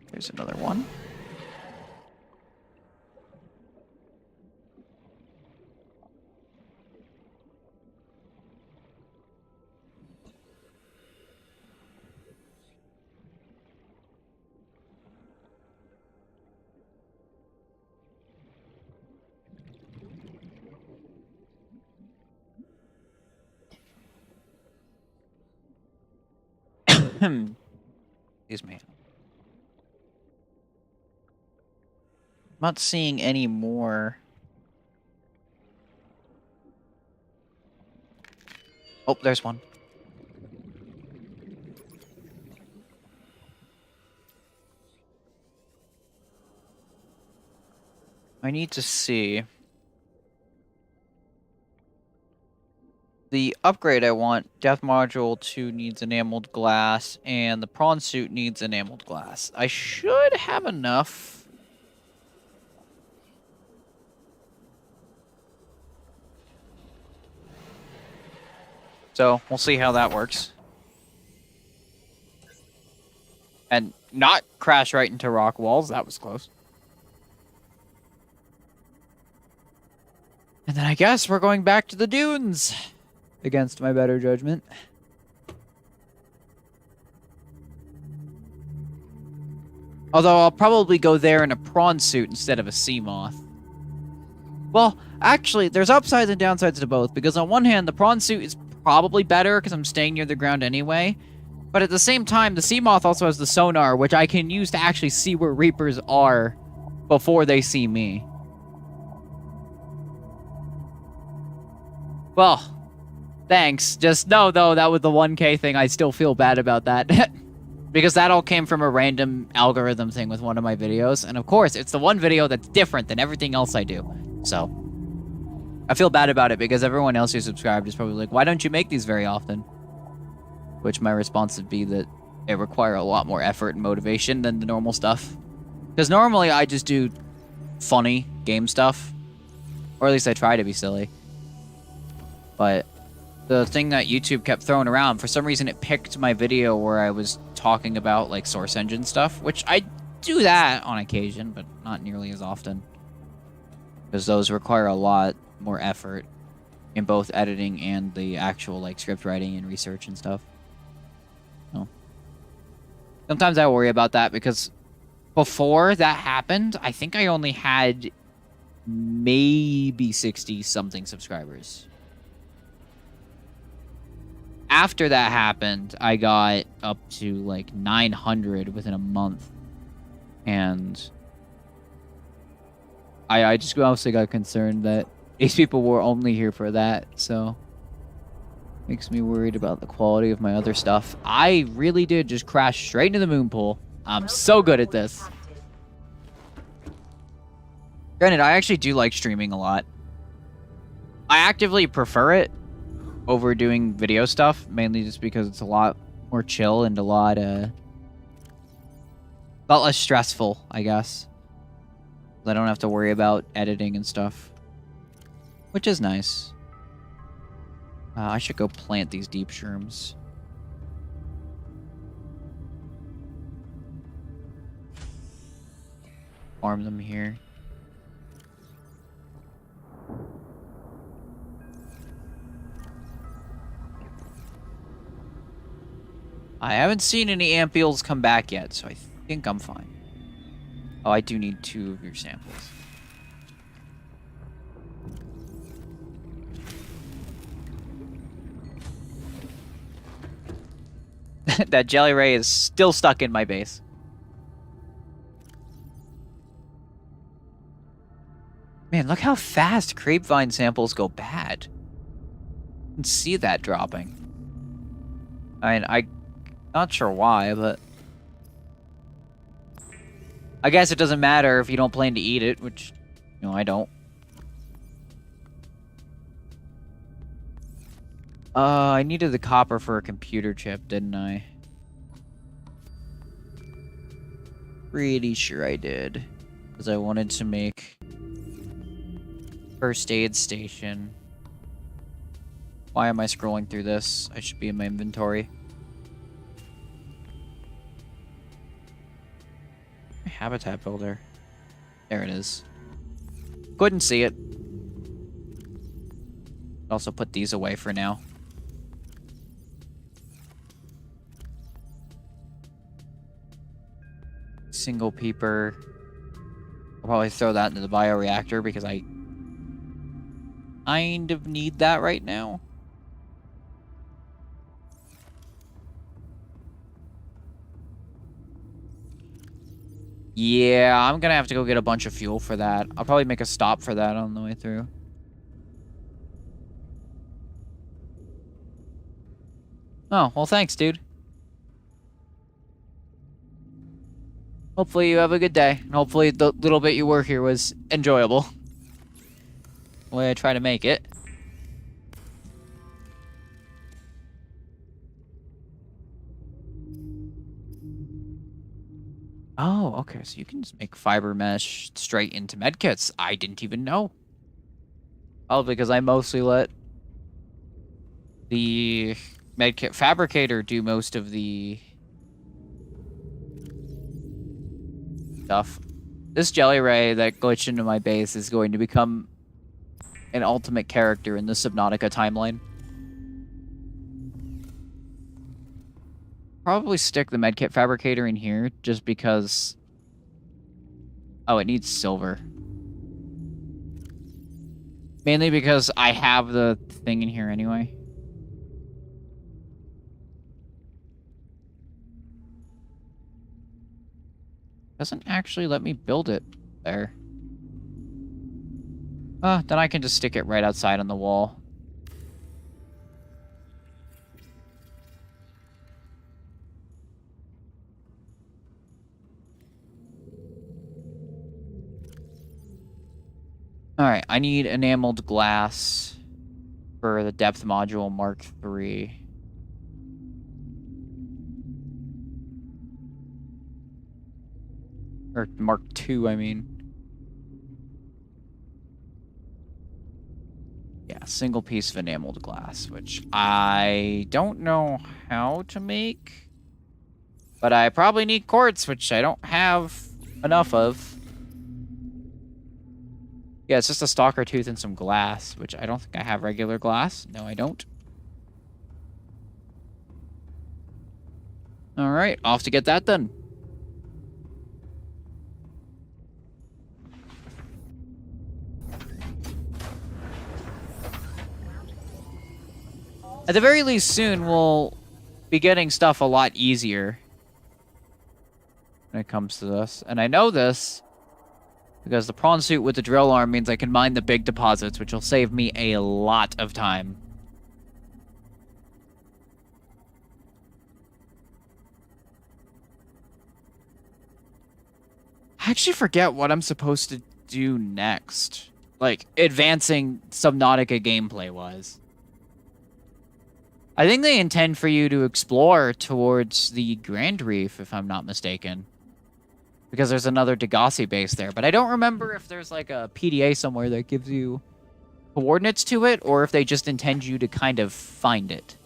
There's another one. Excuse me. I'm not seeing any more. Oh, there's one. I need to see. The upgrade I want, Death Module 2 needs enameled glass, and the prawn suit needs enameled glass. I should have enough. So, we'll see how that works. And not crash right into rock walls, that was close. And then I guess we're going back to the dunes, against my better judgment. Although I'll probably go there in a prawn suit instead of a sea moth. Well, actually, there's upsides and downsides to both, because on one hand, the prawn suit is probably better because I'm staying near the ground anyway. But at the same time, the sea moth also has the sonar, which I can use to actually see where Reapers are before they see me. Well, thanks. Just know, though, that with the 1K thing, I still feel bad about that. Because that all came from a random algorithm thing with one of my videos. And of course, it's the one video that's different than everything else I do. So, I feel bad about it because everyone else who subscribed is probably like, why don't you make these very often? Which my response would be that it require a lot more effort and motivation than the normal stuff. Because normally I just do funny game stuff. Or at least I try to be silly. But the thing that YouTube kept throwing around, for some reason it picked my video where I was talking about like source engine stuff, which I do that on occasion, but not nearly as often. Because those require a lot more effort in both editing and the actual like script writing and research and stuff. Oh. Sometimes I worry about that because before that happened, I think I only had maybe 60-something subscribers. After that happened, I got up to like 900 within a month. And I just mostly got concerned that these people were only here for that, so makes me worried about the quality of my other stuff. I really did just crash straight into the moon pool. I'm so good at this. Granted, I actually do like streaming a lot. I actively prefer it over doing video stuff, mainly just because it's a lot more chill and a lot less stressful, I guess. I don't have to worry about editing and stuff, which is nice. I should go plant these deep shrooms. Farm them here. I haven't seen any ampeels come back yet, so I think I'm fine. Oh, I do need 2 of your samples. That jelly ray is still stuck in my base. Man, look how fast grapevine samples go bad. You can see that dropping. I mean, I'm not sure why, but I guess it doesn't matter if you don't plan to eat it, which, you know, I don't. I needed the copper for a computer chip, didn't I? Pretty sure I did. Because I wanted to make first aid station. Why am I scrolling through this? I should be in my inventory. Habitat builder. There it is. Couldn't see it. Also put these away for now. Single peeper. I'll probably throw that into the bioreactor because I kind of need that right now. Yeah, I'm gonna have to go get a bunch of fuel for that. I'll probably make a stop for that on the way through. Oh, well thanks, dude. Hopefully you have a good day, and hopefully the little bit you were here was enjoyable. The way I try to make it. Oh, okay, so you can just make fiber mesh straight into medkits. I didn't even know. Oh, because I mostly let the medkit fabricator do most of the stuff. This jelly ray that glitched into my base is going to become an ultimate character in the Subnautica timeline. Probably stick the medkit fabricator in here just because... Oh, it needs silver. Mainly because I have the thing in here anyway. Doesn't actually let me build it there. Then I can just stick it right outside on the wall. Alright, I need enameled glass for the depth module Mark III. Or Mark II, I mean. Yeah, single piece of enameled glass, which I don't know how to make. But I probably need quartz, which I don't have enough of. Yeah, it's just a stalker tooth and some glass, which I don't think I have regular glass. No, I don't. Alright, off to get that then. At the very least, soon we'll be getting stuff a lot easier when it comes to this. And I know this because the prawn suit with the drill arm means I can mine the big deposits, which will save me a lot of time. I actually forget what I'm supposed to do next. Like, advancing Subnautica gameplay-wise. I think they intend for you to explore towards the Grand Reef, if I'm not mistaken. Because there's another Degassi base there. But I don't remember if there's like a PDA somewhere that gives you coordinates to it, or if they just intend you to kind of find it.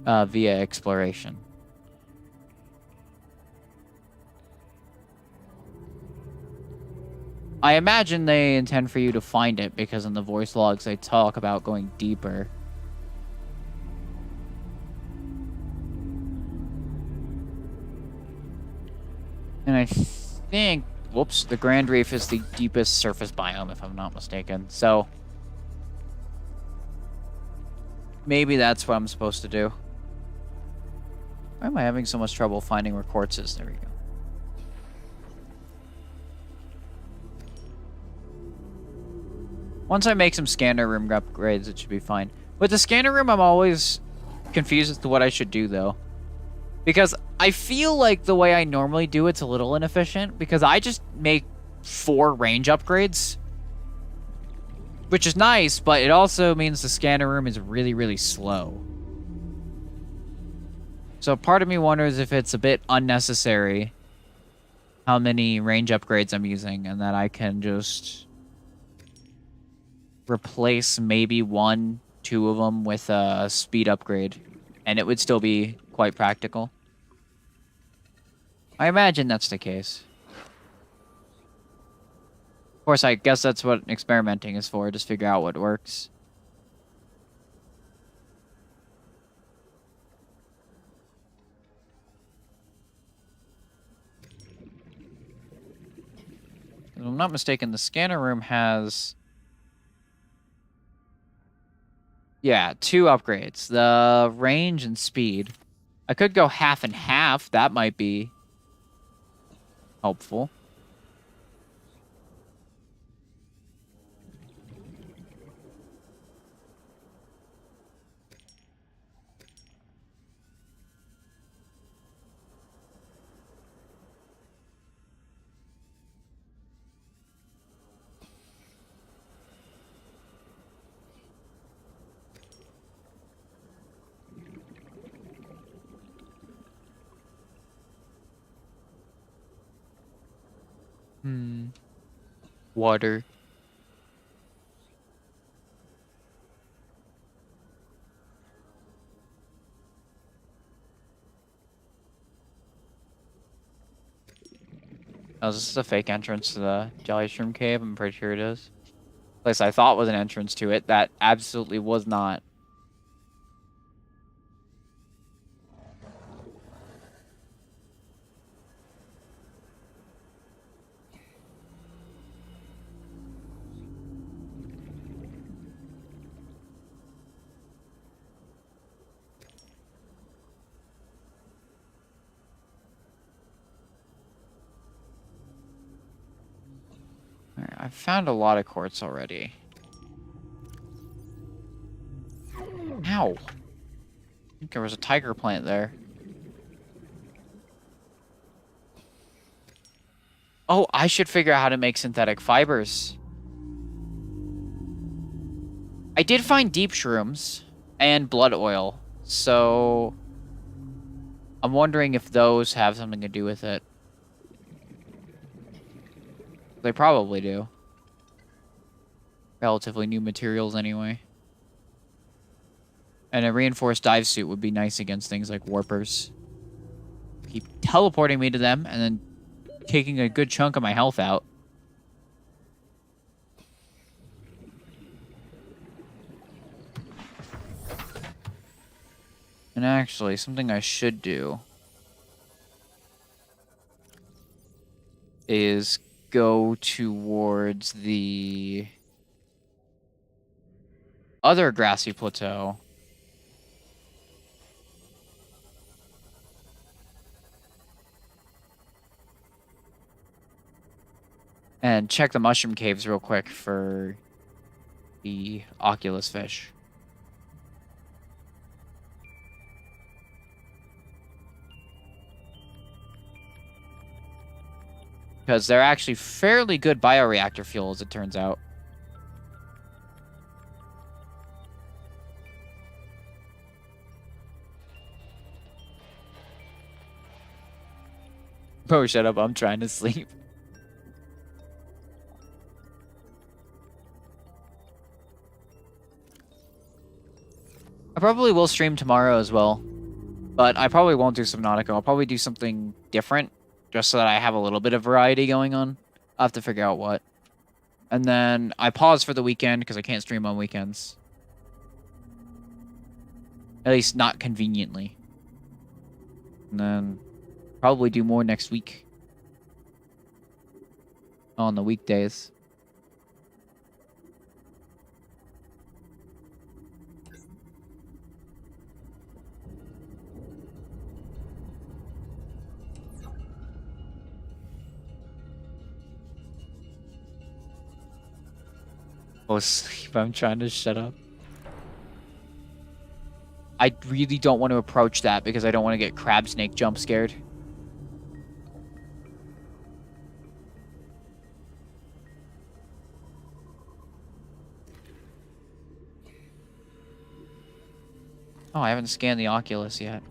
Via exploration. I imagine they intend for you to find it because in the voice logs they talk about going deeper. And I think, whoops, the Grand Reef is the deepest surface biome if I'm not mistaken. So maybe that's what I'm supposed to do. Why am I having so much trouble finding where quartz is? There we go. Once I make some scanner room upgrades, it should be fine. With the scanner room, I'm always confused as to what I should do, though. Because I feel like the way I normally do it's a little inefficient, because I just make 4 range upgrades. Which is nice, but it also means the scanner room is really, really slow. So part of me wonders if it's a bit unnecessary how many range upgrades I'm using, and that I can just replace maybe 1, 2 of them with a speed upgrade, and it would still be quite practical. I imagine that's the case. Of course, I guess that's what experimenting is for, just figure out what works. If I'm not mistaken, the scanner room has... yeah, 2 upgrades. The range and speed. I could go half and half. That might be helpful. Water. Oh, is this a fake entrance to the Jelly Shroom Cave? I'm pretty sure it is. Place I thought was an entrance to it. That absolutely was not. I've found a lot of quartz already. Ow! I think there was a tiger plant there. Oh, I should figure out how to make synthetic fibers. I did find deep shrooms and blood oil, so I'm wondering if those have something to do with it. They probably do. Relatively new materials anyway. And a reinforced dive suit would be nice against things like warpers. Keep teleporting me to them and then taking a good chunk of my health out. And actually, something I should do is go towards the other grassy plateau. And check the mushroom caves real quick for the Oculus fish. Because they're actually fairly good bioreactor fuel, as it turns out. Bro, shut up. I'm trying to sleep. I probably will stream tomorrow as well. But I probably won't do Subnautica. I'll probably do something different. Just so that I have a little bit of variety going on. I'll have to figure out what. And then I pause for the weekend because I can't stream on weekends. At least not conveniently. And then probably do more next week. On the weekdays. Oh, sleep. I'm trying to shut up. I really don't want to approach that because I don't want to get crab snake jump scared. Oh, I haven't scanned the Oculus yet.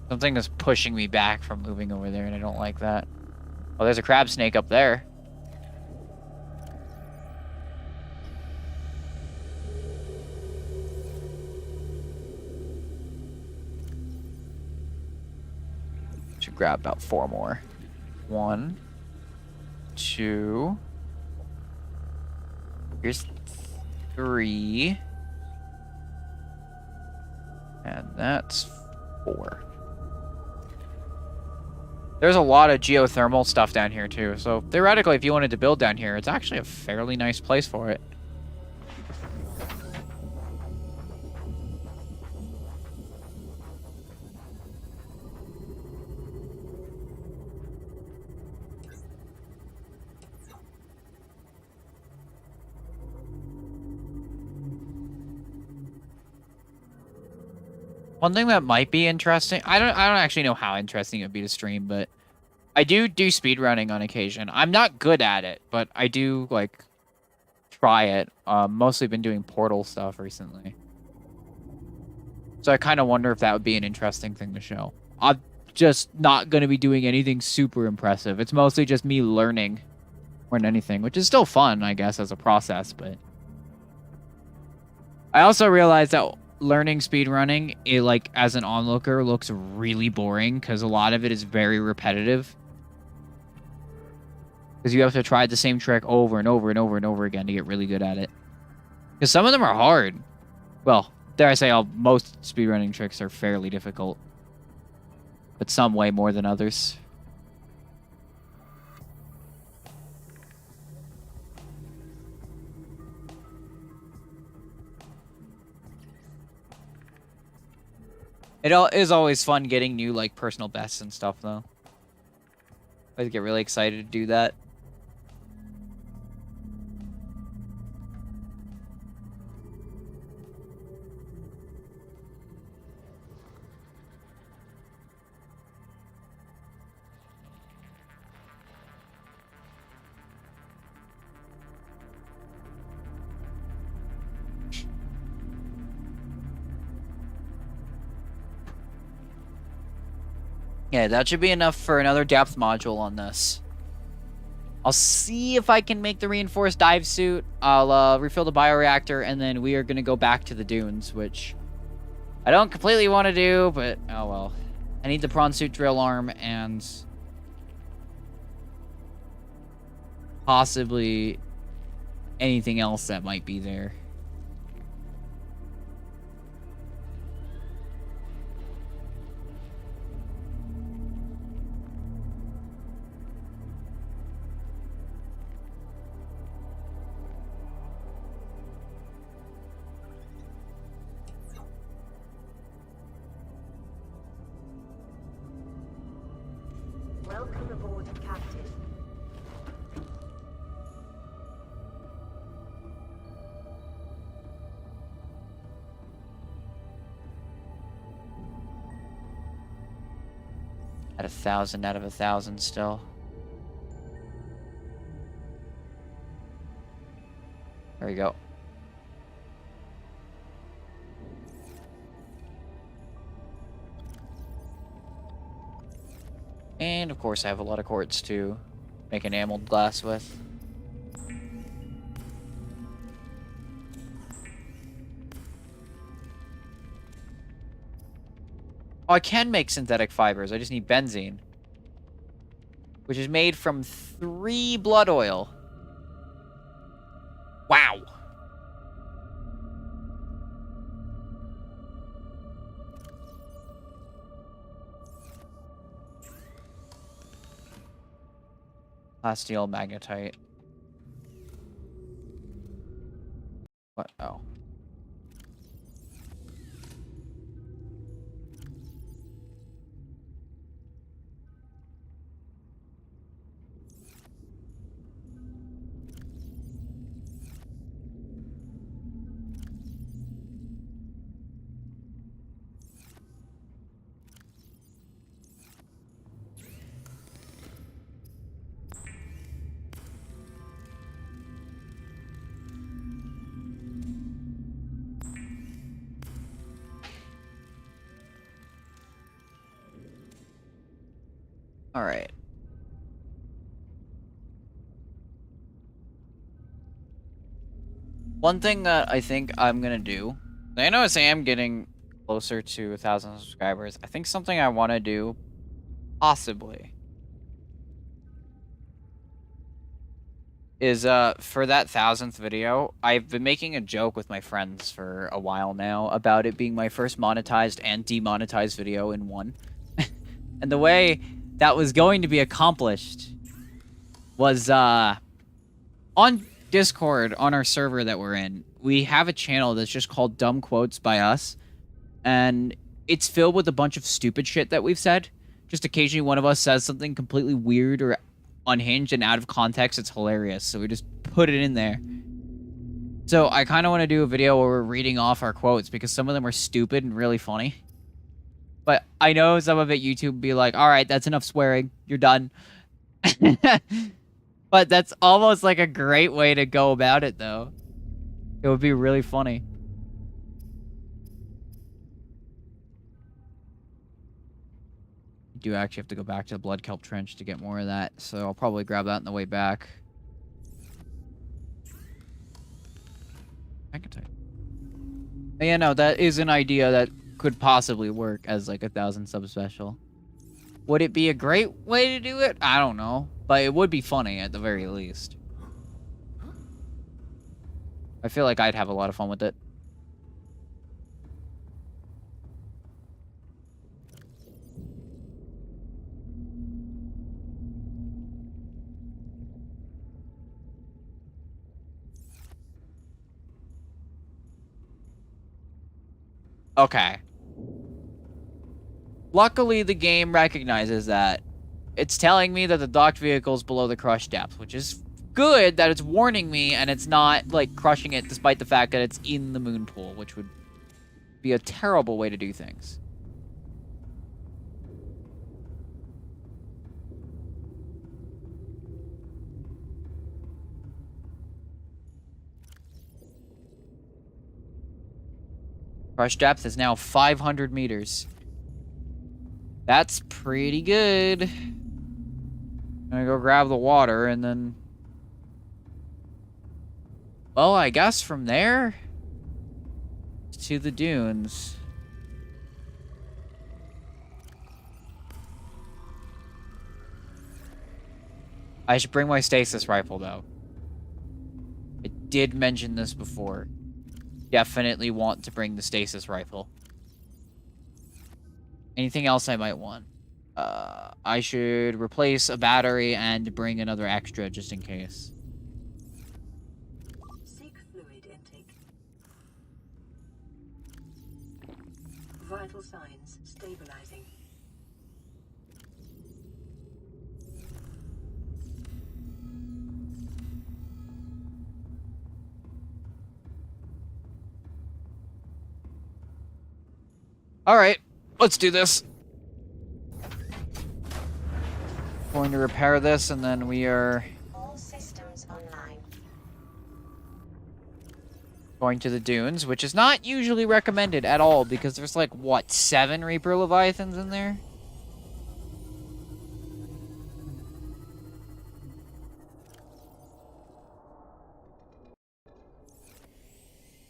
Something is pushing me back from moving over there, and I don't like that. Oh, there's a crab snake up there. Should grab about 4 more. 1, 2. Here's 3. And that's 4. There's a lot of geothermal stuff down here too, so theoretically if you wanted to build down here, it's actually a fairly nice place for it. One thing that might be interesting, I don't actually know how interesting it would be to stream, but I do speedrunning on occasion. I'm not good at it, but I do like try it. Mostly been doing Portal stuff recently. So I kind of wonder if that would be an interesting thing to show. I'm just not going to be doing anything super impressive. It's mostly just me learning more than anything, which is still fun, I guess, as a process, but I also realized that learning speedrunning, it like as an onlooker looks really boring because a lot of it is very repetitive. Because you have to try the same trick over and over and over and over again to get really good at it. Because some of them are hard. Well, dare I say, most speedrunning tricks are fairly difficult. But some way more than others. It is always fun getting new, like, personal bests and stuff, though. I always get really excited to do that. Yeah, that should be enough for another depth module on this. I'll see if I can make the reinforced dive suit. I'll refill the bioreactor, and then we are going to go back to the dunes, which I don't completely want to do, but oh well. I need the prawn suit drill arm and possibly anything else that might be there. Welcome aboard, Captain. At 1,000 out of 1,000 still. There we go. And of course I have a lot of quartz to make enameled glass with. Oh, I can make synthetic fibers. I just need benzene. Which is made from 3 blood oil. Wow. Plasteel magnetite. What? Oh. All right. One thing that I think I'm gonna do, I notice I am getting closer to 1,000 subscribers. I think something I want to do, possibly, is for that 1,000th video, I've been making a joke with my friends for a while now about it being my first monetized and demonetized video in one. And the way that was going to be accomplished was on Discord, on our server that we're in, we have a channel that's just called Dumb Quotes by Us, and it's filled with a bunch of stupid shit that we've said. Just occasionally one of us says something completely weird or unhinged and out of context. It's hilarious, so we just put it in there. So I kind of want to do a video where we're reading off our quotes, because some of them are stupid and really funny. But I know some of it YouTube would be like, alright, that's enough swearing, you're done. But that's almost like a great way to go about it, though. It would be really funny. I do actually have to go back to the Blood Kelp Trench to get more of that, so I'll probably grab that on the way back. Magnetite. Yeah, no, that is an idea that could possibly work as like 1,000 sub special. Would it be a great way to do it? I don't know. But it would be funny at the very least. I feel like I'd have a lot of fun with it. Okay. Luckily, the game recognizes that. It's telling me that the docked vehicle is below the crush depth, which is good that it's warning me and it's not, like, crushing it despite the fact that it's in the moon pool, which would be a terrible way to do things. Crush depth is now 500 meters. That's pretty good. I'm gonna go grab the water and then... Well, I guess from there to the dunes. I should bring my stasis rifle, though. I did mention this before. Definitely want to bring the stasis rifle. Anything else I might want? I should replace a battery and bring another extra just in case. Seek fluid intake. Vital signs stabilizing. Alright, let's do this. Going to repair this, and then we are All systems online. going to the dunes, which is not usually recommended at all, because there's like, what, 7 Reaper Leviathans in there?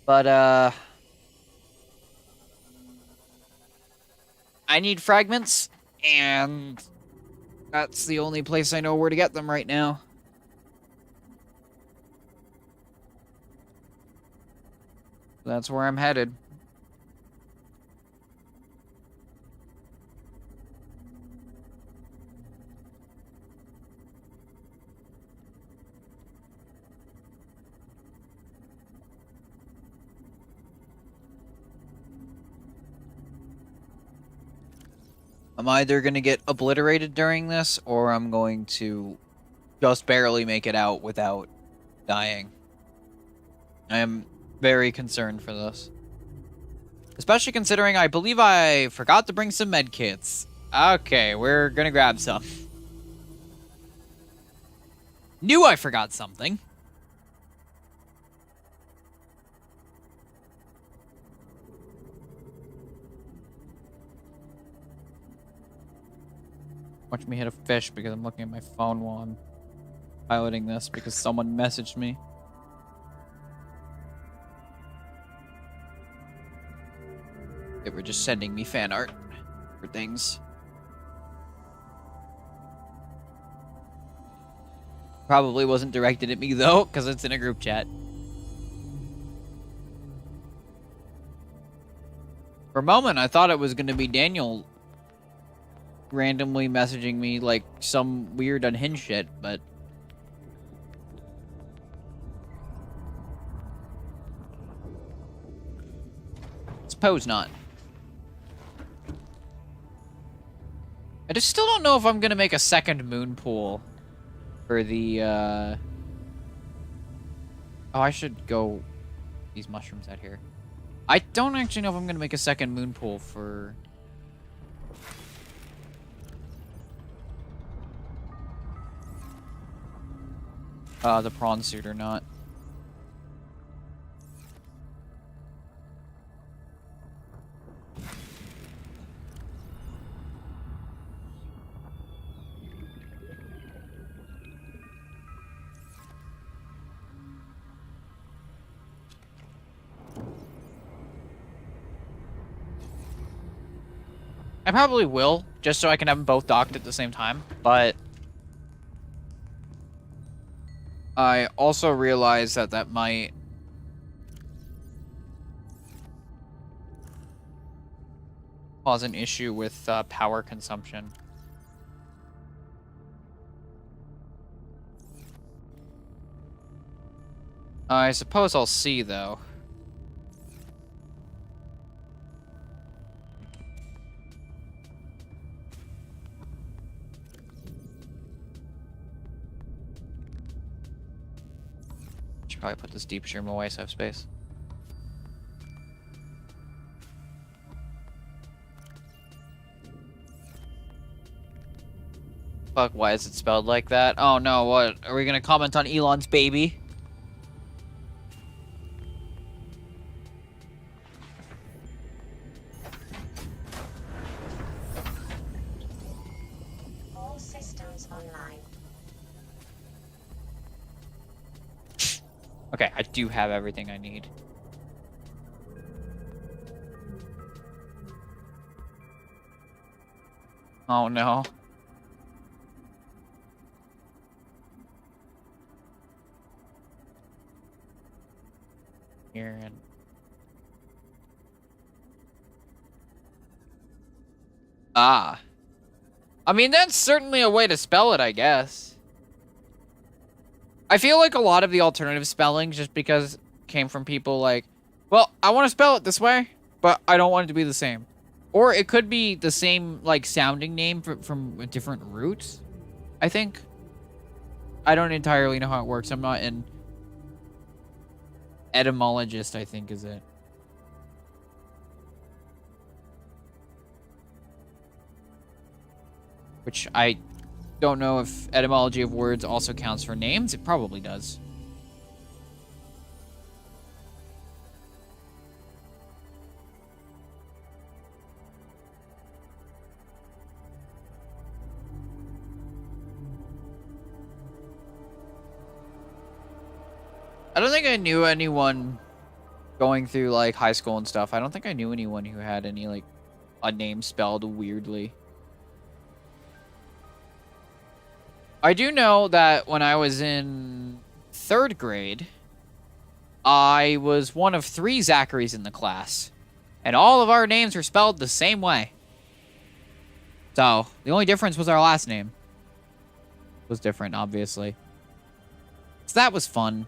But, I need fragments, and that's the only place I know where to get them right now. That's where I'm headed. I'm either going to get obliterated during this, or I'm going to just barely make it out without dying. I am very concerned for this. Especially considering I believe I forgot to bring some med kits. Okay, we're going to grab some. Knew I forgot something. Watch me hit a fish because I'm looking at my phone while I'm piloting this because someone messaged me. They were just sending me fan art for things. Probably wasn't directed at me though, because it's in a group chat. For a moment, I thought it was going to be Daniel randomly messaging me like some weird unhinged shit, but suppose not. I just still don't know if I'm gonna make a second moon pool for the oh, I should go these mushrooms out here. I don't actually know if I'm gonna make a second moon pool for the prawn suit or not. I probably will, just so I can have them both docked at the same time, but I also realize that that might cause an issue with power consumption. I suppose I'll see, though. Should probably put this deep shroom away so I have space. Fuck, why is it spelled like that? Oh no, what? Are we gonna comment on Elon's baby? Okay, I do have everything I need. Oh no. Here and ah. I mean, that's certainly a way to spell it, I guess. I feel like a lot of the alternative spellings, just because came from people like, well, I want to spell it this way, but I don't want it to be the same. Or it could be the same, like, sounding name from a different root, I think. I don't entirely know how it works. I'm not an etymologist, I think, is it. Which I don't know if etymology of words also counts for names. It probably does. I don't think I knew anyone going through, like, high school and stuff. I don't think I knew anyone who had any, like, a name spelled weirdly. I do know that when I was in 3rd grade, I was one of 3 Zacharys in the class. And all of our names were spelled the same way. So, the only difference was our last name. It was different, obviously. So that was fun.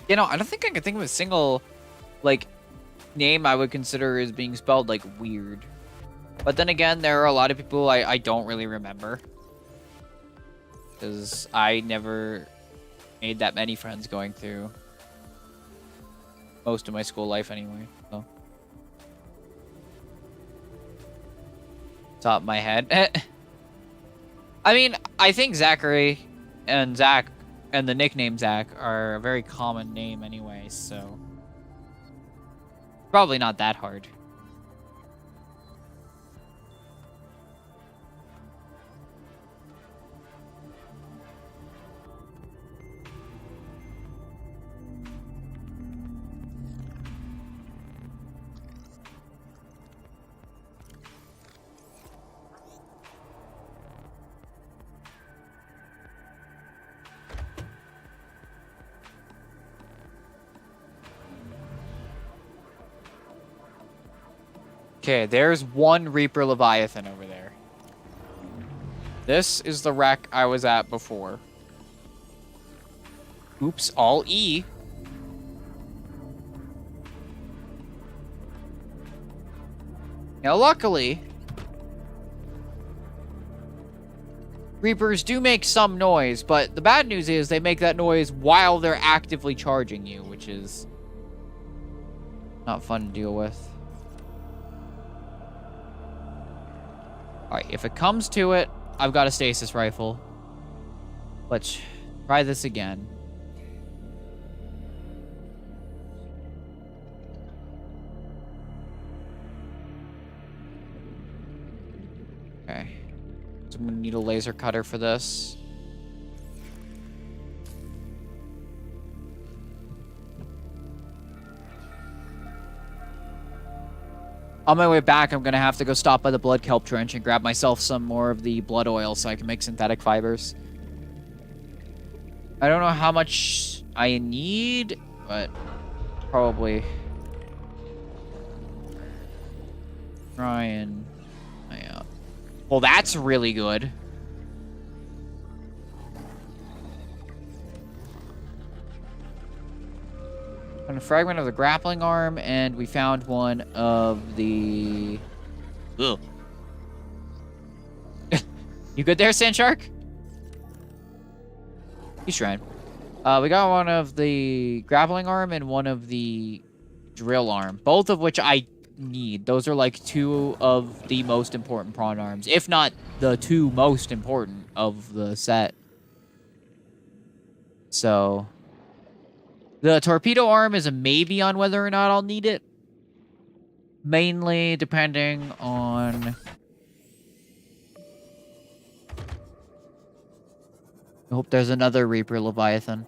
You know, I don't think I can think of a single, like, name I would consider as being spelled, like, weird. But then again, there are a lot of people I don't really remember. Because I never made that many friends going through most of my school life anyway. So. Top of my head. I mean, I think Zachary and Zach and the nickname Zach are a very common name anyway, so probably not that hard. Okay, there's one Reaper Leviathan over there. This is the wreck I was at before. Oops, all E. Now, luckily, Reapers do make some noise, but the bad news is they make that noise while they're actively charging you, which is not fun to deal with. Alright, if it comes to it, I've got a stasis rifle. Let's try this again. Okay. So I'm gonna need a laser cutter for this. On my way back, I'm going to have to go stop by the blood kelp trench and grab myself some more of the blood oil so I can make synthetic fibers. I don't know how much I need, but probably try and... Yeah. Well, that's really good. Found a fragment of the grappling arm, and we found one of the... Ugh. You good there, Sand Shark? He's trying. We got one of the grappling arm and one of the drill arm, both of which I need. Those are like two of the most important prawn arms, if not the two most important of the set. So the torpedo arm is a maybe on whether or not I'll need it. Mainly depending on... I hope there's another Reaper Leviathan.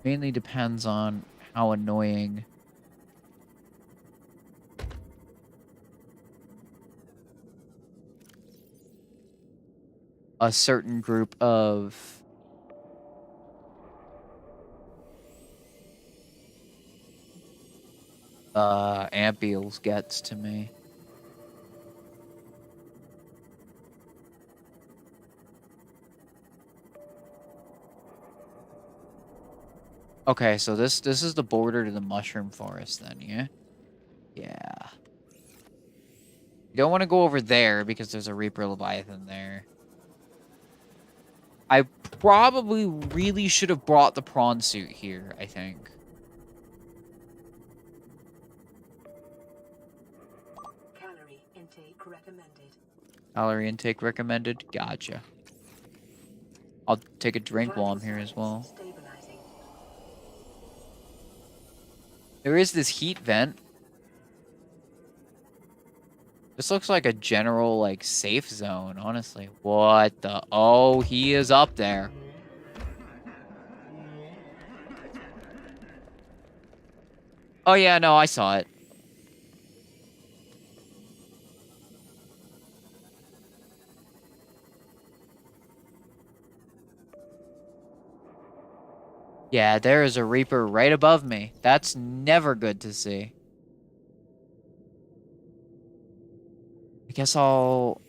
Mainly depends on how annoying a certain group of ampeels gets to me. Okay, so this is the border to the mushroom forest then, yeah? Yeah. You don't want to go over there because there's a Reaper Leviathan there. I probably really should have brought the prawn suit here, I think. Calorie intake recommended. Calorie intake recommended? Gotcha. I'll take a drink while I'm Vital here as signs well. stabilizing. There is this heat vent. This looks like a general, like, safe zone, honestly. What the... Oh, he is up there. Oh, yeah, no, I saw it. Yeah, there is a Reaper right above me. That's never good to see. I guess I'll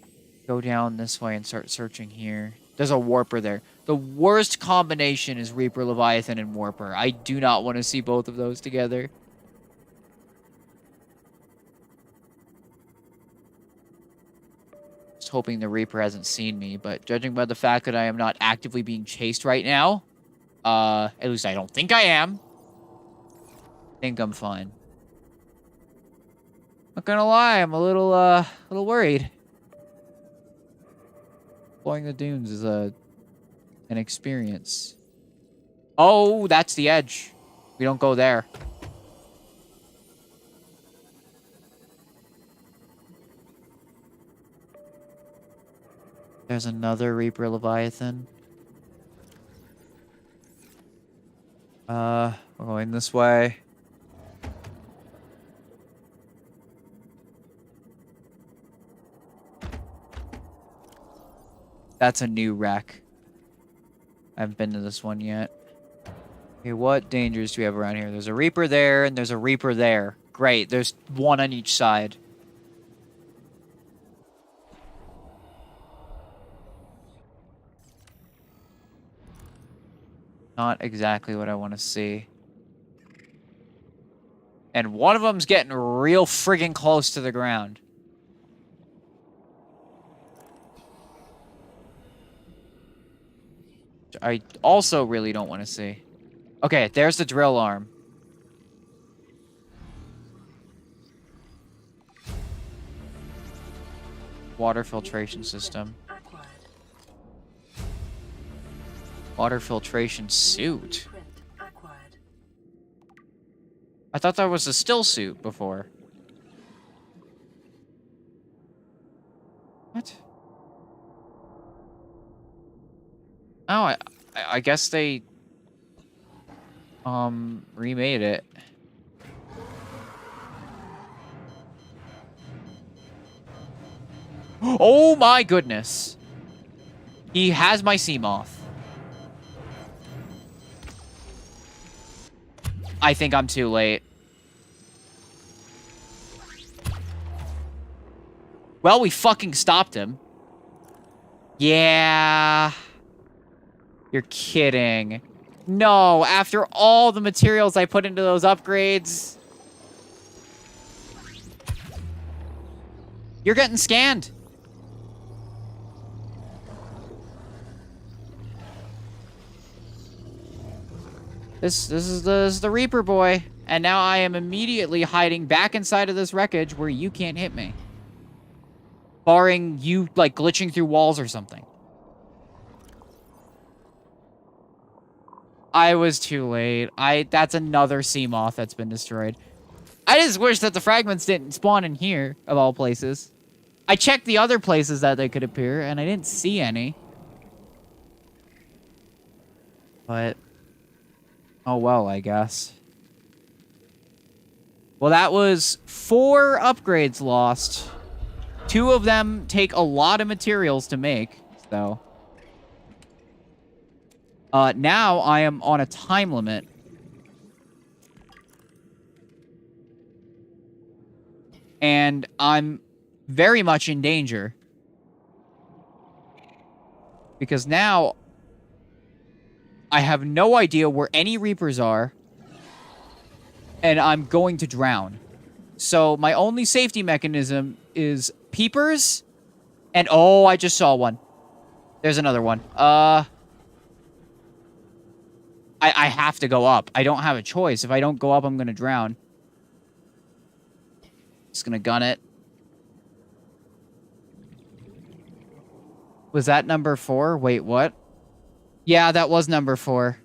go down this way and start searching here. There's a Warper there. The worst combination is Reaper Leviathan and Warper. I do not want to see both of those together. Just hoping the Reaper hasn't seen me, but judging by the fact that I am not actively being chased right now, at least I don't think I am. I think I'm fine. Not gonna lie, I'm a little worried. Exploring the dunes is an experience. Oh, that's the edge. We don't go there. There's another Reaper Leviathan. We're going this way. That's a new wreck. I haven't been to this one yet. Okay, what dangers do we have around here? There's a Reaper there, and there's a Reaper there. Great, there's one on each side. Not exactly what I want to see. And one of them's getting real friggin' close to the ground. I also really don't want to see. Okay, there's the drill arm. Water filtration system. Acquired. Water filtration suit. Print acquired. I thought that was a still suit before. What? Oh, I guess they remade it. Oh my goodness. He has my sea moth. I think I'm too late. Well, we fucking stopped him. Yeah. You're kidding. No, after all the materials I put into those upgrades. You're getting scanned. This is the Reaper boy. And now I am immediately hiding back inside of this wreckage where you can't hit me. Barring you, like, glitching through walls or something. I was too late. That's another sea moth that's been destroyed. I just wish that the fragments didn't spawn in here, of all places. I checked the other places that they could appear, and I didn't see any. But... oh well, I guess. Well, that was 4 upgrades lost. 2 of them take a lot of materials to make, so... now I am on a time limit. And I'm very much in danger. Because now I have no idea where any Reapers are. And I'm going to drown. So my only safety mechanism is peepers. And oh, I just saw one. There's another one. I have to go up. I don't have a choice. If I don't go up, I'm gonna drown. Just gonna gun it. Was that number 4? Wait, what? Yeah, that was number 4.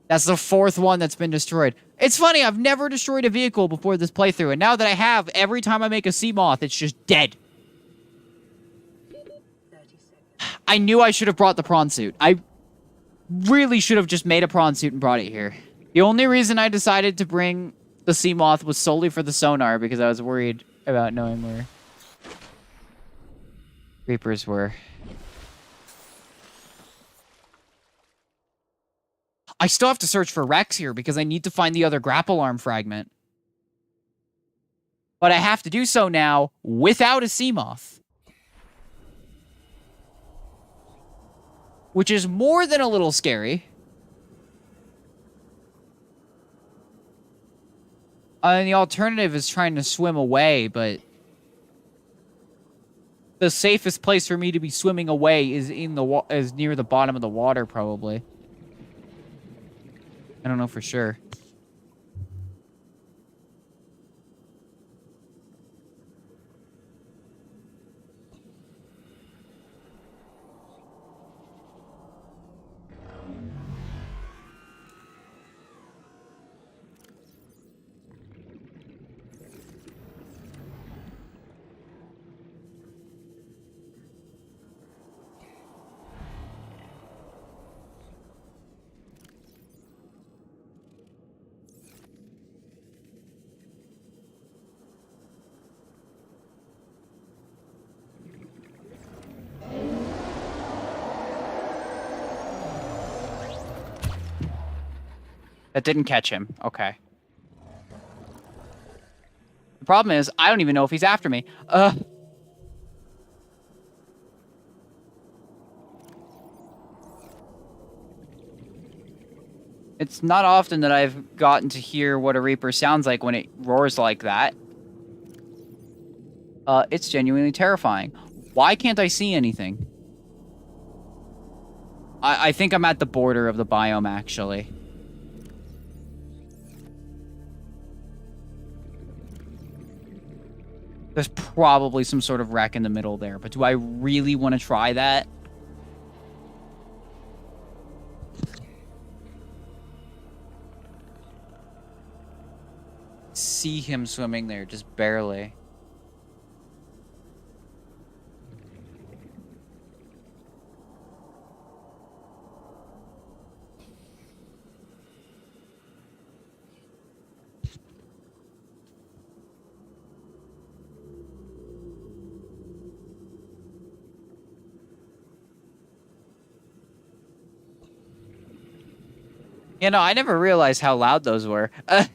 That's the 4th one that's been destroyed. It's funny, I've never destroyed a vehicle before this playthrough, and now that I have, every time I make a sea moth, it's just dead. I knew I should have brought the prawn suit. I really should have just made a prawn suit and brought it here. The only reason I decided to bring the sea moth was solely for the sonar, because I was worried about knowing where Reapers were. I still have to search for Rex here because I need to find the other grapple arm fragment. But I have to do so now without a sea moth. Which is more than a little scary. And the alternative is trying to swim away, but the safest place for me to be swimming away is is near the bottom of the water, probably. I don't know for sure. That didn't catch him. Okay. The problem is, I don't even know if he's after me. It's not often that I've gotten to hear what a Reaper sounds like when it roars like that. It's genuinely terrifying. Why can't I see anything? I think I'm at the border of the biome, actually. There's probably some sort of wreck in the middle there, but do I really want to try that? See him swimming there, just barely. You know, I never realized how loud those were. That's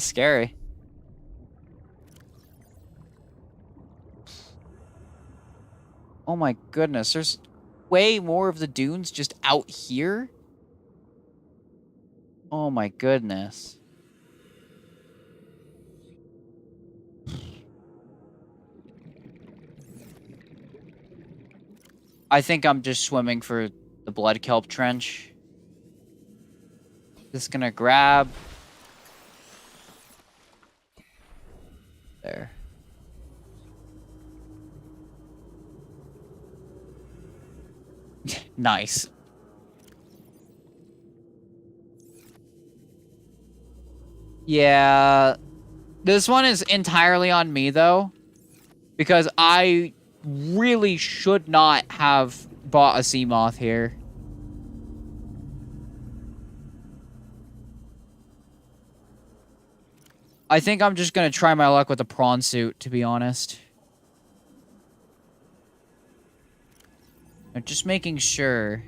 scary. Oh my goodness, there's way more of the dunes just out here? Oh my goodness. I think I'm just swimming for the the blood kelp trench. Just gonna grab. There. Nice. Yeah. This one is entirely on me, though. Because I really should not have bought a sea moth here. I think I'm just going to try my luck with a prawn suit, to be honest. I'm just making sure.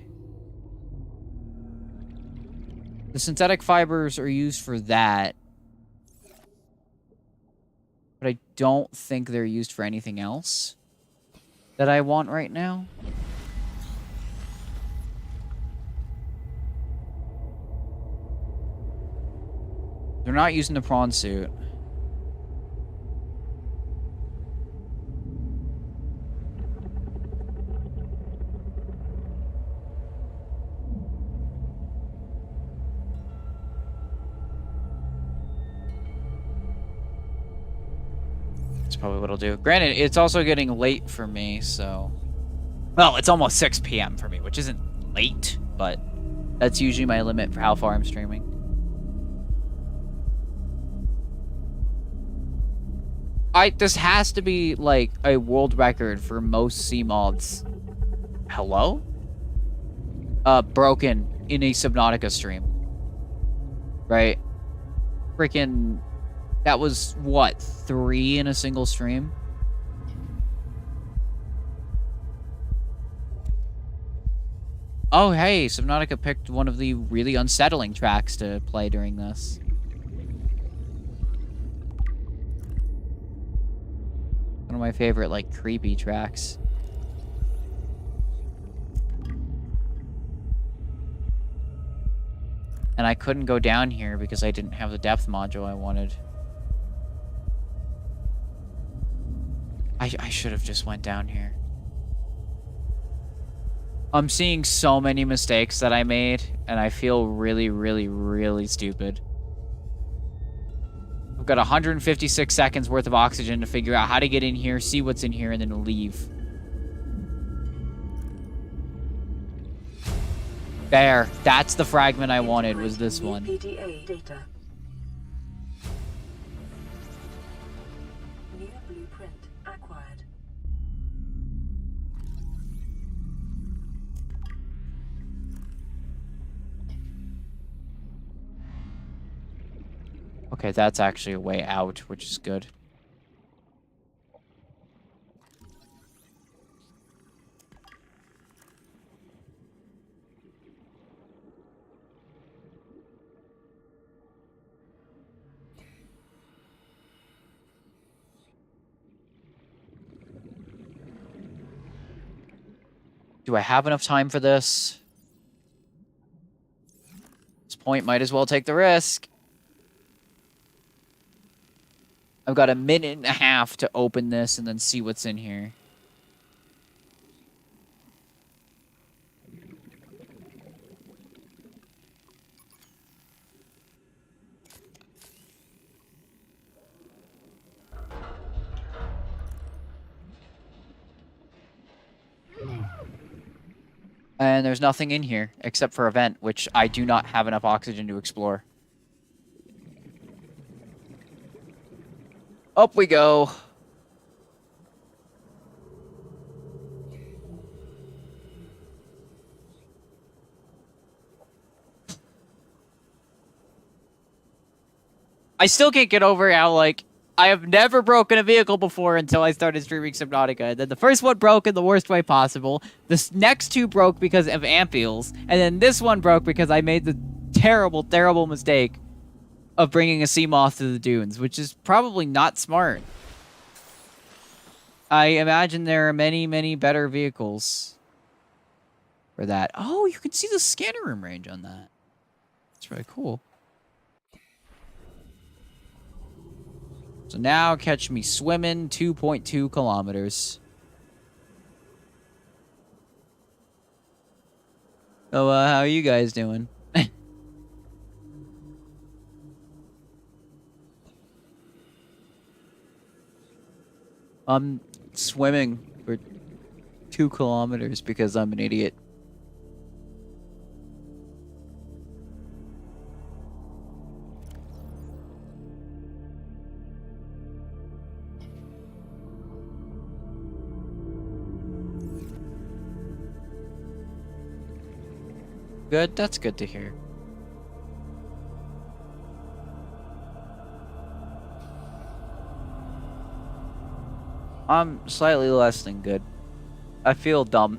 The synthetic fibers are used for that. But I don't think they're used for anything else that I want right now. They're not using the prawn suit. That's probably what I'll do. Granted, it's also getting late for me, so... Well, it's almost 6 p.m. for me, which isn't late, but that's usually my limit for how far I'm streaming. This has to be, like, a world record for most sea moths. Hello? Broken in a Subnautica stream. Right? Freaking... That was, what, 3 in a single stream? Oh, hey, Subnautica picked one of the really unsettling tracks to play during this. One of my favorite, like, creepy tracks. And I couldn't go down here because I didn't have the depth module I wanted. I should have just went down here. I'm seeing so many mistakes that I made, and I feel really, really, really stupid. I've got 156 seconds worth of oxygen to figure out how to get in here, see what's in here, and then leave. There. That's the fragment I wanted, was this one. PDA data. New blueprint acquired. Okay, that's actually a way out, which is good. Do I have enough time for this? At this point, might as well take the risk. I've got a minute and a half to open this and then see what's in here. And there's nothing in here except for a vent, which I do not have enough oxygen to explore. Up we go. I still can't get over how, like, I have never broken a vehicle before until I started streaming Subnautica. And then the first one broke in the worst way possible. The next two broke because of ampeels. And then this one broke because I made the terrible, terrible mistake of bringing a sea moth to the dunes, which is probably not smart. I imagine there are many, many better vehicles for that. Oh, you can see the scanner room range on that. That's really cool. So now catch me swimming 2.2 kilometers. So, how are you guys doing? I'm swimming for 2 kilometers because I'm an idiot. Good, that's good to hear. I'm slightly less than good. I feel dumb.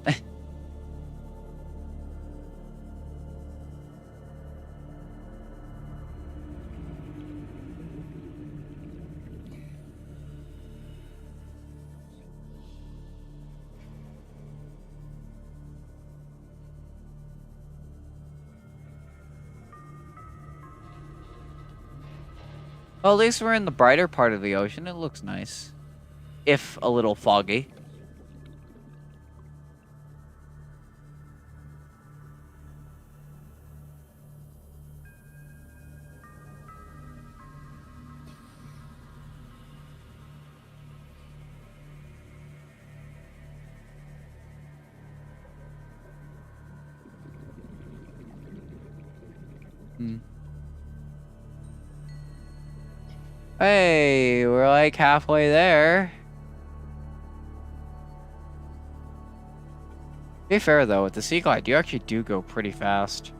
Well, at least we're in the brighter part of the ocean. It looks nice. If a little foggy. Hey, we're like halfway there. To be fair though, with the Sea Glide, you actually do go pretty fast.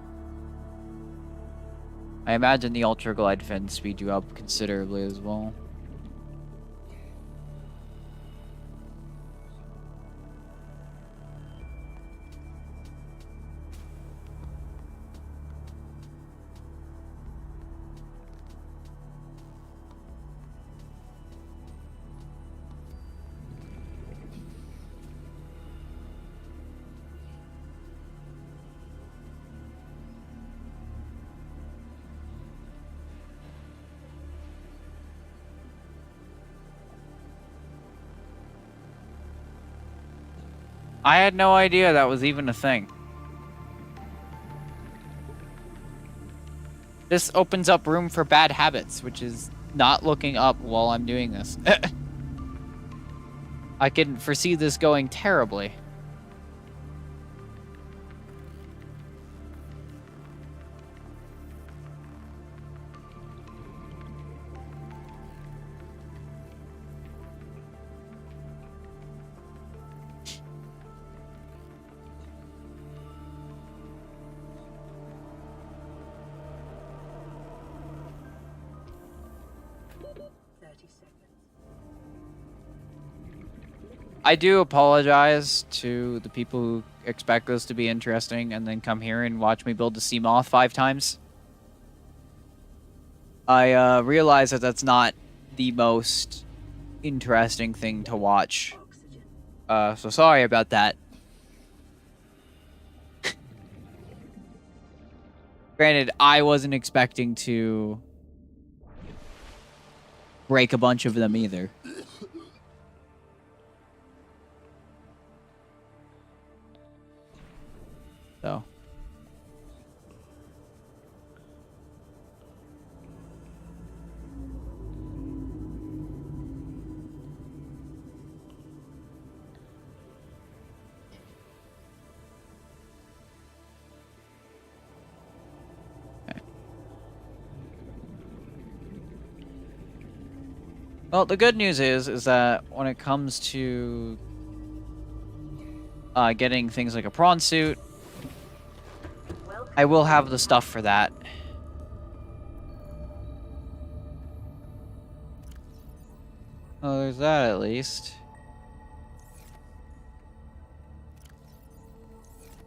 I imagine the Ultra Glide fins speed you up considerably as well. I had no idea that was even a thing. This opens up room for bad habits, which is not looking up while I'm doing this. I can foresee this going terribly. I do apologize to the people who expect this to be interesting and then come here and watch me build a sea moth 5 times. I realize that that's not the most interesting thing to watch. So sorry about that. Granted, I wasn't expecting to break a bunch of them either. So. Okay. Well, the good news is that when it comes to getting things like a prawn suit, I will have the stuff for that. Oh, there's that at least.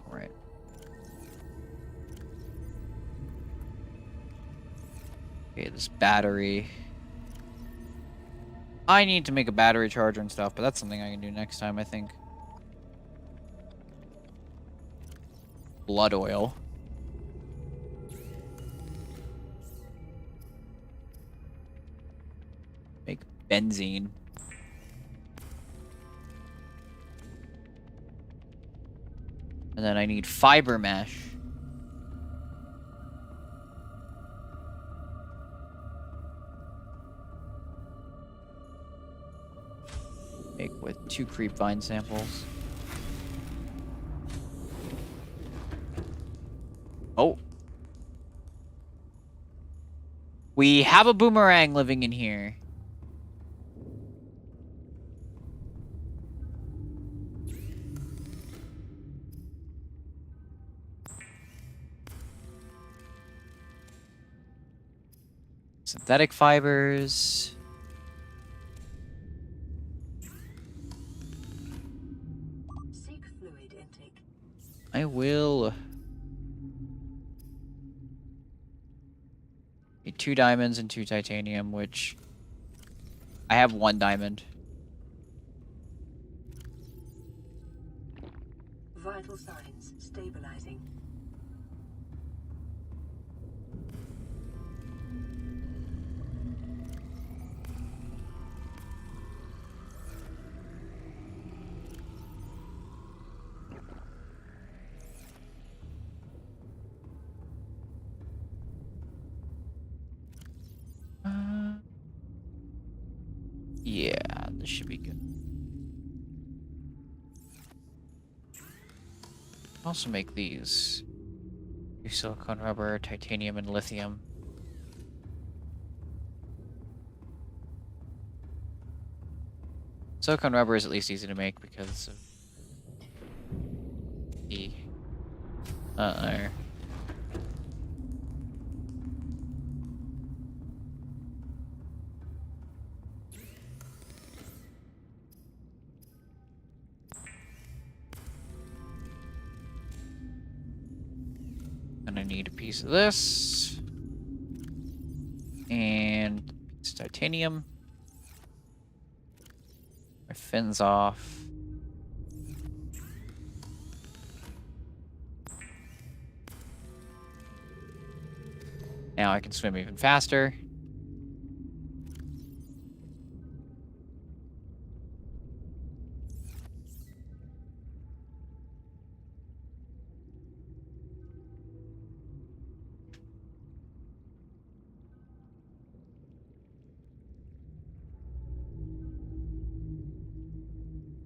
Alright. Okay, this battery. I need to make a battery charger and stuff, but that's something I can do next time, I think. Blood oil. Make benzene. And then I need fiber mesh. Make with 2 creep vine samples. Oh. We have a boomerang living in here. Synthetic fibers. Seek fluid intake. I will. Need 2 diamonds and 2 titanium, which I have 1 diamond. Vital signs stabilizing. Yeah, this should be good. Also make these. Silicone rubber, titanium, and lithium. Silicone rubber is at least easy to make because of the Gonna need a piece of this. And a piece of titanium. My fins off. Now I can swim even faster.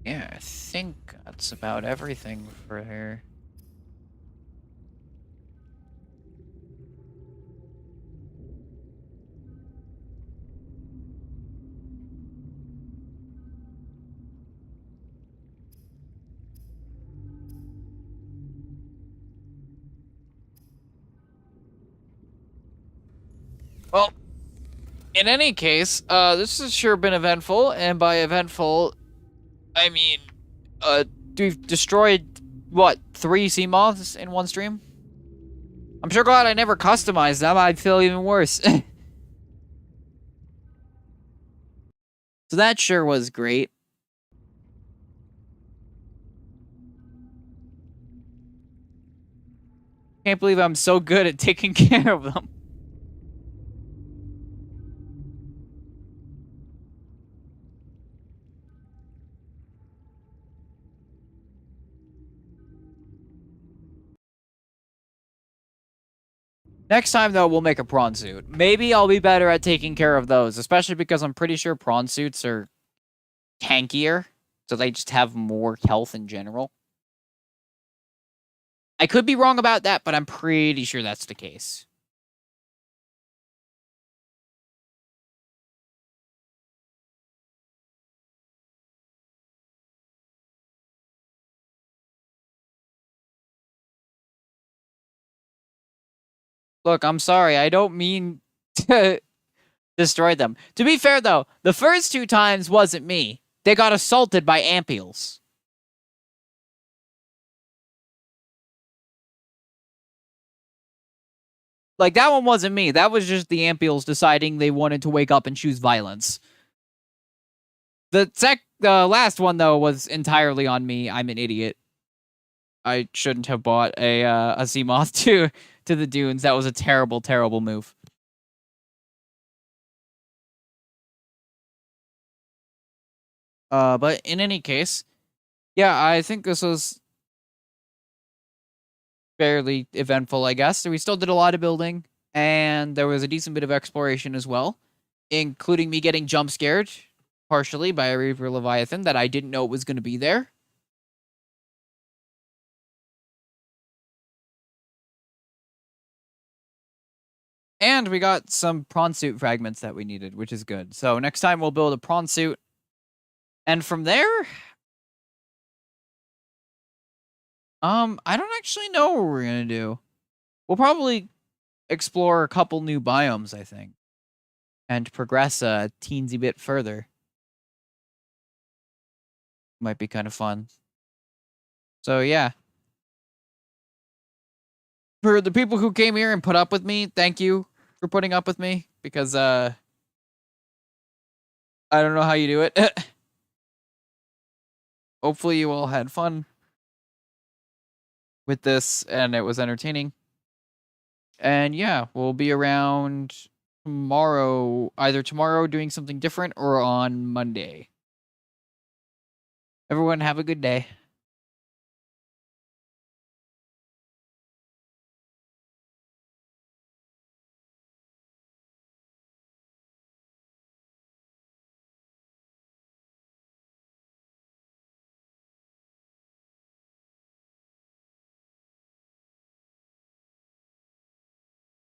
Yeah, I think that's about everything for her. Well, in any case, this has sure been eventful, and by eventful, I mean, we've destroyed, what, 3 sea moths in one stream? I'm sure glad I never customized them, I'd feel even worse. So that sure was great. Can't believe I'm so good at taking care of them. Next time, though, we'll make a prawn suit. Maybe I'll be better at taking care of those, especially because I'm pretty sure prawn suits are tankier, so they just have more health in general. I could be wrong about that, but I'm pretty sure that's the case. Look, I'm sorry. I don't mean to destroy them. To be fair, though, the first 2 times wasn't me. They got assaulted by ampeels. Like, that one wasn't me. That was just the ampeels deciding they wanted to wake up and choose violence. The last one, though, was entirely on me. I'm an idiot. I shouldn't have bought a sea moth to the dunes. That was a terrible, terrible move. But in any case, yeah, I think this was fairly eventful, I guess. So we still did a lot of building, and there was a decent bit of exploration as well, including me getting jump scared partially by a Reaver Leviathan that I didn't know was going to be there. And we got some prawn suit fragments that we needed, which is good. So next time we'll build a prawn suit. And from there, I don't actually know what we're going to do. We'll probably explore a couple new biomes, I think. And progress a teensy bit further. Might be kind of fun. So yeah. For the people who came here and put up with me, thank you for putting up with me. Because, I don't know how you do it. Hopefully you all had fun with this and it was entertaining. And yeah, we'll be around tomorrow, either tomorrow doing something different or on Monday. Everyone have a good day.